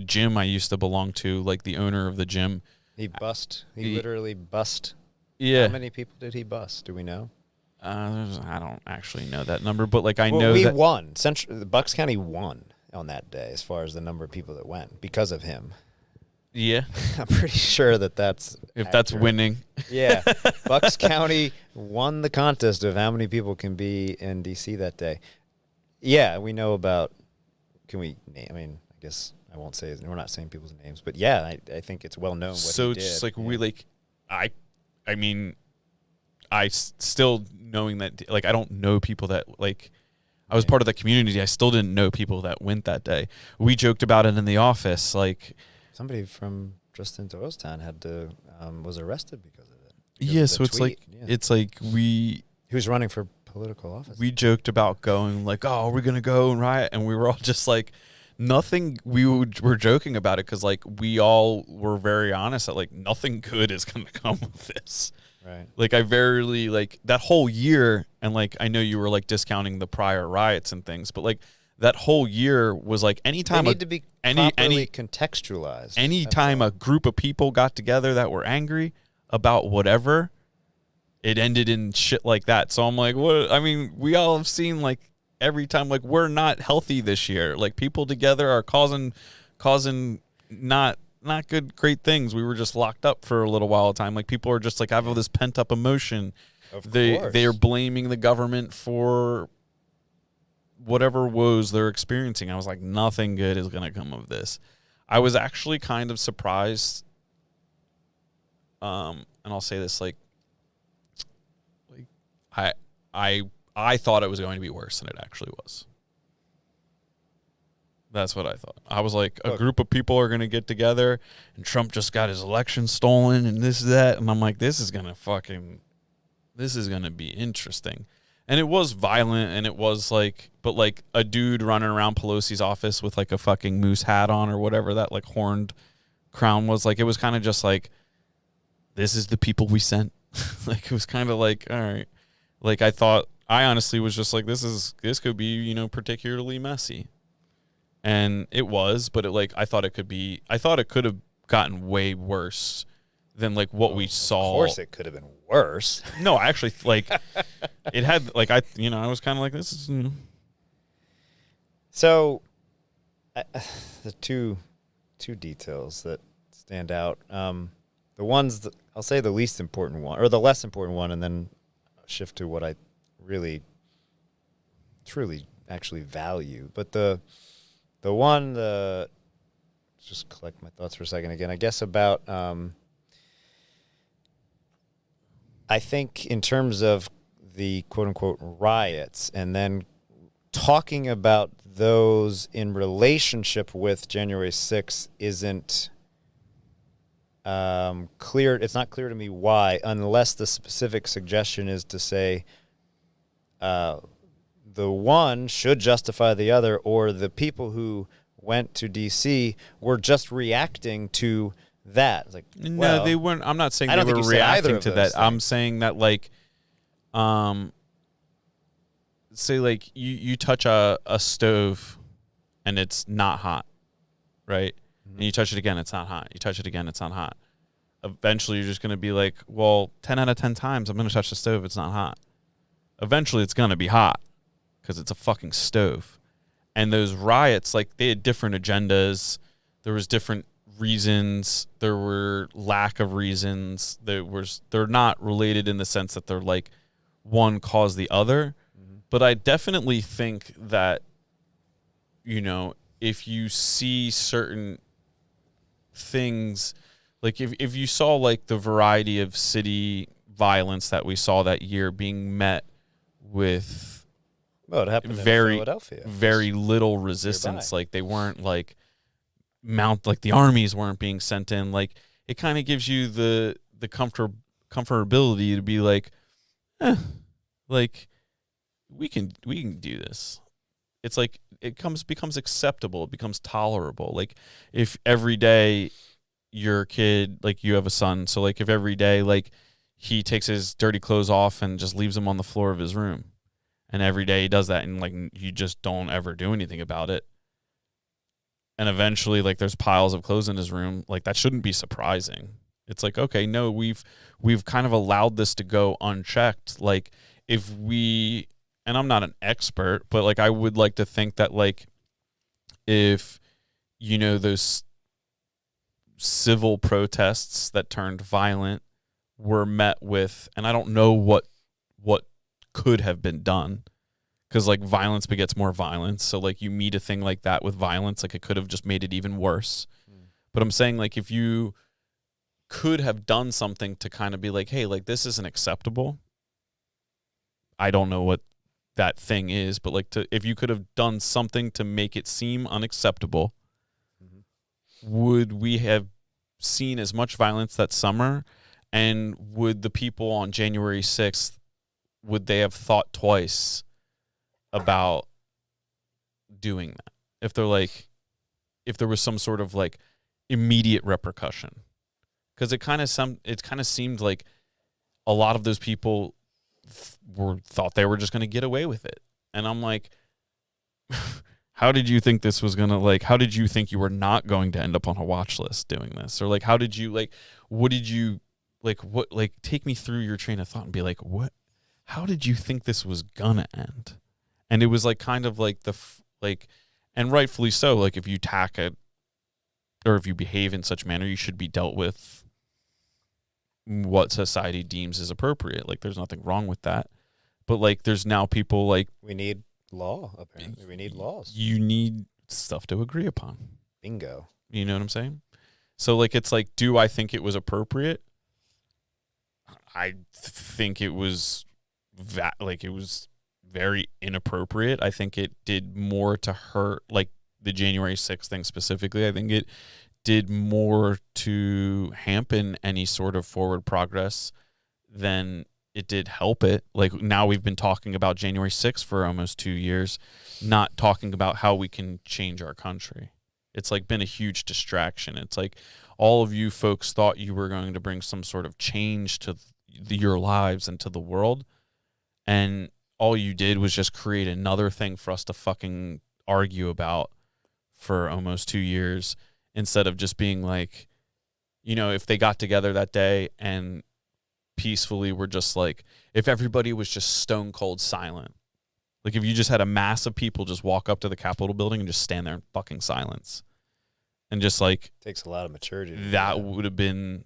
gym I used to belong to, like, the owner of the gym, He literally bust. Yeah. How many people did he bust? Do we know? I don't actually know that number, but like, I Well, know we that won. Bucks County won on that day as far as the number of people that went because of him. Yeah. I'm pretty sure that's If that's accurate. winning. Yeah. Bucks County won the contest of how many people can be in D.C. that day. Yeah, we know about. Can we name? I mean, I guess I won't say. We're not saying people's names, but yeah, I think it's well known what So he did. it's just like, yeah. we like, I mean, still knowing that, like, I don't know people that, like, I was part of the community. I still didn't know people that went that day. We joked about it in the office. Like, somebody from just in Doylestown was arrested because of it. yeah. So it's like, it's like who's running for political office. We joked about going, like, oh, we're going to go and riot. And we were all just like, nothing, were joking about it because, like, we all were very honest that, like, nothing good is going to come of this. Right. Like, I verily, like, that whole year, and, like, I know you were, like, discounting the prior riots and things, but, like, that whole year was, like, anytime they need to be properly contextualized. Anytime a group of people got together that were angry about whatever, it ended in shit like that. So I'm like, what? I mean, we all have seen, like, every time, like, we're not healthy this year. Like, people together are causing not good, great things. We were just locked up for a little while of time. Like, people are just like, have all this pent up emotion. They are blaming the government for whatever woes they're experiencing. I was like, nothing good is going to come of this. I was actually kind of surprised. And I'll say this, like I thought it was going to be worse than it actually was. That's what I thought. I was like, a group of people are going to get together and Trump just got his election stolen and this, that. And I'm like, this is going to be interesting. And it was violent, and it was like, but like a dude running around Pelosi's office with like a fucking moose hat on or whatever that like horned crown was. Like, it was kind of just like, this is the people we sent. Like, it was kind of like, all right. Like, I honestly was just like, this could be, you know, particularly messy. And it was, but I thought it could have gotten way worse than like what we saw. Of course it could have been worse. No, I actually like it had like I was kind of like, this is, So the two details that stand out. The ones that I'll say the least important one, or the less important one, and then shift to what I really, truly, actually value. But the one, just collect my thoughts for a second again. I guess about, I think in terms of the quote unquote riots, and then talking about those in relationship with January 6th isn't clear. It's not clear to me why, unless the specific suggestion is to say the one should justify the other, or the people who went to D.C. were just reacting to that. It's like, no, they weren't. I'm not saying I they don't think were you said either reacting of to those that. things. I'm saying that like, say like you touch a stove and it's not hot, right? And you touch it again, it's not hot. You touch it again, it's not hot. Eventually, you're just going to be like, well, 10 out of 10 times I'm going to touch the stove, it's not hot. Eventually, it's going to be hot because it's a fucking stove. And those riots, like, they had different agendas. There was different reasons. There were lack of reasons. They're not related in the sense that they're like one caused the other. Mm-hmm. But I definitely think that, you know, if you see certain things, like if you saw like the variety of city violence that we saw that year being met with it happened in very Philadelphia. very little resistance, nearby. like they weren't like like the armies weren't being sent in, like it kind of gives you the comfortability to be like, like we can do this. It's like it becomes acceptable, it becomes tolerable. Like if every day your kid, like you have a son, so like if every day like he takes his dirty clothes off and just leaves them on the floor of his room, and every day he does that, and like you just don't ever do anything about it, and eventually like there's piles of clothes in his room, like that shouldn't be surprising. It's like, okay, no, we've kind of allowed this to go unchecked. Like if we, and I'm not an expert, but like I would like to think that like if, you know, those civil protests that turned violent were met with, and I don't know what could have been done, because like violence begets more violence. So like you meet a thing like that with violence, like it could have just made it even worse. But I'm saying like if you could have done something to kind of be like, hey, like this isn't acceptable. I don't know what that thing is, but like if you could have done something to make it seem unacceptable, would we have seen as much violence that summer? And would the people on January 6th, would they have thought twice about doing that? If they're like, if there was some sort of like immediate repercussion, because it kind of seemed like a lot of those people thought they were just going to get away with it. And I'm like, how did you think this was going to, like, how did you think you were not going to end up on a watch list doing this? Or like, how did you, like, what did you, like, what, like, take me through your train of thought and be like, what, how did you think this was going to end? And it was like, kind of like and rightfully so, like if you tack it, or if you behave in such manner, you should be dealt with what society deems is appropriate. Like there's nothing wrong with that. But like there's now people like, We need law, apparently. We need laws. you need stuff to agree upon. Bingo. You know what I'm saying? So like it's like, do I think it was appropriate? I think it was it was very inappropriate. I think it did more to hurt, like the January 6th thing specifically. I think it did more to hampen any sort of forward progress than it did help it. Like now we've been talking about January 6th for almost 2 years, not talking about how we can change our country. It's like been a huge distraction. It's like all of you folks thought you were going to bring some sort of change to, your lives into the world, and all you did was just create another thing for us to fucking argue about for almost 2 years, instead of just being like, you know, if they got together that day and peacefully were just like, if everybody was just stone cold silent, like if you just had a mass of people just walk up to the Capitol building and just stand there in fucking silence, and just like, takes a lot of maturity to do that would have been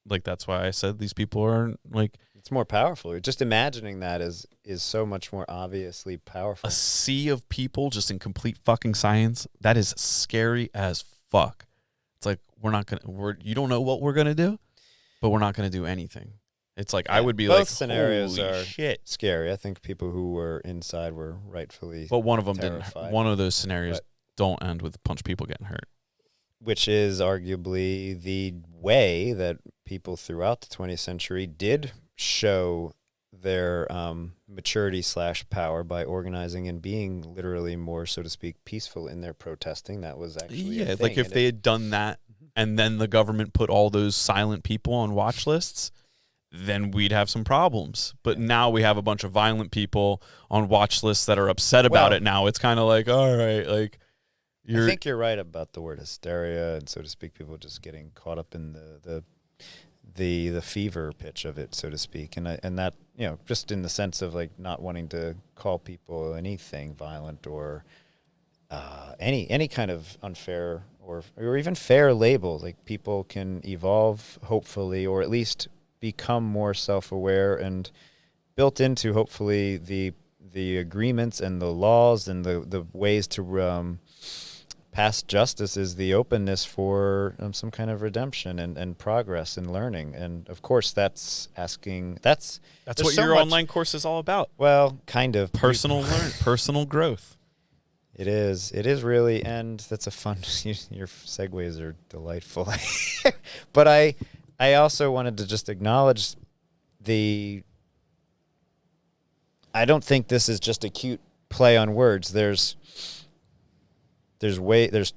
like, that's why I said these people are like, it's more powerful. Just imagining that is so much more obviously powerful. a sea of people just in complete fucking silence. That is scary as fuck. It's like, you don't know what we're gonna do, but we're not gonna do anything. It's like, I would be both like, scenarios holy are shit. scary. I think people who were inside were rightfully, But one of them terrified. didn't. One of those scenarios But- don't end with a bunch of people getting hurt. which is arguably the way that people throughout the 20th century did show their maturity / power by organizing and being literally more, so to speak, peaceful in their protesting. That was actually a thing. Like if And they had done that and then the government put all those silent people on watch lists, then we'd have some problems. But now we have a bunch of violent people on watch lists that are upset about Well- it now. It's kind of like, all right, like, I think you're right about the word hysteria, and so to speak, people just getting caught up in the fever pitch of it, so to speak, and that, you know, just in the sense of like not wanting to call people anything violent or any kind of unfair or even fair label. Like, people can evolve, hopefully, or at least become more self-aware, and built into hopefully the agreements and the laws and the ways to past justice is the openness for some kind of redemption and progress and learning. And of course, that's that's there's what so your much- online course is all about. Well, kind of Personal growth. It is really, and that's a fun. Your segues are delightful. But I also wanted to just acknowledge I don't think this is just a cute play on words. There's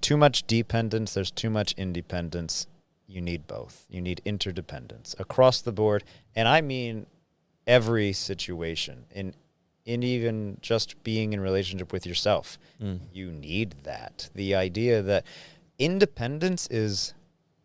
too much dependence, there's too much independence. You need both. You need interdependence across the board. And I mean every situation. In even just being in relationship with yourself. You need that. The idea that independence is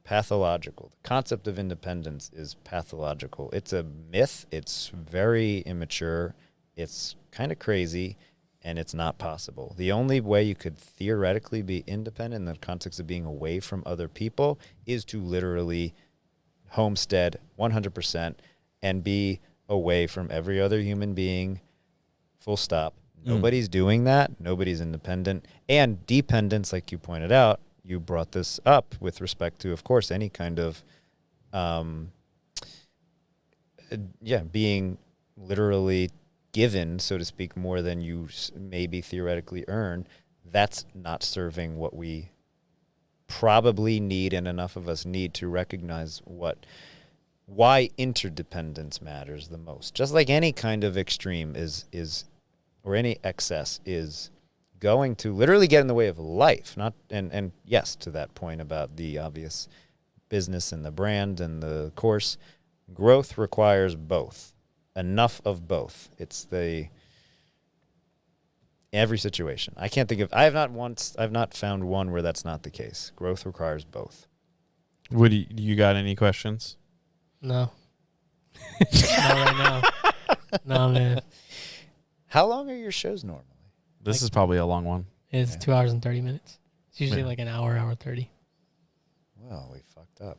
pathological. The concept of independence is pathological. It's a myth. It's very immature. It's kind of crazy. And it's not possible. The only way you could theoretically be independent in the context of being away from other people is to literally homestead 100% and be away from every other human being, full stop. Nobody's doing that. Nobody's independent. And dependence, like you pointed out, you brought this up with respect to, of course, any kind of, being literally given, so to speak, more than you maybe theoretically earn. That's not serving what we probably need, and enough of us need to recognize why interdependence matters the most. Just like any kind of extreme is or any excess is going to literally get in the way of life. And yes, to that point about the obvious business and the brand and the course, growth requires both. Enough of both. It's every situation. I can't think of. I've not found one where that's not the case. Growth requires both. Do you got any questions? No. Not right now. No, man. How long are your shows normally? This is probably a long one. It's 2 hours and 30 minutes. It's usually Yeah. like an hour 30. Well, we fucked up.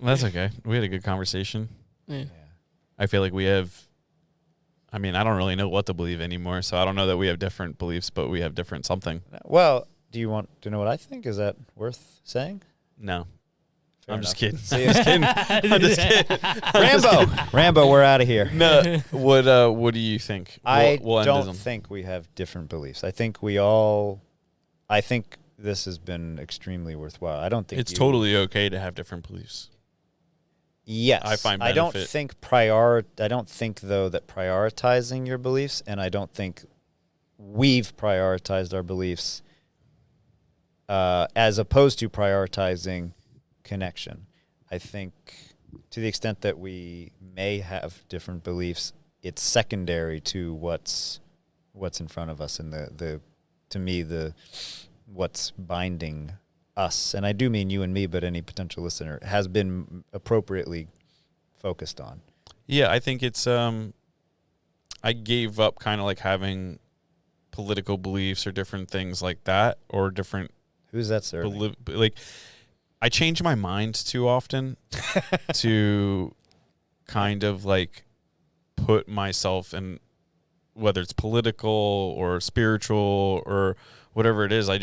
That's okay. We had a good conversation. Yeah. I feel like we have, I mean, I don't really know what to believe anymore, so I don't know that we have different beliefs, but we have different something. Well, do you want to know what I think? Is that worth saying? No. Fair I'm just enough. kidding. I'm just kidding. Rambo, we're out of here. No. What do you think? I We'll end don't this- think we have different beliefs. I think this has been extremely worthwhile. I don't think It's totally okay to have different beliefs. Yes, I find I don't benefit. think I don't think though that prioritizing your beliefs, and I don't think we've prioritized our beliefs as opposed to prioritizing connection. I think to the extent that we may have different beliefs, it's secondary to what's in front of us, and the what's binding us, and I do mean you and me, but any potential listener, has been appropriately focused on. Yeah, I think it's I gave up kind of like having political beliefs or different things like that, or different. Who's that serving? Like, I change my mind too often to kind of like put myself in, whether it's political or spiritual or whatever it is. I'm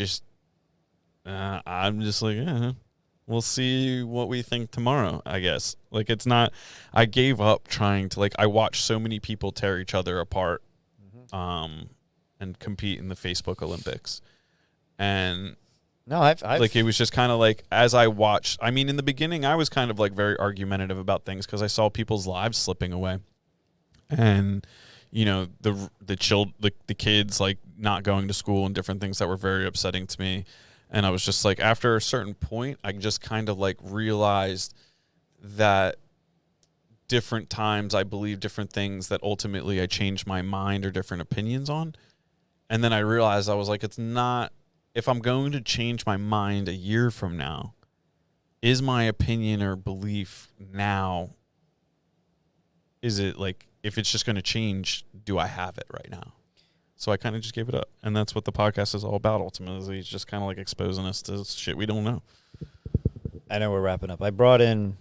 just like, we'll see what we think tomorrow, I guess. Like, it's not, I gave up trying to, like, I watch so many people tear each other apart, and compete in the Facebook Olympics. And no, I've like, it was just kind of like, as I watched, I mean, in the beginning, I was kind of like very argumentative about things because I saw people's lives slipping away. And, you know, the kids like not going to school and different things that were very upsetting to me. And I was just like, after a certain point, I just kind of like realized that different times I believe different things that ultimately I changed my mind or different opinions on. And then I realized, I was like, it's not, if I'm going to change my mind a year from now, is my opinion or belief now, is it like, if it's just going to change, do I have it right now? So I kind of just gave it up. And that's what the podcast is all about, ultimately. It's just kind of like exposing us to shit we don't know. I know we're wrapping up. I brought in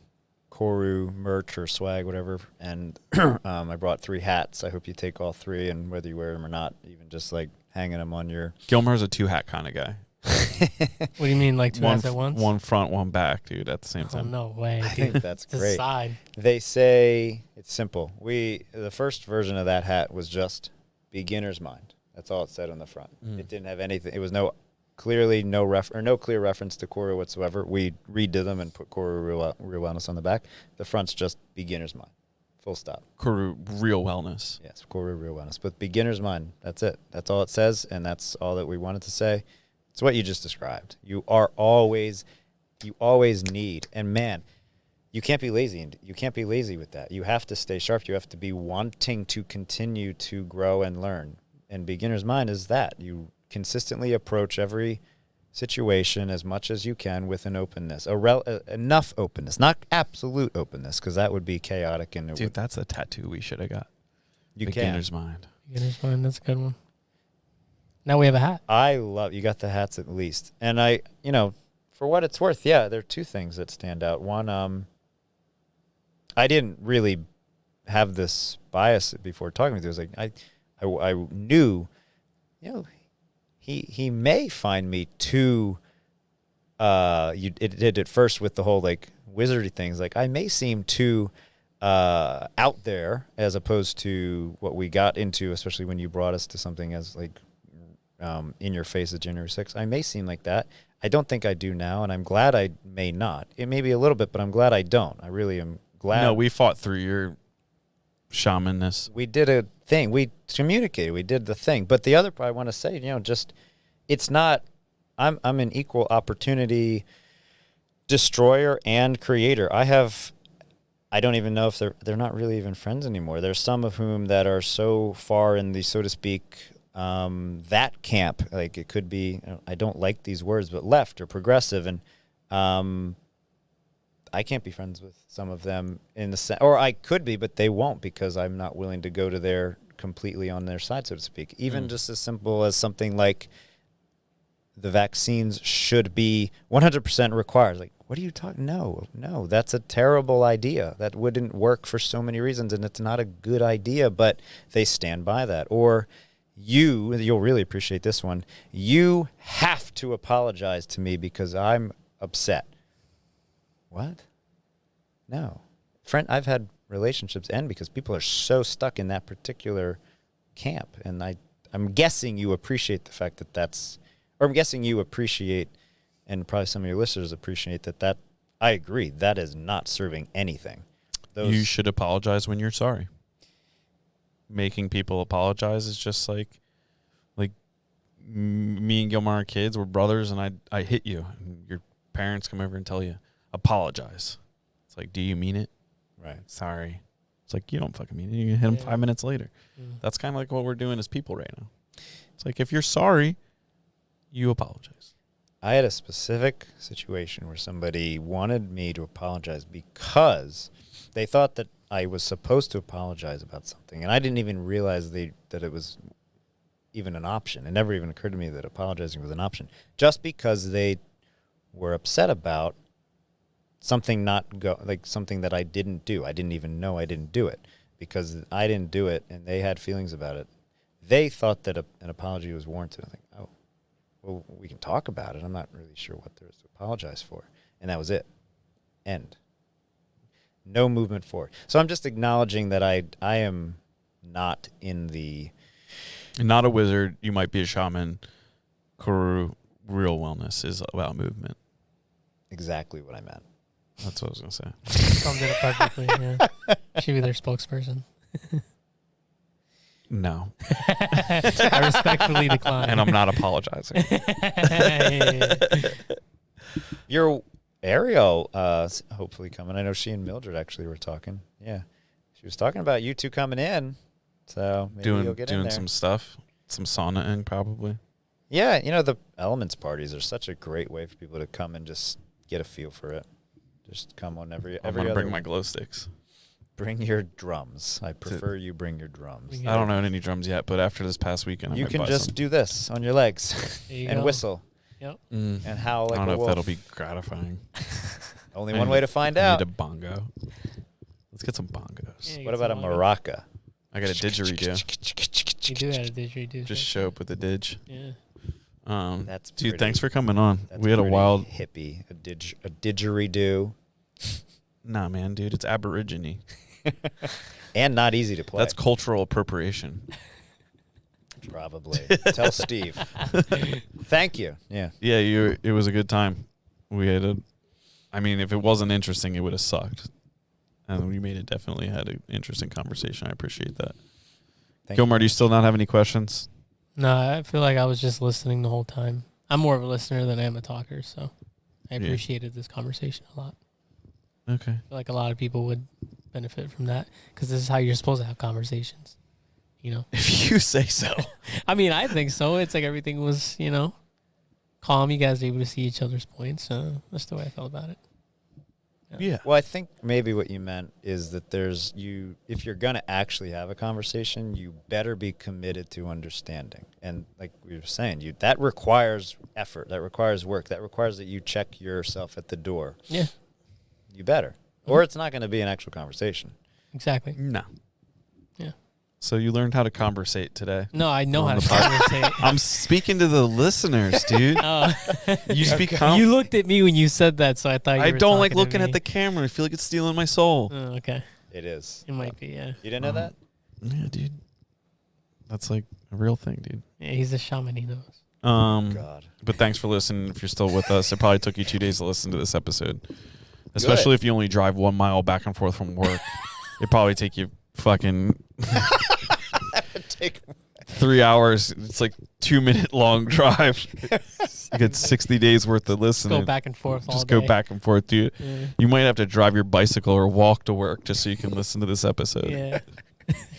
Koru merch or swag, whatever, and I brought 3 hats. I hope you take all 3, and whether you wear them or not, even just like hanging them on your... Gilmar's a 2-hat kind of guy. What do you mean, like 2 hats at once? One front, one back, dude, at the same time. Oh, no way, dude. I think that's great. Side. They say, it's simple. The first version of that hat was just beginner's mind. That's all it said on the front. It didn't have anything. It was no clear reference to Koru whatsoever. We redid them and put Koru Real Wellness on the back. The front's just beginner's mind. Full stop. Koru Real Wellness. Yes, Koru Real Wellness. But beginner's mind. That's it. That's all it says, and that's all that we wanted to say. It's what you just described. You always need, and man, you can't be lazy. You can't be lazy with that. You have to stay sharp. You have to be wanting to continue to grow and learn. And beginner's mind is that. You consistently approach every situation as much as you can with an openness, enough openness, not absolute openness, because that would be chaotic. And dude, that's a tattoo we should have got. You beginner's mind. Beginner's mind. That's a good one. Now we have a hat. I love, you got the hats at least. And I, for what it's worth, yeah, there are 2 things that stand out. One, I didn't really have this bias before talking with you. It was like, I knew, he may find me too, it did at first with the whole like wizardy things. Like, I may seem too out there as opposed to what we got into, especially when you brought us to something as like, in your face at January 6th. I may seem like that. I don't think I do now, and I'm glad I may not. It may be a little bit, but I'm glad I don't. I really am glad. No, we fought through your shamanness. We did a thing. We communicated. We did the thing. But the other part I want to say, just, it's not, I'm an equal opportunity destroyer and creator. I don't even know if they're not really even friends anymore. There's some of whom that are so far in the, so to speak, that camp, like it could be, I don't like these words, but left or progressive. And I can't be friends with some of them in the sense, or I could be, but they won't, because I'm not willing to go to their completely on their side, so to speak. Even just as simple as something like the vaccines should be 100% required. Like, what are you talking? No, that's a terrible idea. That wouldn't work for so many reasons, and it's not a good idea, but they stand by that. Or you'll really appreciate this one. You have to apologize to me because I'm upset. What? No. Friend, I've had relationships end because people are so stuck in that particular camp. And I'm guessing you appreciate the fact or I'm guessing you appreciate, and probably some of your listeners appreciate that I agree, that is not serving anything. You should apologize when you're sorry. Making people apologize is just like me and Gilmar are kids, we're brothers, and I hit you, and your parents come over and tell you apologize. It's like, do you mean it? Right. Sorry. It's like, you don't fucking mean it. You can hit him 5 minutes later. Mm. That's kind of like what we're doing as people right now. It's like, if you're sorry, you apologize. I had a specific situation where somebody wanted me to apologize because they thought that I was supposed to apologize about something. And I didn't even realize that it was even an option. It never even occurred to me that apologizing was an option. Just because they were upset about something something that I didn't do. I didn't even know I didn't do it because I didn't do it and they had feelings about it. They thought that an apology was warranted. I think, oh, well, we can talk about it. I'm not really sure what there is to apologize for. And that was it. End. No movement forward. So I'm just acknowledging that I am not in the... Not a wizard. You might be a shaman. Kuru, real wellness is about movement. Exactly what I meant. That's what I was going to say. Summed it up perfectly. Yeah. Should be their spokesperson. No. I respectfully decline. And I'm not apologizing. Your Ariel hopefully coming. I know she and Mildred actually were talking. Yeah. She was talking about you two coming in. So maybe you'll get in doing there. some stuff. Some saunaing probably. Yeah, the elements parties are such a great way for people to come and just get a feel for it. Just come on every I'm going to other bring my glow sticks. Bring your drums. I prefer you bring your drums. Yeah. I don't own any drums yet, but after this past weekend, I You might can buy just some. do this on your legs There you and go. whistle Yep. and howl like I don't a know wolf. if that'll be gratifying. Only I one need- way to find I out. need a bongo. Let's get some bongos. Yeah. What about a maraca? I got a didgeridoo. You do have a didgeridoo. Just show up with a didge. Yeah. That's dude, pretty- thanks for coming on. That's We had a pretty wild... hippie, a didgeridoo, Nah, man, dude, it's Aborigine. and not easy to play. That's cultural appropriation. Probably. Tell Steve. Thank you. Yeah. Yeah, it was a good time. We had I mean, if it wasn't interesting, it would have sucked. And we definitely had an interesting conversation. I appreciate that. Thank Gilmar, do you still not have any questions? No, I feel like I was just listening the whole time. I'm more of a listener than I am a talker, so I Yeah. appreciated this conversation a lot. Okay. I feel like a lot of people would benefit from that because this is how you're supposed to have conversations. If you say so. I mean, I think so. It's like everything was, calm. You guys were able to see each other's points. That's the way I felt about it. Yeah. Well, I think maybe what you meant is that if you're going to actually have a conversation, you better be committed to understanding. And like we were saying, that requires effort. That requires work. That requires that you check yourself at the door. Yeah, You better. Or it's not going to be an actual conversation. exactly. No. Yeah. So you learned how to conversate today. No, I know On how to the pod- conversate. I'm speaking to the listeners, dude. You speak. You looked at me when you said that, so I thought you I were don't like talking to looking at me. the camera. I feel like it's stealing my soul. Oh, okay. It is. It might be, yeah. You didn't know that? Yeah, dude. That's like a real thing, dude. Yeah, he's a shaman. He knows. God. But thanks for listening. If you're still with us, it probably took you 2 days to listen to this episode. Especially if you only drive 1 mile back and forth from work. It'd probably take you fucking 3 hours. It's like 2-minute long drive. You get 60 days worth of listening. Go back and forth all Just day. go back and forth, dude. Yeah. You might have to drive your bicycle or walk to work just so you can listen to this episode. Yeah.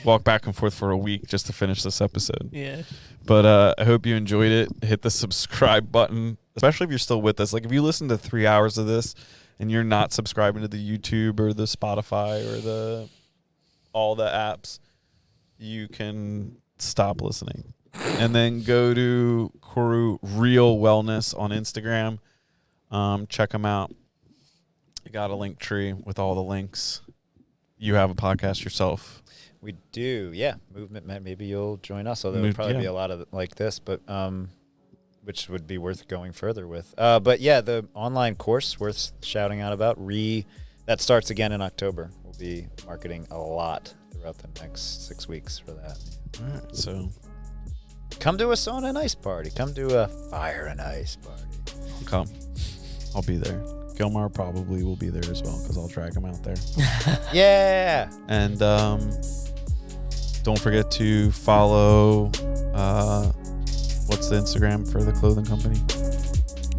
Walk back and forth for a week just to finish this episode. Yeah. But I hope you enjoyed it. Hit the subscribe button, especially if you're still with us. Like if you listen to 3 hours of this and you're not subscribing to the YouTube or the Spotify or all the apps, you can stop listening. And then go to Kuru Real Wellness on Instagram. Check them out. You got a link tree with all the links. You have a podcast yourself. We do, yeah. Movement, maybe you'll join us. Although there'll probably be a lot of like this, but which would be worth going further with. But yeah, the online course worth shouting out about. That starts again in October. We'll be marketing a lot throughout the next 6 weeks for that. All right, so Come to a sauna and ice party. Come to a fire and ice party. I'll come. I'll be there. Gilmar probably will be there as well because I'll drag him out there. Yeah. And don't forget to follow. What's the Instagram for the clothing company?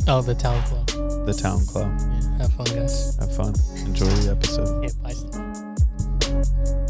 Oh, the Town Club. The Town Club. Yeah, have fun, guys. Have fun. Enjoy the episode. Yeah, bye. Peace.